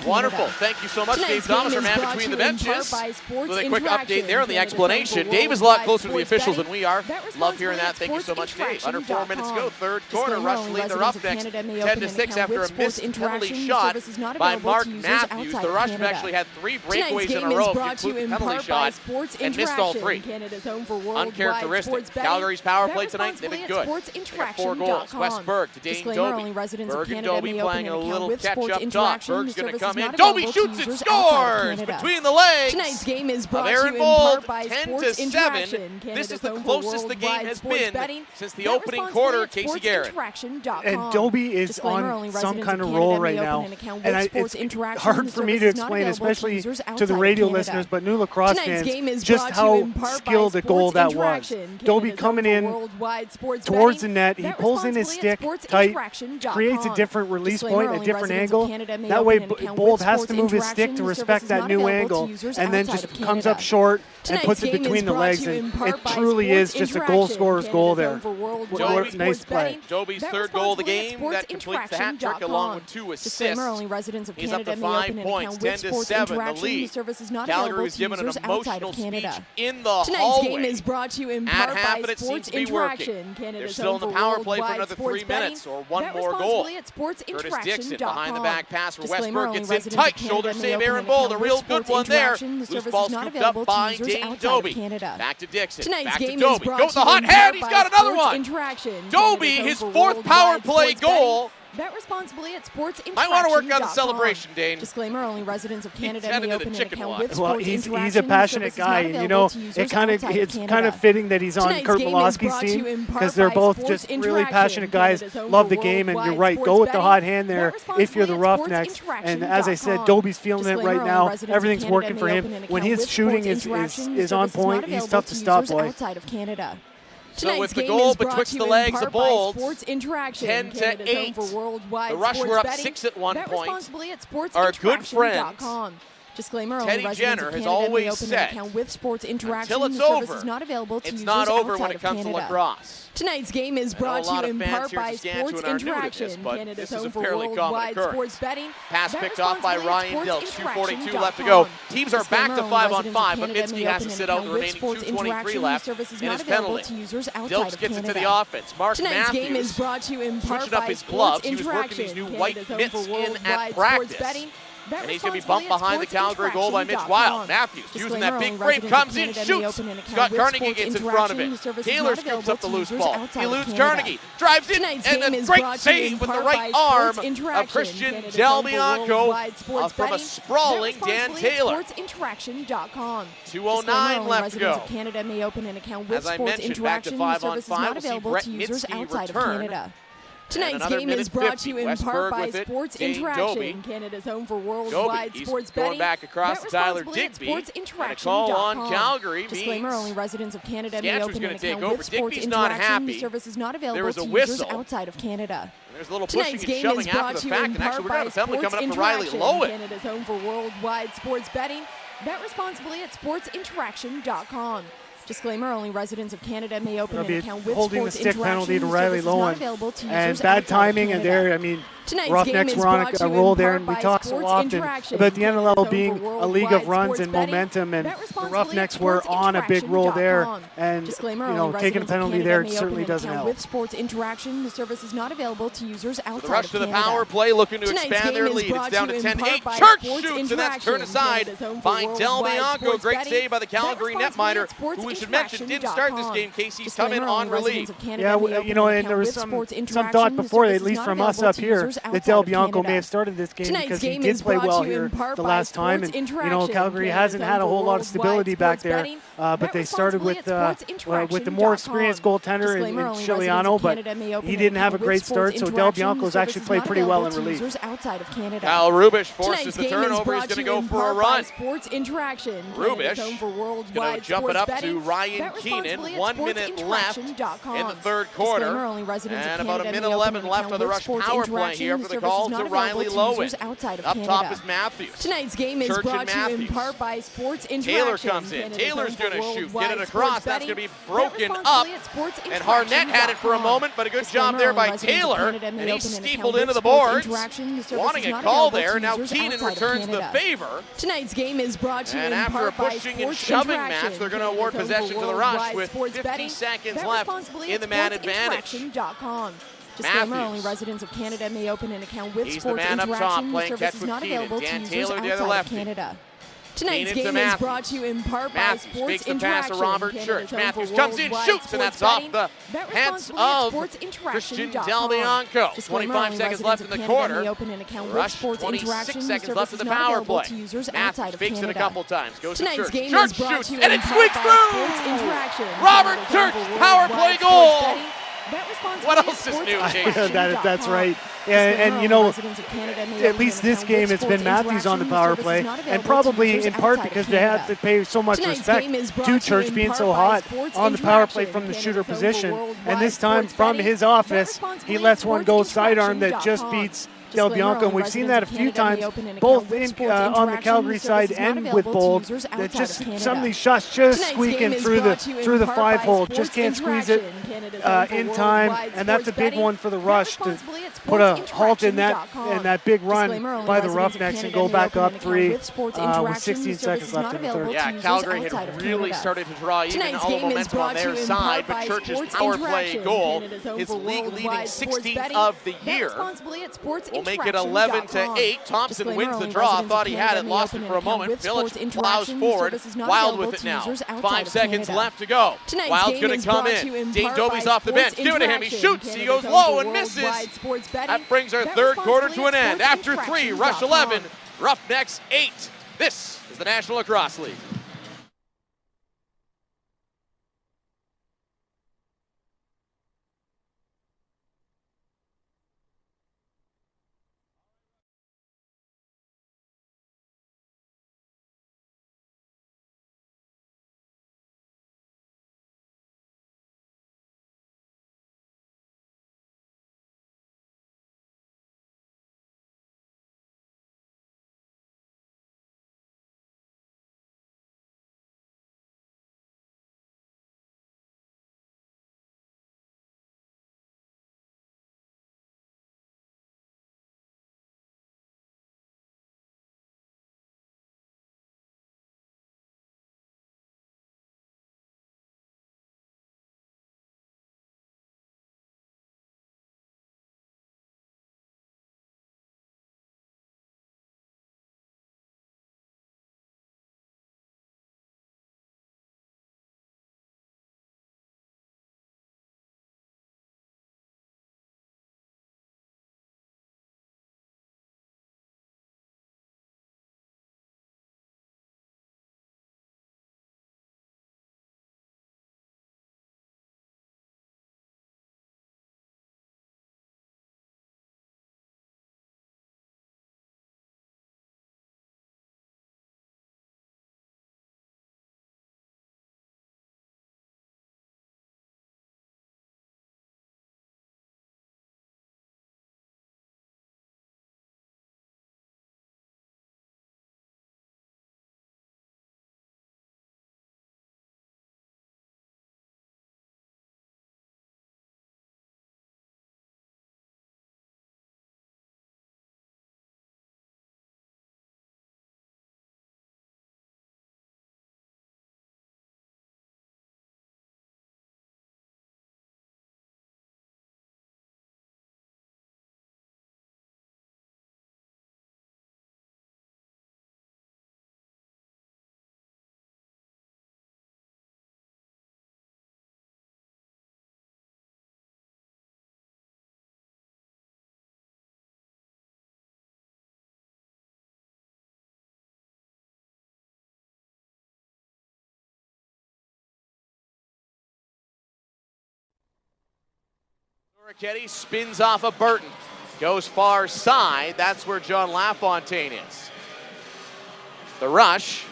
Wonderful. Thank you so much, Dave Thomas, our man between the benches. With a quick update there on the explanation. Dave is a lot closer to the officials than we are. Love hearing that. Thank you so much, Dave. Under 4 minutes to go. Third quarter. Rush lead the Roughnecks 10-6 after a missed penalty shot by Mark Matthews. The Rush have actually had 3 breakaways in a row, including the penalty shot, and missed all 3. Uncharacteristic. Calgary's power play tonight, they've been good. They got 4 goals. Westberg to Dane Dobie. Berg and Dobie playing a little catch-up top. Berg's going to come in. Dobie shoots and scores between the legs of Aaron Bold, 10-7. This is the closest the game has been since the opening quarter, Casey Garrett. And Dobie is on some kind of roll right now. And it's hard for me to explain, especially to the radio listeners, but new lacrosse fans, just how skilled a goal that was. Dobie coming in towards the net, he pulls in his stick tight, creates a different release point, a different angle. That way Bold has to move his stick to respect that new angle, and then just comes up short and puts it between the legs. And it truly is just a goal scorer's goal there. Nice play. Dobie's third goal of the game that completes the hat trick along with 2 assists. He's up to 5 points, 10-7, the lead. Calgary's given an emotional speech in the hallway. At half it seems to be working. They're still in the power play for another 3 minutes or 1 more goal. Curtis Dixon behind the back pass for Westberg, gets in tight, shoulder save Aaron Bold, a real good one there. Loose ball scooped up by Dane Dobie. Back to Dixon, back to Dobie, go with the hot hand, he's got another one! Dobie, his 4th power play goal. Bet responsibly at sportsinteraction.com. Might want to work on the celebration, Dane. Disclaimer, only residents of Canada may open an account with Well, he's a passionate guy, and you know, it's kind of fitting that he's on Kurt Malosky's team, because they're both just really passionate guys, love the game, and you're right, go with the hot hand there if you're the Roughnecks. And as I said, Dobie's feeling it right now. Everything's working for him. When his shooting is on point, he's tough to stop, boy. So with the goal betwixt the legs of Bold, 10-8. The Rush were up 6 at one point. Our good friends, Teddy Jenner, has always said, until it's over, it's not over when it comes to lacrosse. Tonight's game is brought to you in part by Sports Interaction, Canada's home for worldwide sports betting. Pass picked off by Ryan Dilks, 2:42 left to go. Teams are back to 5-on-5, but Mitski has to sit out the remaining 2:23 left in his penalty. Dilks gets it to the offense. Mark Matthews switching up his gloves. He was working these new white mitts in at practice. And he's going to be bumped behind the Calgary goal by Mitch Wild. Matthews using that big frame, comes in, shoots. Scott Carnegie gets in front of it. Taylor scoops up the loose ball. He eludes Carnegie, drives in, and a great save with the right arm of Christian Del Bianco from a sprawling Dan Taylor. 2:09 left to go. As I mentioned, back to 5-on-5. We'll see Brett Mitski return. Tonight's game is brought to you in part by Sports Interaction, Canada's home for worldwide sports betting. Going back across to Tyler Digby. And a call on Calgary means disclaimer, only residents of Canada may open an account with Sports Digby's not happy. The service is not available to users outside of Canada. There's a little pushing and shoving after the fact, and actually we're going to have a penalty coming up for Riley Lowen. Canada's home for worldwide sports betting. Bet responsibly at sportsinteraction.com. Disclaimer, only residents of Canada may open an account with holding the Sports stick penalty to Riley Lowen. And bad timing, and there, I mean, Roughnecks were on a roll there, and we talk so often about the NLL being a league of runs and momentum, and the Roughnecks were on a big roll there, and you know, taking a penalty there certainly doesn't help. With Sports Interaction, the service is not available to users outside the Rush of to the Canada. power play, looking to expand their lead. It's down to 10-8. Church shoots, and that's turned aside by Del Bianco. Great save by the Calgary netminder, who was should mention, didn't start this game. Casey's come in on relief. Yeah, and there was some thought before, at least from us up here, that Del Bianco may have started this game because he did play well here the last time. And, Calgary hasn't had a whole lot of stability back there, but they started with the more experienced goaltender in Chiliano, but he didn't have a great start, so Del Bianco's actually played pretty well in relief. Kyle Rubish forces the turnover. He's going to go for a run. Rubish going to jump it up to Ryan Keenan. 1 minute left in the third quarter. And about a minute 11 left on the Rush power play here for the call to Riley Lowen. Up top is Matthews. Tonight's game is brought to you in part by Sports Interaction. Taylor comes in. Taylor's going to shoot. Get it across. That's going to be broken up. And Harnett had it for a moment, but a good job there by Taylor. And he steepled into the boards. Wanting a call there. Now Keenan returns the favor. Tonight's game is brought to you in part by Sports Interaction. And after a pushing and shoving match, they're going to award possession to the Rush with 50 seconds left in the man advantage. Disclaimer, only residents of Canada may open an account with He's Sports the man up top Interaction. playing The catch service is with not Keenan. available Dan to Taylor, users the other outside of lefty. Canada. Tonight's Keenan to game is brought to you in part by Matthews Sports fakes the pass Interaction. to Robert Church. Matthews comes in, shoots, and that's off the heads of Christian Del Bianco. 25 seconds left in the quarter. Rush, 26 seconds left in the power play. Matthews fakes it a couple times. Goes to Church. Church shoots, and it squeaks through! Robert Church, power play goal! What else is new, Jason? That's right. And at least this game it's been Matthews on the power play, and probably in part because they had to pay so much respect to Church being so hot on the power play from the shooter position. And this time from his office, he lets one go sidearm that just beats Del Bianco, and we've seen that a few times, both on the Calgary side and with Bold. That just some of these shots just squeaking through the 5-hole, just can't squeeze it in time, and that's a big one for the Rush to put a halt in that big run by the Roughnecks and go back up 3 with 16 seconds left in the third. Yeah, Calgary had really started to draw even all the momentum on their side, but Church's power play goal, his league-leading 16th of the year, will make it 11-8. Thompson wins the draw. Thought he had it, lost it for a moment. Village plows forward. Wild with it now. 5 seconds left to go. Wild's going to come in. Dane Dobie's off the bench. Give it to him. He shoots. He goes low and misses. That brings our third quarter to an end. After 3, Rush 11, Roughnecks 8. This is the National Lacrosse League. Ketty spins off of Burton. Goes far side. That's where John LaFontaine is. The Rush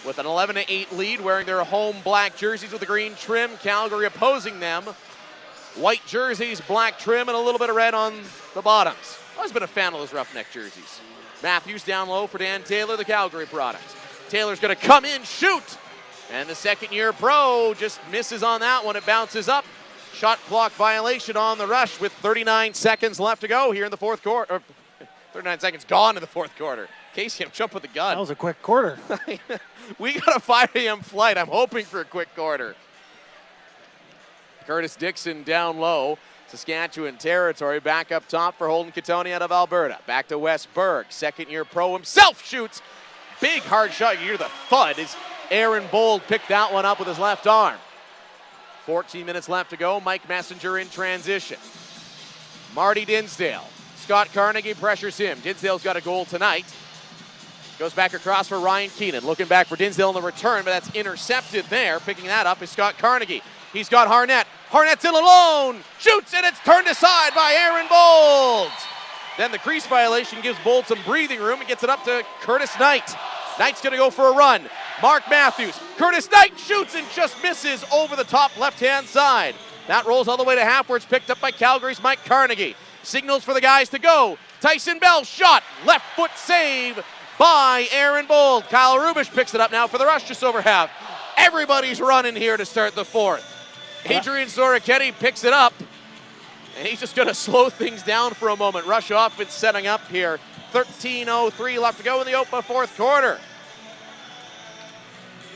with an 11-8 lead, wearing their home black jerseys with the green trim. Calgary opposing them. White jerseys, black trim, and a little bit of red on the bottoms. Always been a fan of those Roughneck jerseys. Matthews down low for Dan Taylor, the Calgary product. Taylor's going to come in, shoot. And the second-year pro just misses on that one. It bounces up. Shot clock violation on the Rush with 39 seconds left to go here in the fourth quarter. 39 seconds gone in the fourth quarter. Casey, I'm jumping the gun. That was a quick quarter. We got a 5 a.m. flight. I'm hoping for a quick quarter. Curtis Dixon down low. Saskatchewan territory. Back up top for Holden Catoni out of Alberta. Back to Wes Berg. Second-year pro himself shoots. Big hard shot. You hear the thud as Aaron Bold picked that one up with his left arm. 14 minutes left to go. Mike Messenger in transition. Marty Dinsdale. Scott Carnegie pressures him. Dinsdale's got a goal tonight. Goes back across for Ryan Keenan. Looking back for Dinsdale in the return, but that's intercepted there. Picking that up is Scott Carnegie. He's got Harnett. Harnett's in alone. Shoots, and it's turned aside by Aaron Bold. Then the crease violation gives Bold some breathing room and gets it up to Curtis Knight. Knight's going to go for a run. Mark Matthews. Curtis Knight shoots and just misses over the top left-hand side. That rolls all the way to half where it's picked up by Calgary's Mike Carnegie. Signals for the guys to go. Tyson Bell shot. Left foot save by Aaron Bold. Kyle Rubish picks it up now for the Rush just over half. Everybody's running here to start the fourth. Adrian Soroketti picks it up, and he's just going to slow things down for a moment. Rush offense setting up here. 13:03 left to go in the open fourth quarter.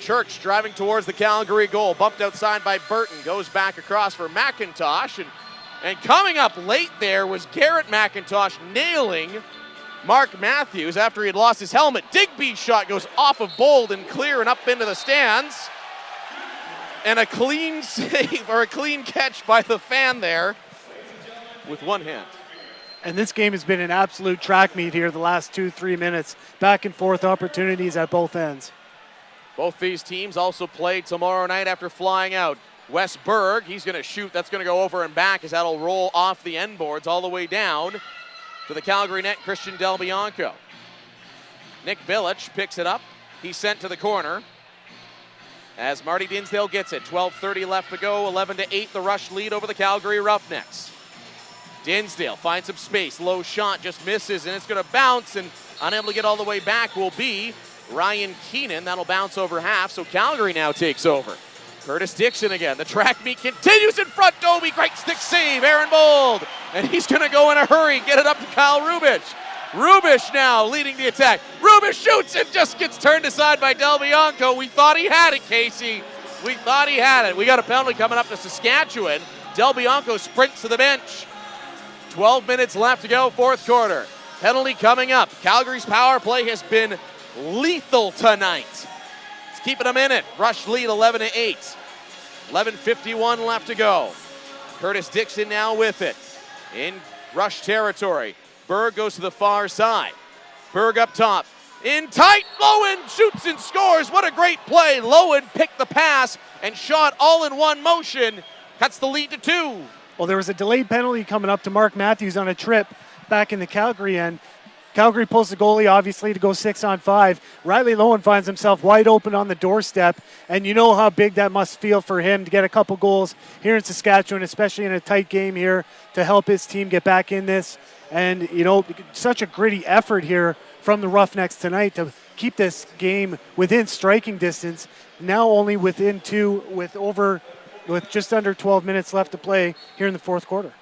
Church driving towards the Calgary goal. Bumped outside by Burton. Goes back across for McIntosh. And coming up late there was Garrett McIntosh nailing Mark Matthews after he had lost his helmet. Digby's shot goes off of Bold and clear and up into the stands. And a clean save, or a clean catch by the fan there with one hand. And this game has been an absolute track meet here the last 2-3 minutes. Back and forth opportunities at both ends. Both these teams also play tomorrow night after flying out. Wes Berg, he's going to shoot. That's going to go over and back as that'll roll off the end boards all the way down to the Calgary net, Christian Del Bianco. Nick Billich picks it up. He's sent to the corner as Marty Dinsdale gets it. 12:30 left to go. 11-8 the Rush lead over the Calgary Roughnecks. Dinsdale finds some space. Low shot just misses, and it's going to bounce, and unable to get all the way back will be Ryan Keenan. That'll bounce over half, so Calgary now takes over. Curtis Dixon again. The track meet continues in front. Doby, great stick save. Aaron Bold, and he's going to go in a hurry. Get it up to Kyle Rubish. Rubish now leading the attack. Rubish shoots and just gets turned aside by Del Bianco. We thought he had it, Casey. We thought he had it. We got a penalty coming up to Saskatchewan. Del Bianco sprints to the bench. 12 minutes left to go, fourth quarter. Penalty coming up. Calgary's power play has been lethal tonight. It's keeping them in it. Rush lead 11-8. 11:51 left to go. Curtis Dixon now with it in Rush territory. Berg goes to the far side. Berg up top. In tight, Lowen shoots and scores. What a great play. Lowen picked the pass and shot all in one motion. Cuts the lead to 2. Well, there was a delayed penalty coming up to Mark Matthews on a trip back in the Calgary end. Calgary pulls the goalie, obviously, to go 6-on-5. Riley Lowen finds himself wide open on the doorstep, and you know how big that must feel for him to get a couple goals here in Saskatchewan, especially in a tight game here, to help his team get back in this. And, you know, such a gritty effort here from the Roughnecks tonight to keep this game within striking distance. Now only within 2 with just under 12 minutes left to play here in the fourth quarter.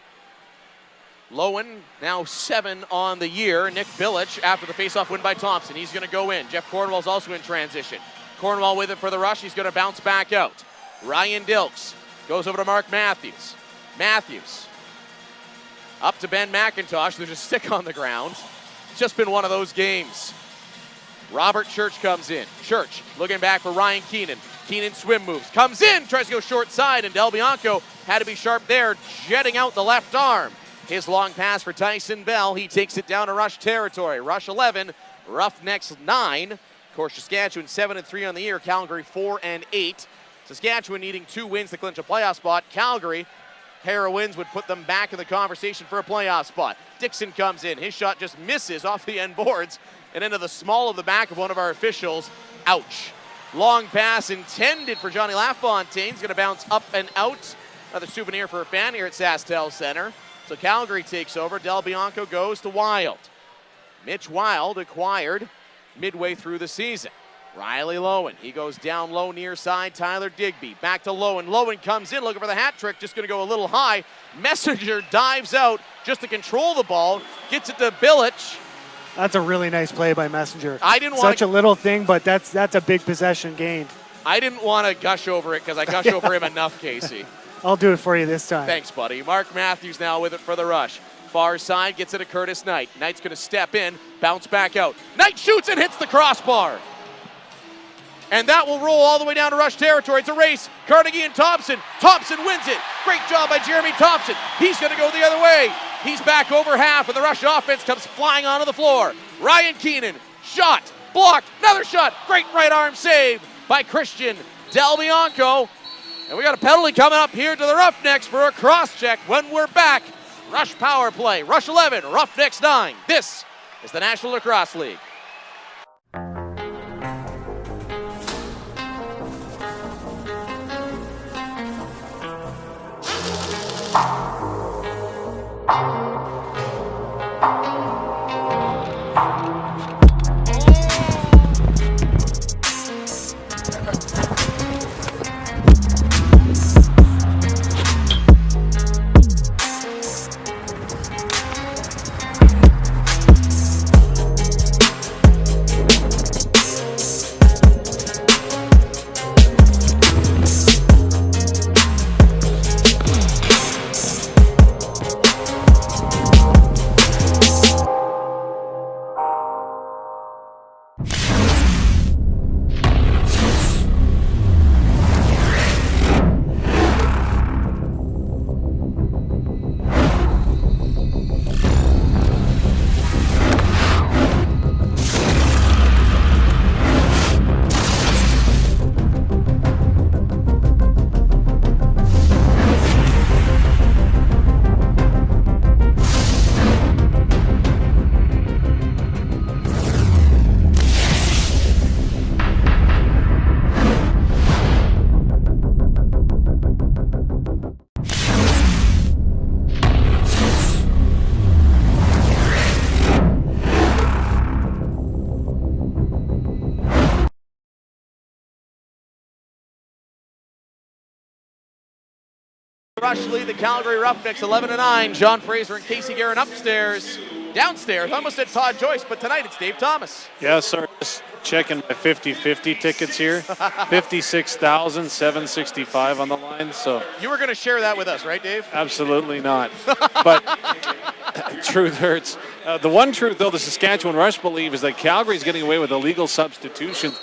Lowen now 7 on the year. Nick Billich after the faceoff win by Thompson. He's going to go in. Jeff Cornwall's also in transition. Cornwall with it for the Rush. He's going to bounce back out. Ryan Dilks goes over to Mark Matthews. Matthews up to Ben McIntosh. There's a stick on the ground. It's just been one of those games. Robert Church comes in. Church looking back for Ryan Keenan. Keenan swim moves. Comes in, tries to go short side, and Del Bianco had to be sharp there, jetting out the left arm. His long pass for Tyson Bell. He takes it down to Rush territory. Rush 11, Roughnecks 9. Of course, Saskatchewan 7-3 on the year. Calgary 4-8. Saskatchewan needing 2 wins to clinch a playoff spot. Calgary pair of wins would put them back in the conversation for a playoff spot. Dixon comes in. His shot just misses off the end boards and into the small of the back of one of our officials. Ouch. Long pass intended for Johnny Lafontaine. He's going to bounce up and out. Another souvenir for a fan here at SaskTel Center. So Calgary takes over. Del Bianco goes to Wild. Mitch Wild acquired midway through the season. Riley Lowen, he goes down low near side. Tyler Digby back to Lowen. Lowen comes in looking for the hat trick, just going to go a little high. Messenger dives out just to control the ball, gets it to Bilic. That's a really nice play by Messenger. I didn't want such a little thing, but that's a big possession gained. I didn't want to gush over it because I gush over him enough, Casey. I'll do it for you this time. Thanks, buddy. Mark Matthews now with it for the Rush. Far side gets it to Curtis Knight. Knight's going to step in, bounce back out. Knight shoots and hits the crossbar. And that will roll all the way down to Rush territory. It's a race. Carnegie and Thompson. Thompson wins it. Great job by Jeremy Thompson. He's going to go the other way. He's back over half, and the Rush offense comes flying onto the floor. Ryan Keenan, shot, blocked, another shot. Great right arm save by Christian Del Bianco. And we got a penalty coming up here to the Roughnecks for a cross check when we're back. Rush power play. Rush 11, Roughnecks 9. This is the National Lacrosse League. Rush lead the Calgary Roughnecks 11-9. John Fraser and Casey Guerin upstairs. Downstairs, I almost said Todd Joyce, but tonight it's Dave Thomas. Yes, sir. Just checking my 50-50 tickets here. 56,765 on the line. So you were going to share that with us, right, Dave? Absolutely not. But truth hurts. The one truth, though, the Saskatchewan Rush believe is that Calgary's getting away with illegal substitutions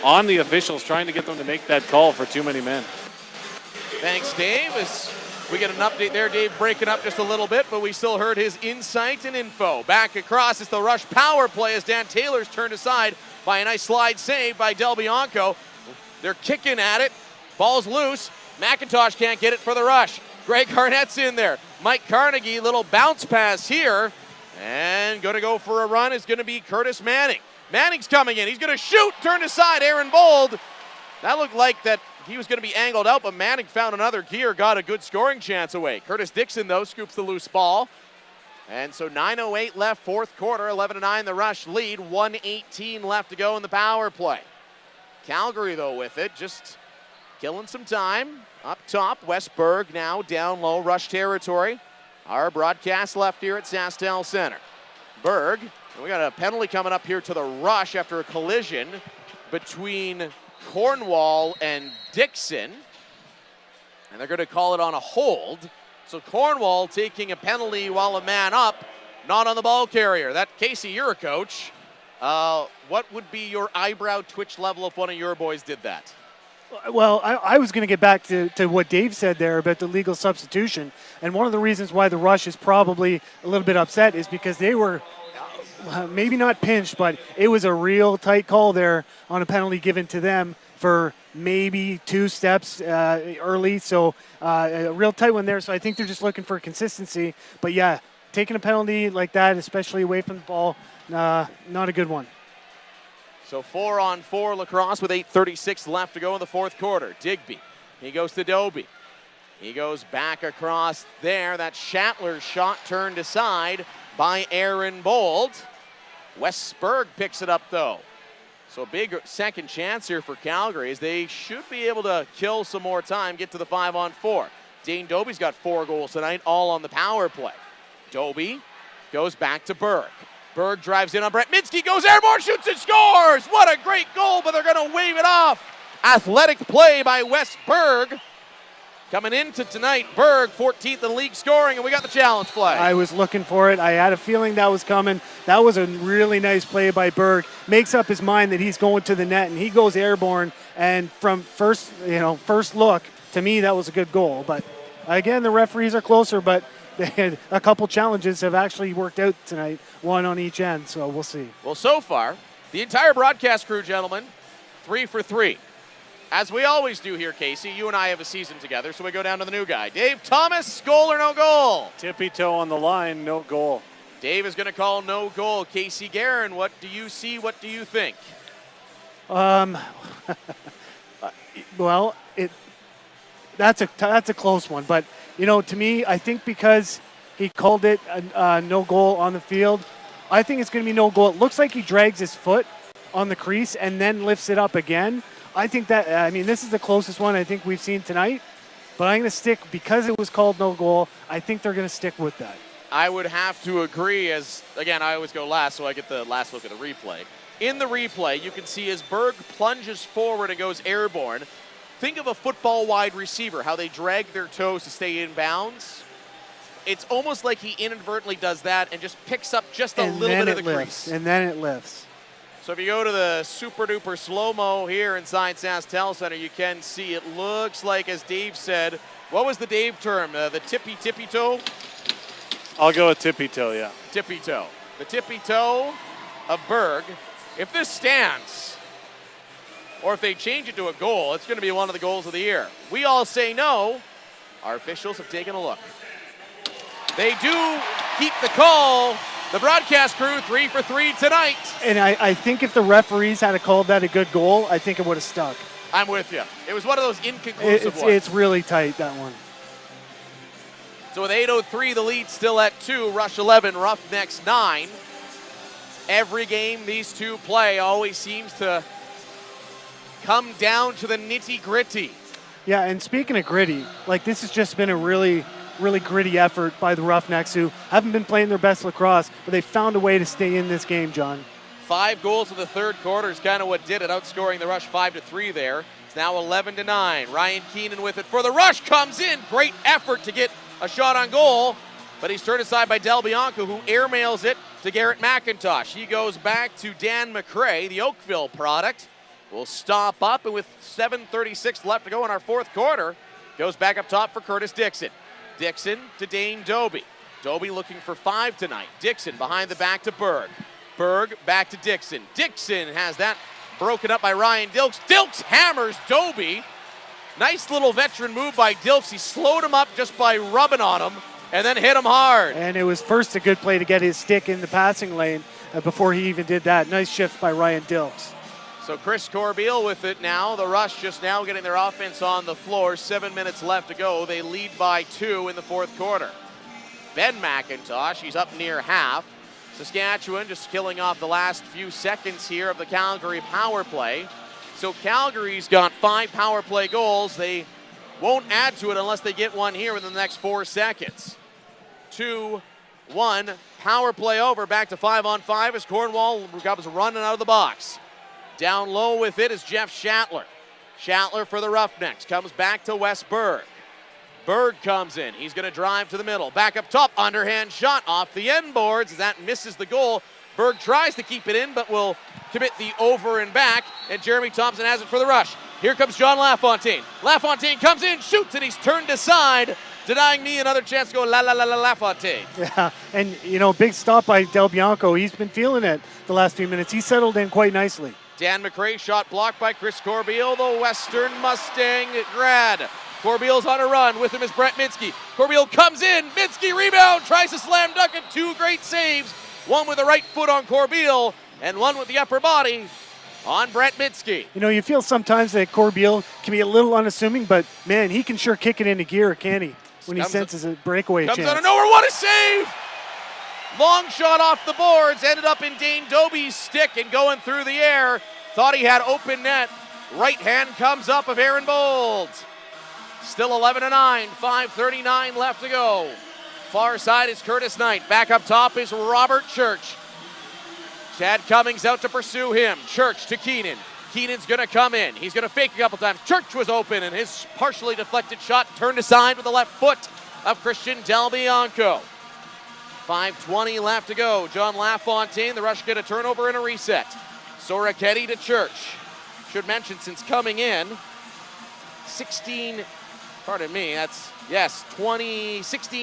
on the officials, trying to get them to make that call for too many men. Thanks, Dave. As we get an update there, Dave breaking up just a little bit, but we still heard his insight and info. Back across, it's the Rush power play as Dan Taylor's turned aside by a nice slide save by Del Bianco. They're kicking at it. Ball's loose. McIntosh can't get it for the Rush. Greg Harnett's in there. Mike Carnegie, little bounce pass here. And going to go for a run is going to be Curtis Manning. Manning's coming in. He's going to shoot. Turned aside. Aaron Bold. That looked like that he was going to be angled out, but Manning found another gear, got a good scoring chance away. Curtis Dixon, though, scoops the loose ball. And so 9:08 left, fourth quarter, 11-9 the Rush lead, 1:18 left to go in the power play. Calgary, though, with it, just killing some time. Up top, Westberg now down low, Rush territory. Our broadcast left here at SaskTel Center. Berg, and we got a penalty coming up here to the Rush after a collision between Cornwall and Dixon, and they're going to call it on a hold. So Cornwall taking a penalty while a man up, not on the ball carrier. That, Casey, you're a coach. What would be your eyebrow twitch level if one of your boys did that? Well, I was going to get back to what Dave said there about the legal substitution, and one of the reasons why the Rush is probably a little bit upset is because they were maybe not pinched, but it was a real tight call there on a penalty given to them for maybe 2 steps early. So a real tight one there. So I think they're just looking for consistency. But yeah, taking a penalty like that, especially away from the ball, not a good one. So 4-on-4 lacrosse with 8:36 left to go in the fourth quarter. Digby, he goes to Doby. He goes back across there. That Shatler shot turned aside by Aaron Bold. Westberg picks it up though. So a big second chance here for Calgary as they should be able to kill some more time, get to the 5-on-4. Dane Doby's got 4 goals tonight, all on the power play. Doby goes back to Berg. Berg drives in on Brett Minsky, goes airborne, shoots and scores! What a great goal, but they're going to wave it off. Athletic play by Wes Berg. Coming into tonight, Berg 14th in league scoring, and we got the challenge flag. I was looking for it. I had a feeling that was coming. That was a really nice play by Berg. Makes up his mind that he's going to the net, and he goes airborne. And from first look, to me, that was a good goal. But again, the referees are closer, but they had a couple challenges have actually worked out tonight, one on each end, so we'll see. Well, so far, the entire broadcast crew, gentlemen, 3 for 3. As we always do here, Casey, you and I have a season together, so we go down to the new guy. Dave Thomas, goal or no goal? Tippy toe on the line, no goal. Dave is going to call no goal. Casey Guerin, what do you see? What do you think? Well, that's a close one, but to me, I think because he called it a no goal on the field, I think it's going to be no goal. It looks like he drags his foot on the crease and then lifts it up again. I think that, this is the closest one I think we've seen tonight, but I'm going to stick, because it was called no goal, I think they're going to stick with that. I would have to agree, as, again, I always go last, so I get the last look at the replay. In the replay, you can see as Berg plunges forward and goes airborne. Think of a football wide receiver, how they drag their toes to stay in bounds. It's almost like he inadvertently does that and just picks up just a little bit of the crease. And then it lifts. So if you go to the super duper slow-mo here inside SaskTel Center, you can see it looks like, as Dave said, what was the Dave term? The tippy toe? I'll go with tippy toe, yeah. Tippy toe. The tippy toe of Berg. If this stands, or if they change it to a goal, it's going to be one of the goals of the year. We all say no. Our officials have taken a look. They do keep the call. The broadcast crew 3 for 3 tonight. And I think if the referees had called that a good goal, I think it would have stuck. I'm with you. It was one of those inconclusive ones. It's really tight, that one. So with 8:03, the lead still at 2. Rush 11, Roughnecks 9. Every game these two play always seems to come down to the nitty-gritty. Yeah, and speaking of gritty, this has just been a really gritty effort by the Roughnecks, who haven't been playing their best lacrosse, but they found a way to stay in this game, John. 5 goals in the third quarter is kind of what did it, outscoring the Rush 5-3 there. It's now 11-9. Ryan Keenan with it for the Rush, comes in. Great effort to get a shot on goal, but he's turned aside by Del Bianco, who airmails it to Garrett McIntosh. He goes back to Dan McRae, the Oakville product. We'll stop up, and with 7:36 left to go in our fourth quarter, goes back up top for Curtis Dixon. Dixon to Dane Doby. Doby looking for 5 tonight. Dixon behind the back to Berg. Berg back to Dixon. Dixon has that broken up by Ryan Dilks. Dilks hammers Doby. Nice little veteran move by Dilks. He slowed him up just by rubbing on him and then hit him hard. And it was first a good play to get his stick in the passing lane before he even did that. Nice shift by Ryan Dilks. So Chris Corbeil with it now. The Rush just now getting their offense on the floor. 7 minutes left to go. They lead by 2 in the fourth quarter. Ben McIntosh, he's up near half. Saskatchewan just killing off the last few seconds here of the Calgary power play. So Calgary's got 5 power play goals. They won't add to it unless they get one here within the next 4 seconds. 2-1, power play over. Back to 5-on-5 as Cornwall comes running out of the box. Down low with it is Jeff Shatler. Shatler for the Roughnecks. Comes back to Wes Berg. Berg comes in. He's going to drive to the middle. Back up top. Underhand shot off the end boards. That misses the goal. Berg tries to keep it in, but will commit the over and back. And Jeremy Thompson has it for the Rush. Here comes John LaFontaine. LaFontaine comes in, shoots, and he's turned aside, denying me another chance to go LaFontaine. Yeah, and big stop by Del Bianco. He's been feeling it the last few minutes. He settled in quite nicely. Dan McRae, shot blocked by Chris Corbeil, the Western Mustang grad. Corbeil's on a run. With him is Brett Minsky. Corbeil comes in. Minsky rebound. Tries to slam dunk it. 2 great saves. One with the right foot on Corbeil and one with the upper body on Brett Minsky. You know, you feel sometimes that Corbeil can be a little unassuming, but man, he can sure kick it into gear, can he? When he senses a breakaway chance. Comes out of nowhere. What a save! Long shot off the boards. Ended up in Dane Dobie's stick and going through the air. Thought he had open net. Right hand comes up of Aaron Bold. Still 11-9, 5:39 left to go. Far side is Curtis Knight. Back up top is Robert Church. Chad Cummings out to pursue him. Church to Keenan. Keenan's going to come in. He's going to fake a couple times. Church was open, and his partially deflected shot turned aside with the left foot of Christian Del Bianco. 5:20 left to go. John LaFontaine, the Rush get a turnover and a reset. Soroketti to Church. Should mention, since coming in, 16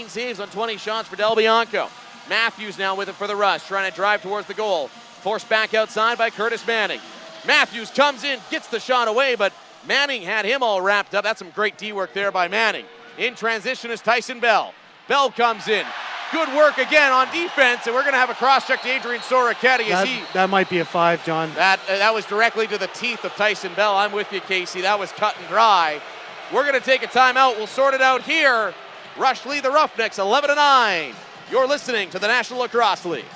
saves on 20 shots for Del Bianco. Matthews now with it for the Rush, trying to drive towards the goal. Forced back outside by Curtis Manning. Matthews comes in, gets the shot away, but Manning had him all wrapped up. That's some great D work there by Manning. In transition is Tyson Bell. Bell comes in. Good work again on defense, and we're going to have a cross-check to Adrian Soroketti. That might be a 5, John. That was directly to the teeth of Tyson Bell. I'm with you, Casey. That was cut and dry. We're going to take a timeout. We'll sort it out here. Rush lead the Roughnecks 11-9. You're listening to the National Lacrosse League.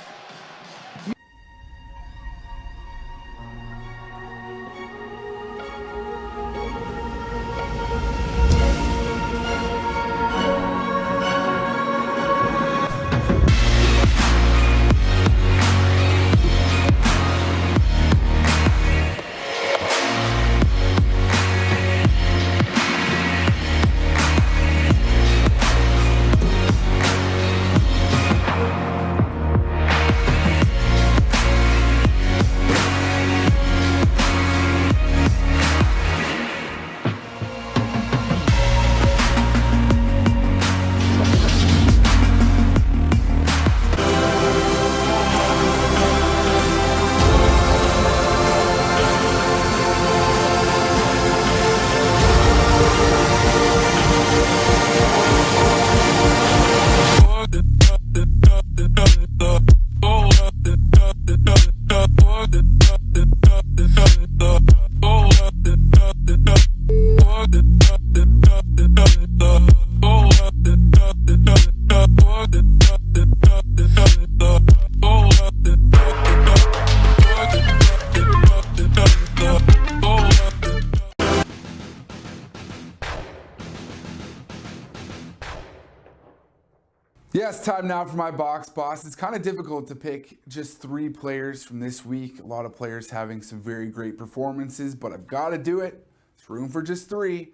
Yes, time now for my box boss. It's kind of difficult to pick just 3 players from this week. A lot of players having some very great performances, but I've got to do it. There's room for just 3.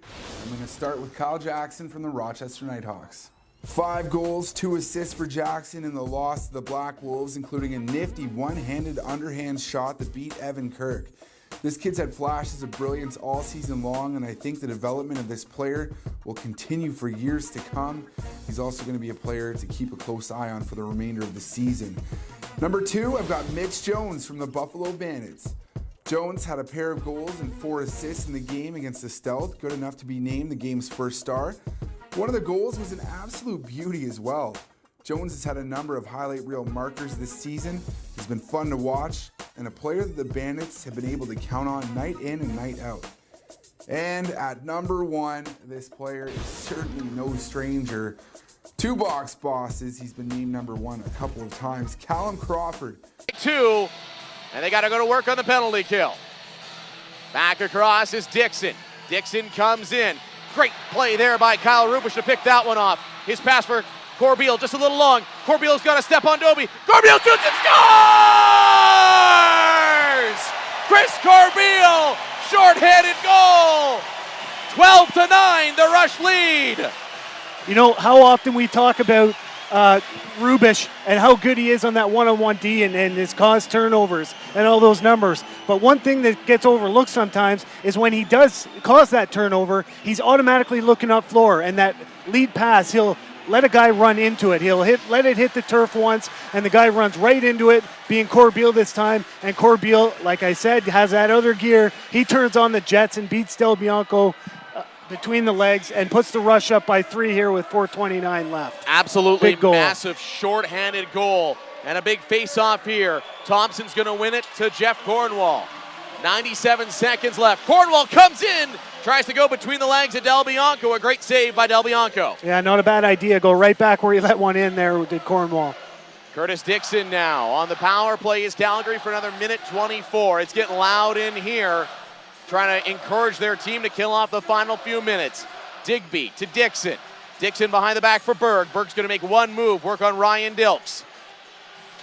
I'm going to start with Kyle Jackson from the Rochester Nighthawks. 5 goals, 2 assists for Jackson in the loss to the Black Wolves, including a nifty one-handed underhand shot that beat Evan Kirk. This kid's had flashes of brilliance all season long, and I think the development of this player will continue for years to come. He's also going to be a player to keep a close eye on for the remainder of the season. Number 2, I've got Mitch Jones from the Buffalo Bandits. Jones had a pair of goals and 4 assists in the game against the Stealth, good enough to be named the game's first star. One of the goals was an absolute beauty as well. Jones has had a number of highlight reel markers this season. He's been fun to watch, and a player that the Bandits have been able to count on night in and night out. And at number 1, this player is certainly no stranger to box bosses. He's been named number 1 a couple of times. Callum Crawford. 2, and they got to go to work on the penalty kill. Back across is Dixon. Dixon comes in. Great play there by Kyle Rubish to pick that one off. His pass for Corbeil just a little long. Corbeil's got to step on Dobie. Corbeil shoots and scores! Chris Corbeil, short-handed goal. 12-9, the Rush lead. You know how often we talk about Rubish and how good he is on that one-on-one D and his caused turnovers and all those numbers. But one thing that gets overlooked sometimes is when he does cause that turnover, he's automatically looking up floor, and that lead pass, he'll let a guy run into it. He'll let it hit the turf once, and the guy runs right into it, being Corbeil this time. And Corbeil, like I said, has that other gear. He turns on the jets and beats Del Bianco between the legs and puts the Rush up by 3 here with 4:29 left. Absolutely Big goal. massive short-handed goal. And a big face-off here. Thompson's going to win it to Jeff Cornwall. 97 seconds left. Cornwall comes in, tries to go between the legs of Del Bianco. A great save by Del Bianco. Yeah, not a bad idea. Go right back where he let one in there, did Cornwall. Curtis Dixon now on the power play is Calgary for another minute 24. It's getting loud in here, trying to encourage their team to kill off the final few minutes. Digby to Dixon. Dixon behind the back for Berg. Berg's going to make one move, work on Ryan Dilks.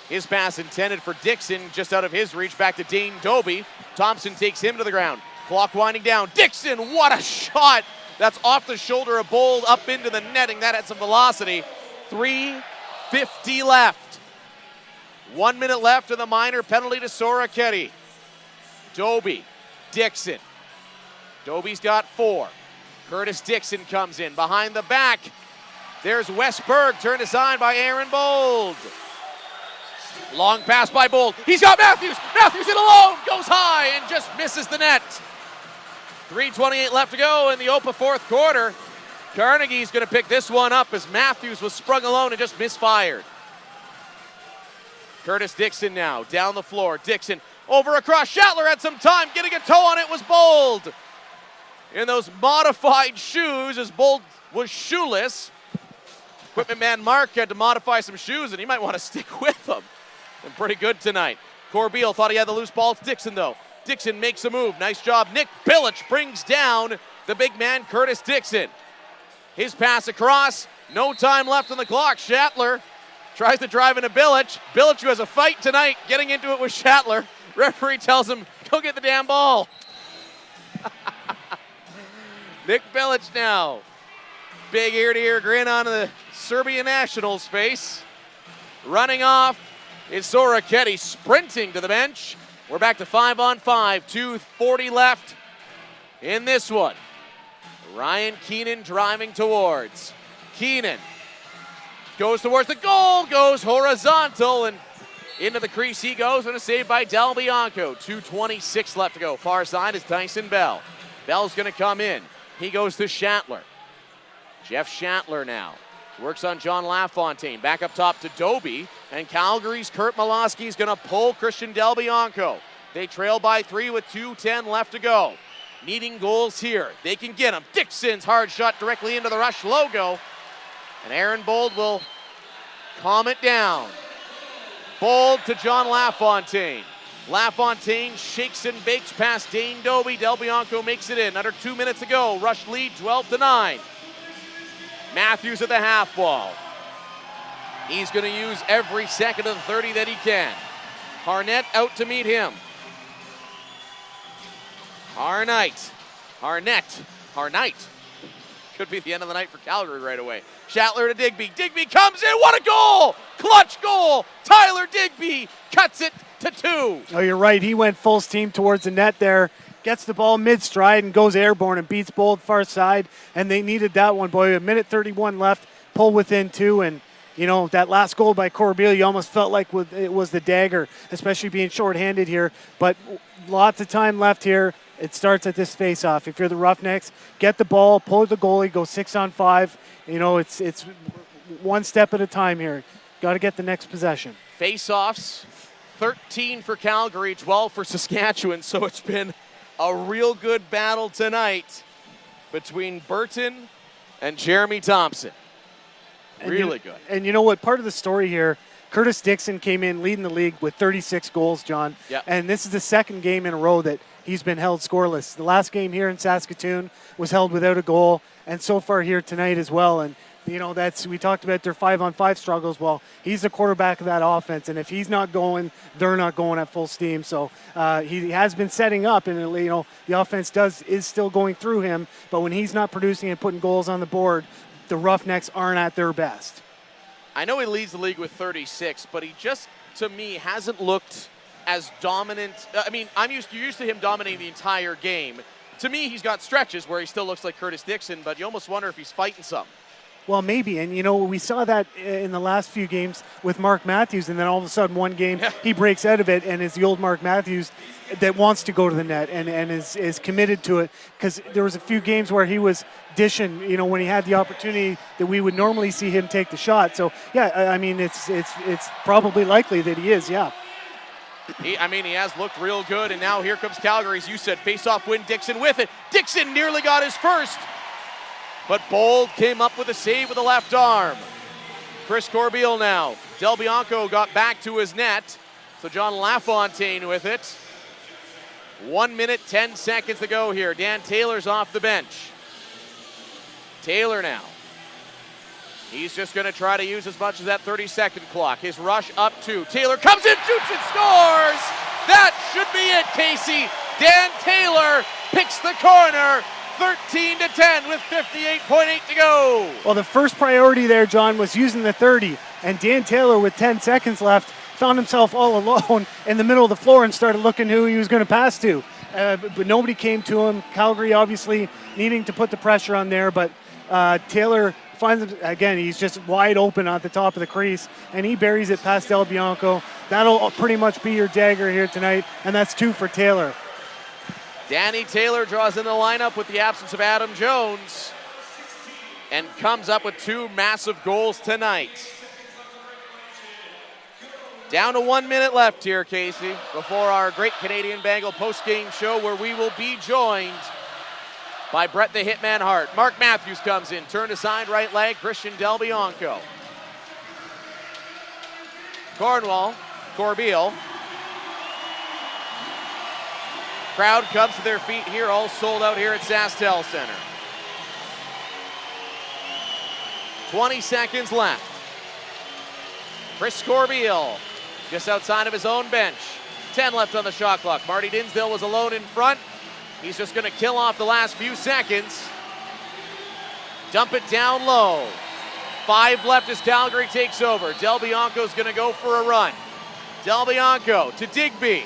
His pass intended for Dixon, just out of his reach, back to Dane Doby. Thompson takes him to the ground. Clock winding down. Dixon, what a shot! That's off the shoulder of Bold, up into the netting. That had some velocity. 3:50 left. 1 minute left, and the minor penalty to Soraketti. Doby, Dixon. Doby's got 4. Curtis Dixon comes in behind the back. There's Wes Berg, turned aside by Aaron Bold. Long pass by Bold. He's got Matthews. Matthews in alone. Goes high and just misses the net. 3:28 left to go in the Opa fourth quarter. Carnegie's going to pick this one up as Matthews was sprung alone and just misfired. Curtis Dixon now down the floor. Dixon over across. Shatler had some time. Getting a toe on it was Bold. In those modified shoes, as Bold was shoeless. Equipment man Mark had to modify some shoes, and he might want to stick with them. And pretty good tonight. Corbeil thought he had the loose ball. It's Dixon, though. Dixon makes a move. Nice job. Nick Bilic brings down the big man, Curtis Dixon. His pass across. No time left on the clock. Shatler tries to drive into Bilic. Bilic, who has a fight tonight, getting into it with Shatler. Referee tells him, go get the damn ball. Nick Bilic now. Big ear-to-ear grin on the Serbian Nationals face. Running off is Soraketti, sprinting to the bench. We're back to 5-on-5, 2:40 left in this one. Ryan Keenan driving towards. Keenan goes towards the goal, goes horizontal, and into the crease he goes, and a save by Del Bianco. 2:26 left to go. Far side is Tyson Bell. Bell's going to come in. He goes to Shatler. Jeff Shatler now. Works on John LaFontaine. Back up top to Doby. And Calgary's Kurt Malosky is going to pull Christian Del Bianco. They trail by 3 with 2:10 left to go. Needing goals here. They can get them. Dixon's hard shot directly into the Rush logo. And Aaron Bold will calm it down. Bold to John LaFontaine. LaFontaine shakes and bakes past Dane Doby. Del Bianco makes it in. Under 2 minutes to go. Rush lead 12-9. Matthews at the half wall. He's going to use every second of the 30 that he can. Harnett out to meet him. Harnett. Could be the end of the night for Calgary right away. Shatler to Digby. Digby comes in. What a goal! Clutch goal! Tyler Digby cuts it to 2. Oh, you're right. He went full steam towards the net there. Gets the ball mid-stride and goes airborne and beats Bold far side. And they needed that one, boy. A minute 31 left. Pull within 2. And, you know, that last goal by Corbeil, you almost felt like it was the dagger, especially being shorthanded here. But lots of time left here. It starts at this face-off. If you're the Roughnecks, get the ball, pull the goalie, go 6-on-5. You know, it's one step at a time here. Got to get the next possession. Face-offs, 13 for Calgary, 12 for Saskatchewan. So it's been a real good battle tonight between Burton and Jeremy Thompson. Really good. And you know what? Part of the story here, Curtis Dixon came in leading the league with 36 goals, John. Yep. And this is the second game in a row that he's been held scoreless. The last game here in Saskatoon was held without a goal, and so far here tonight as well. And, you know, we talked about their 5-on-5 struggles. Well, he's the quarterback of that offense, and if he's not going, they're not going at full steam. So he has been setting up, and, you know, the offense is still going through him. But when he's not producing and putting goals on the board, the Roughnecks aren't at their best. I know he leads the league with 36, but he just, to me, hasn't looked as dominant. I mean, you're used to him dominating the entire game. To me, he's got stretches where he still looks like Curtis Dixon, but you almost wonder if he's fighting something. Well, maybe. And, we saw that in the last few games with Mark Matthews, and then all of a sudden one game he breaks out of it and is the old Mark Matthews that wants to go to the net and is committed to it, because there was a few games where he was dishing, when he had the opportunity that we would normally see him take the shot. So, yeah, I mean, it's probably likely that he is, yeah. He has looked real good, and now here comes Calgary. As you said, face-off win, Dixon with it. Dixon nearly got his first, but Bold came up with a save with the left arm. Chris Corbeil now. Del Bianco got back to his net, so John LaFontaine with it. 1 minute, 10 seconds to go here. Dan Taylor's off the bench. Taylor now. He's just going to try to use as much as that 30-second clock. His rush up 2. Taylor comes in, shoots, and scores! That should be it, Casey. Dan Taylor picks the corner, 13-10 with 58.8 to go. Well, the first priority there, John, was using the 30, and Dan Taylor, with 10 seconds left, found himself all alone in the middle of the floor and started looking who he was going to pass to. But nobody came to him. Calgary obviously needing to put the pressure on there, but Taylor finds him, again, he's just wide open at the top of the crease, and he buries it past Del Bianco. That'll pretty much be your dagger here tonight, and that's 2 for Taylor. Danny Taylor draws in the lineup with the absence of Adam Jones and comes up with 2 massive goals tonight. Down to 1 minute left here, Casey, before our Great Canadian Bangle post-game show, where we will be joined by Brett the Hitman Hart. Mark Matthews comes in, turned aside right leg, Christian Del Bianco. Corbeil. Crowd comes to their feet here, all sold out here at SaskTel Center. 20 seconds left. Chris Corbeil just outside of his own bench. 10 left on the shot clock. Marty Dinsdale was alone in front. He's just going to kill off the last few seconds. Dump it down low. 5 left as Calgary takes over. Del Bianco's going to go for a run. Del Bianco to Digby.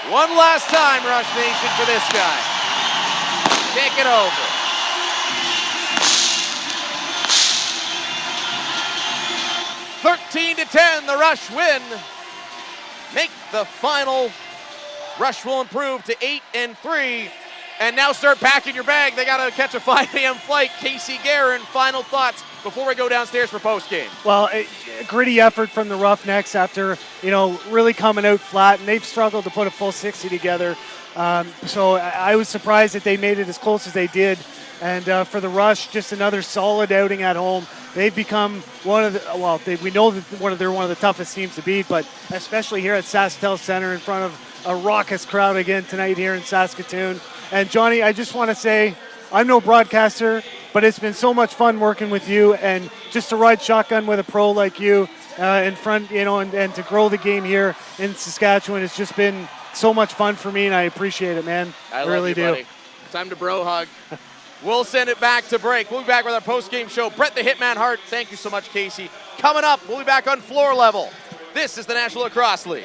One last time, Rush Nation, for this guy. Take it over. (13-10), the Rush win. Make the final. Rush will improve to 8-3. And now start packing your bag. They got to catch a 5 a.m. flight. Casey Guerin, final thoughts before we go downstairs for postgame. Well, a gritty effort from the Roughnecks after, really coming out flat, and they've struggled to put a full 60 together. So I was surprised that they made it as close as they did. And for the Rush, just another solid outing at home. They've become one of the, we know that they're one of the toughest teams to beat, but especially here at SaskTel Center in front of a raucous crowd again tonight here in Saskatoon. And Johnny, I just want to say, I'm no broadcaster, but it's been so much fun working with you, and just to ride shotgun with a pro like you in front, and to grow the game here in Saskatchewan, it's just been so much fun for me, and I appreciate it, man. I really do. Buddy. Time to bro hug. We'll send it back to break. We'll be back with our post-game show. Brett the Hitman Hart, thank you so much, Casey. Coming up, we'll be back on Floor Level. This is the National Lacrosse League.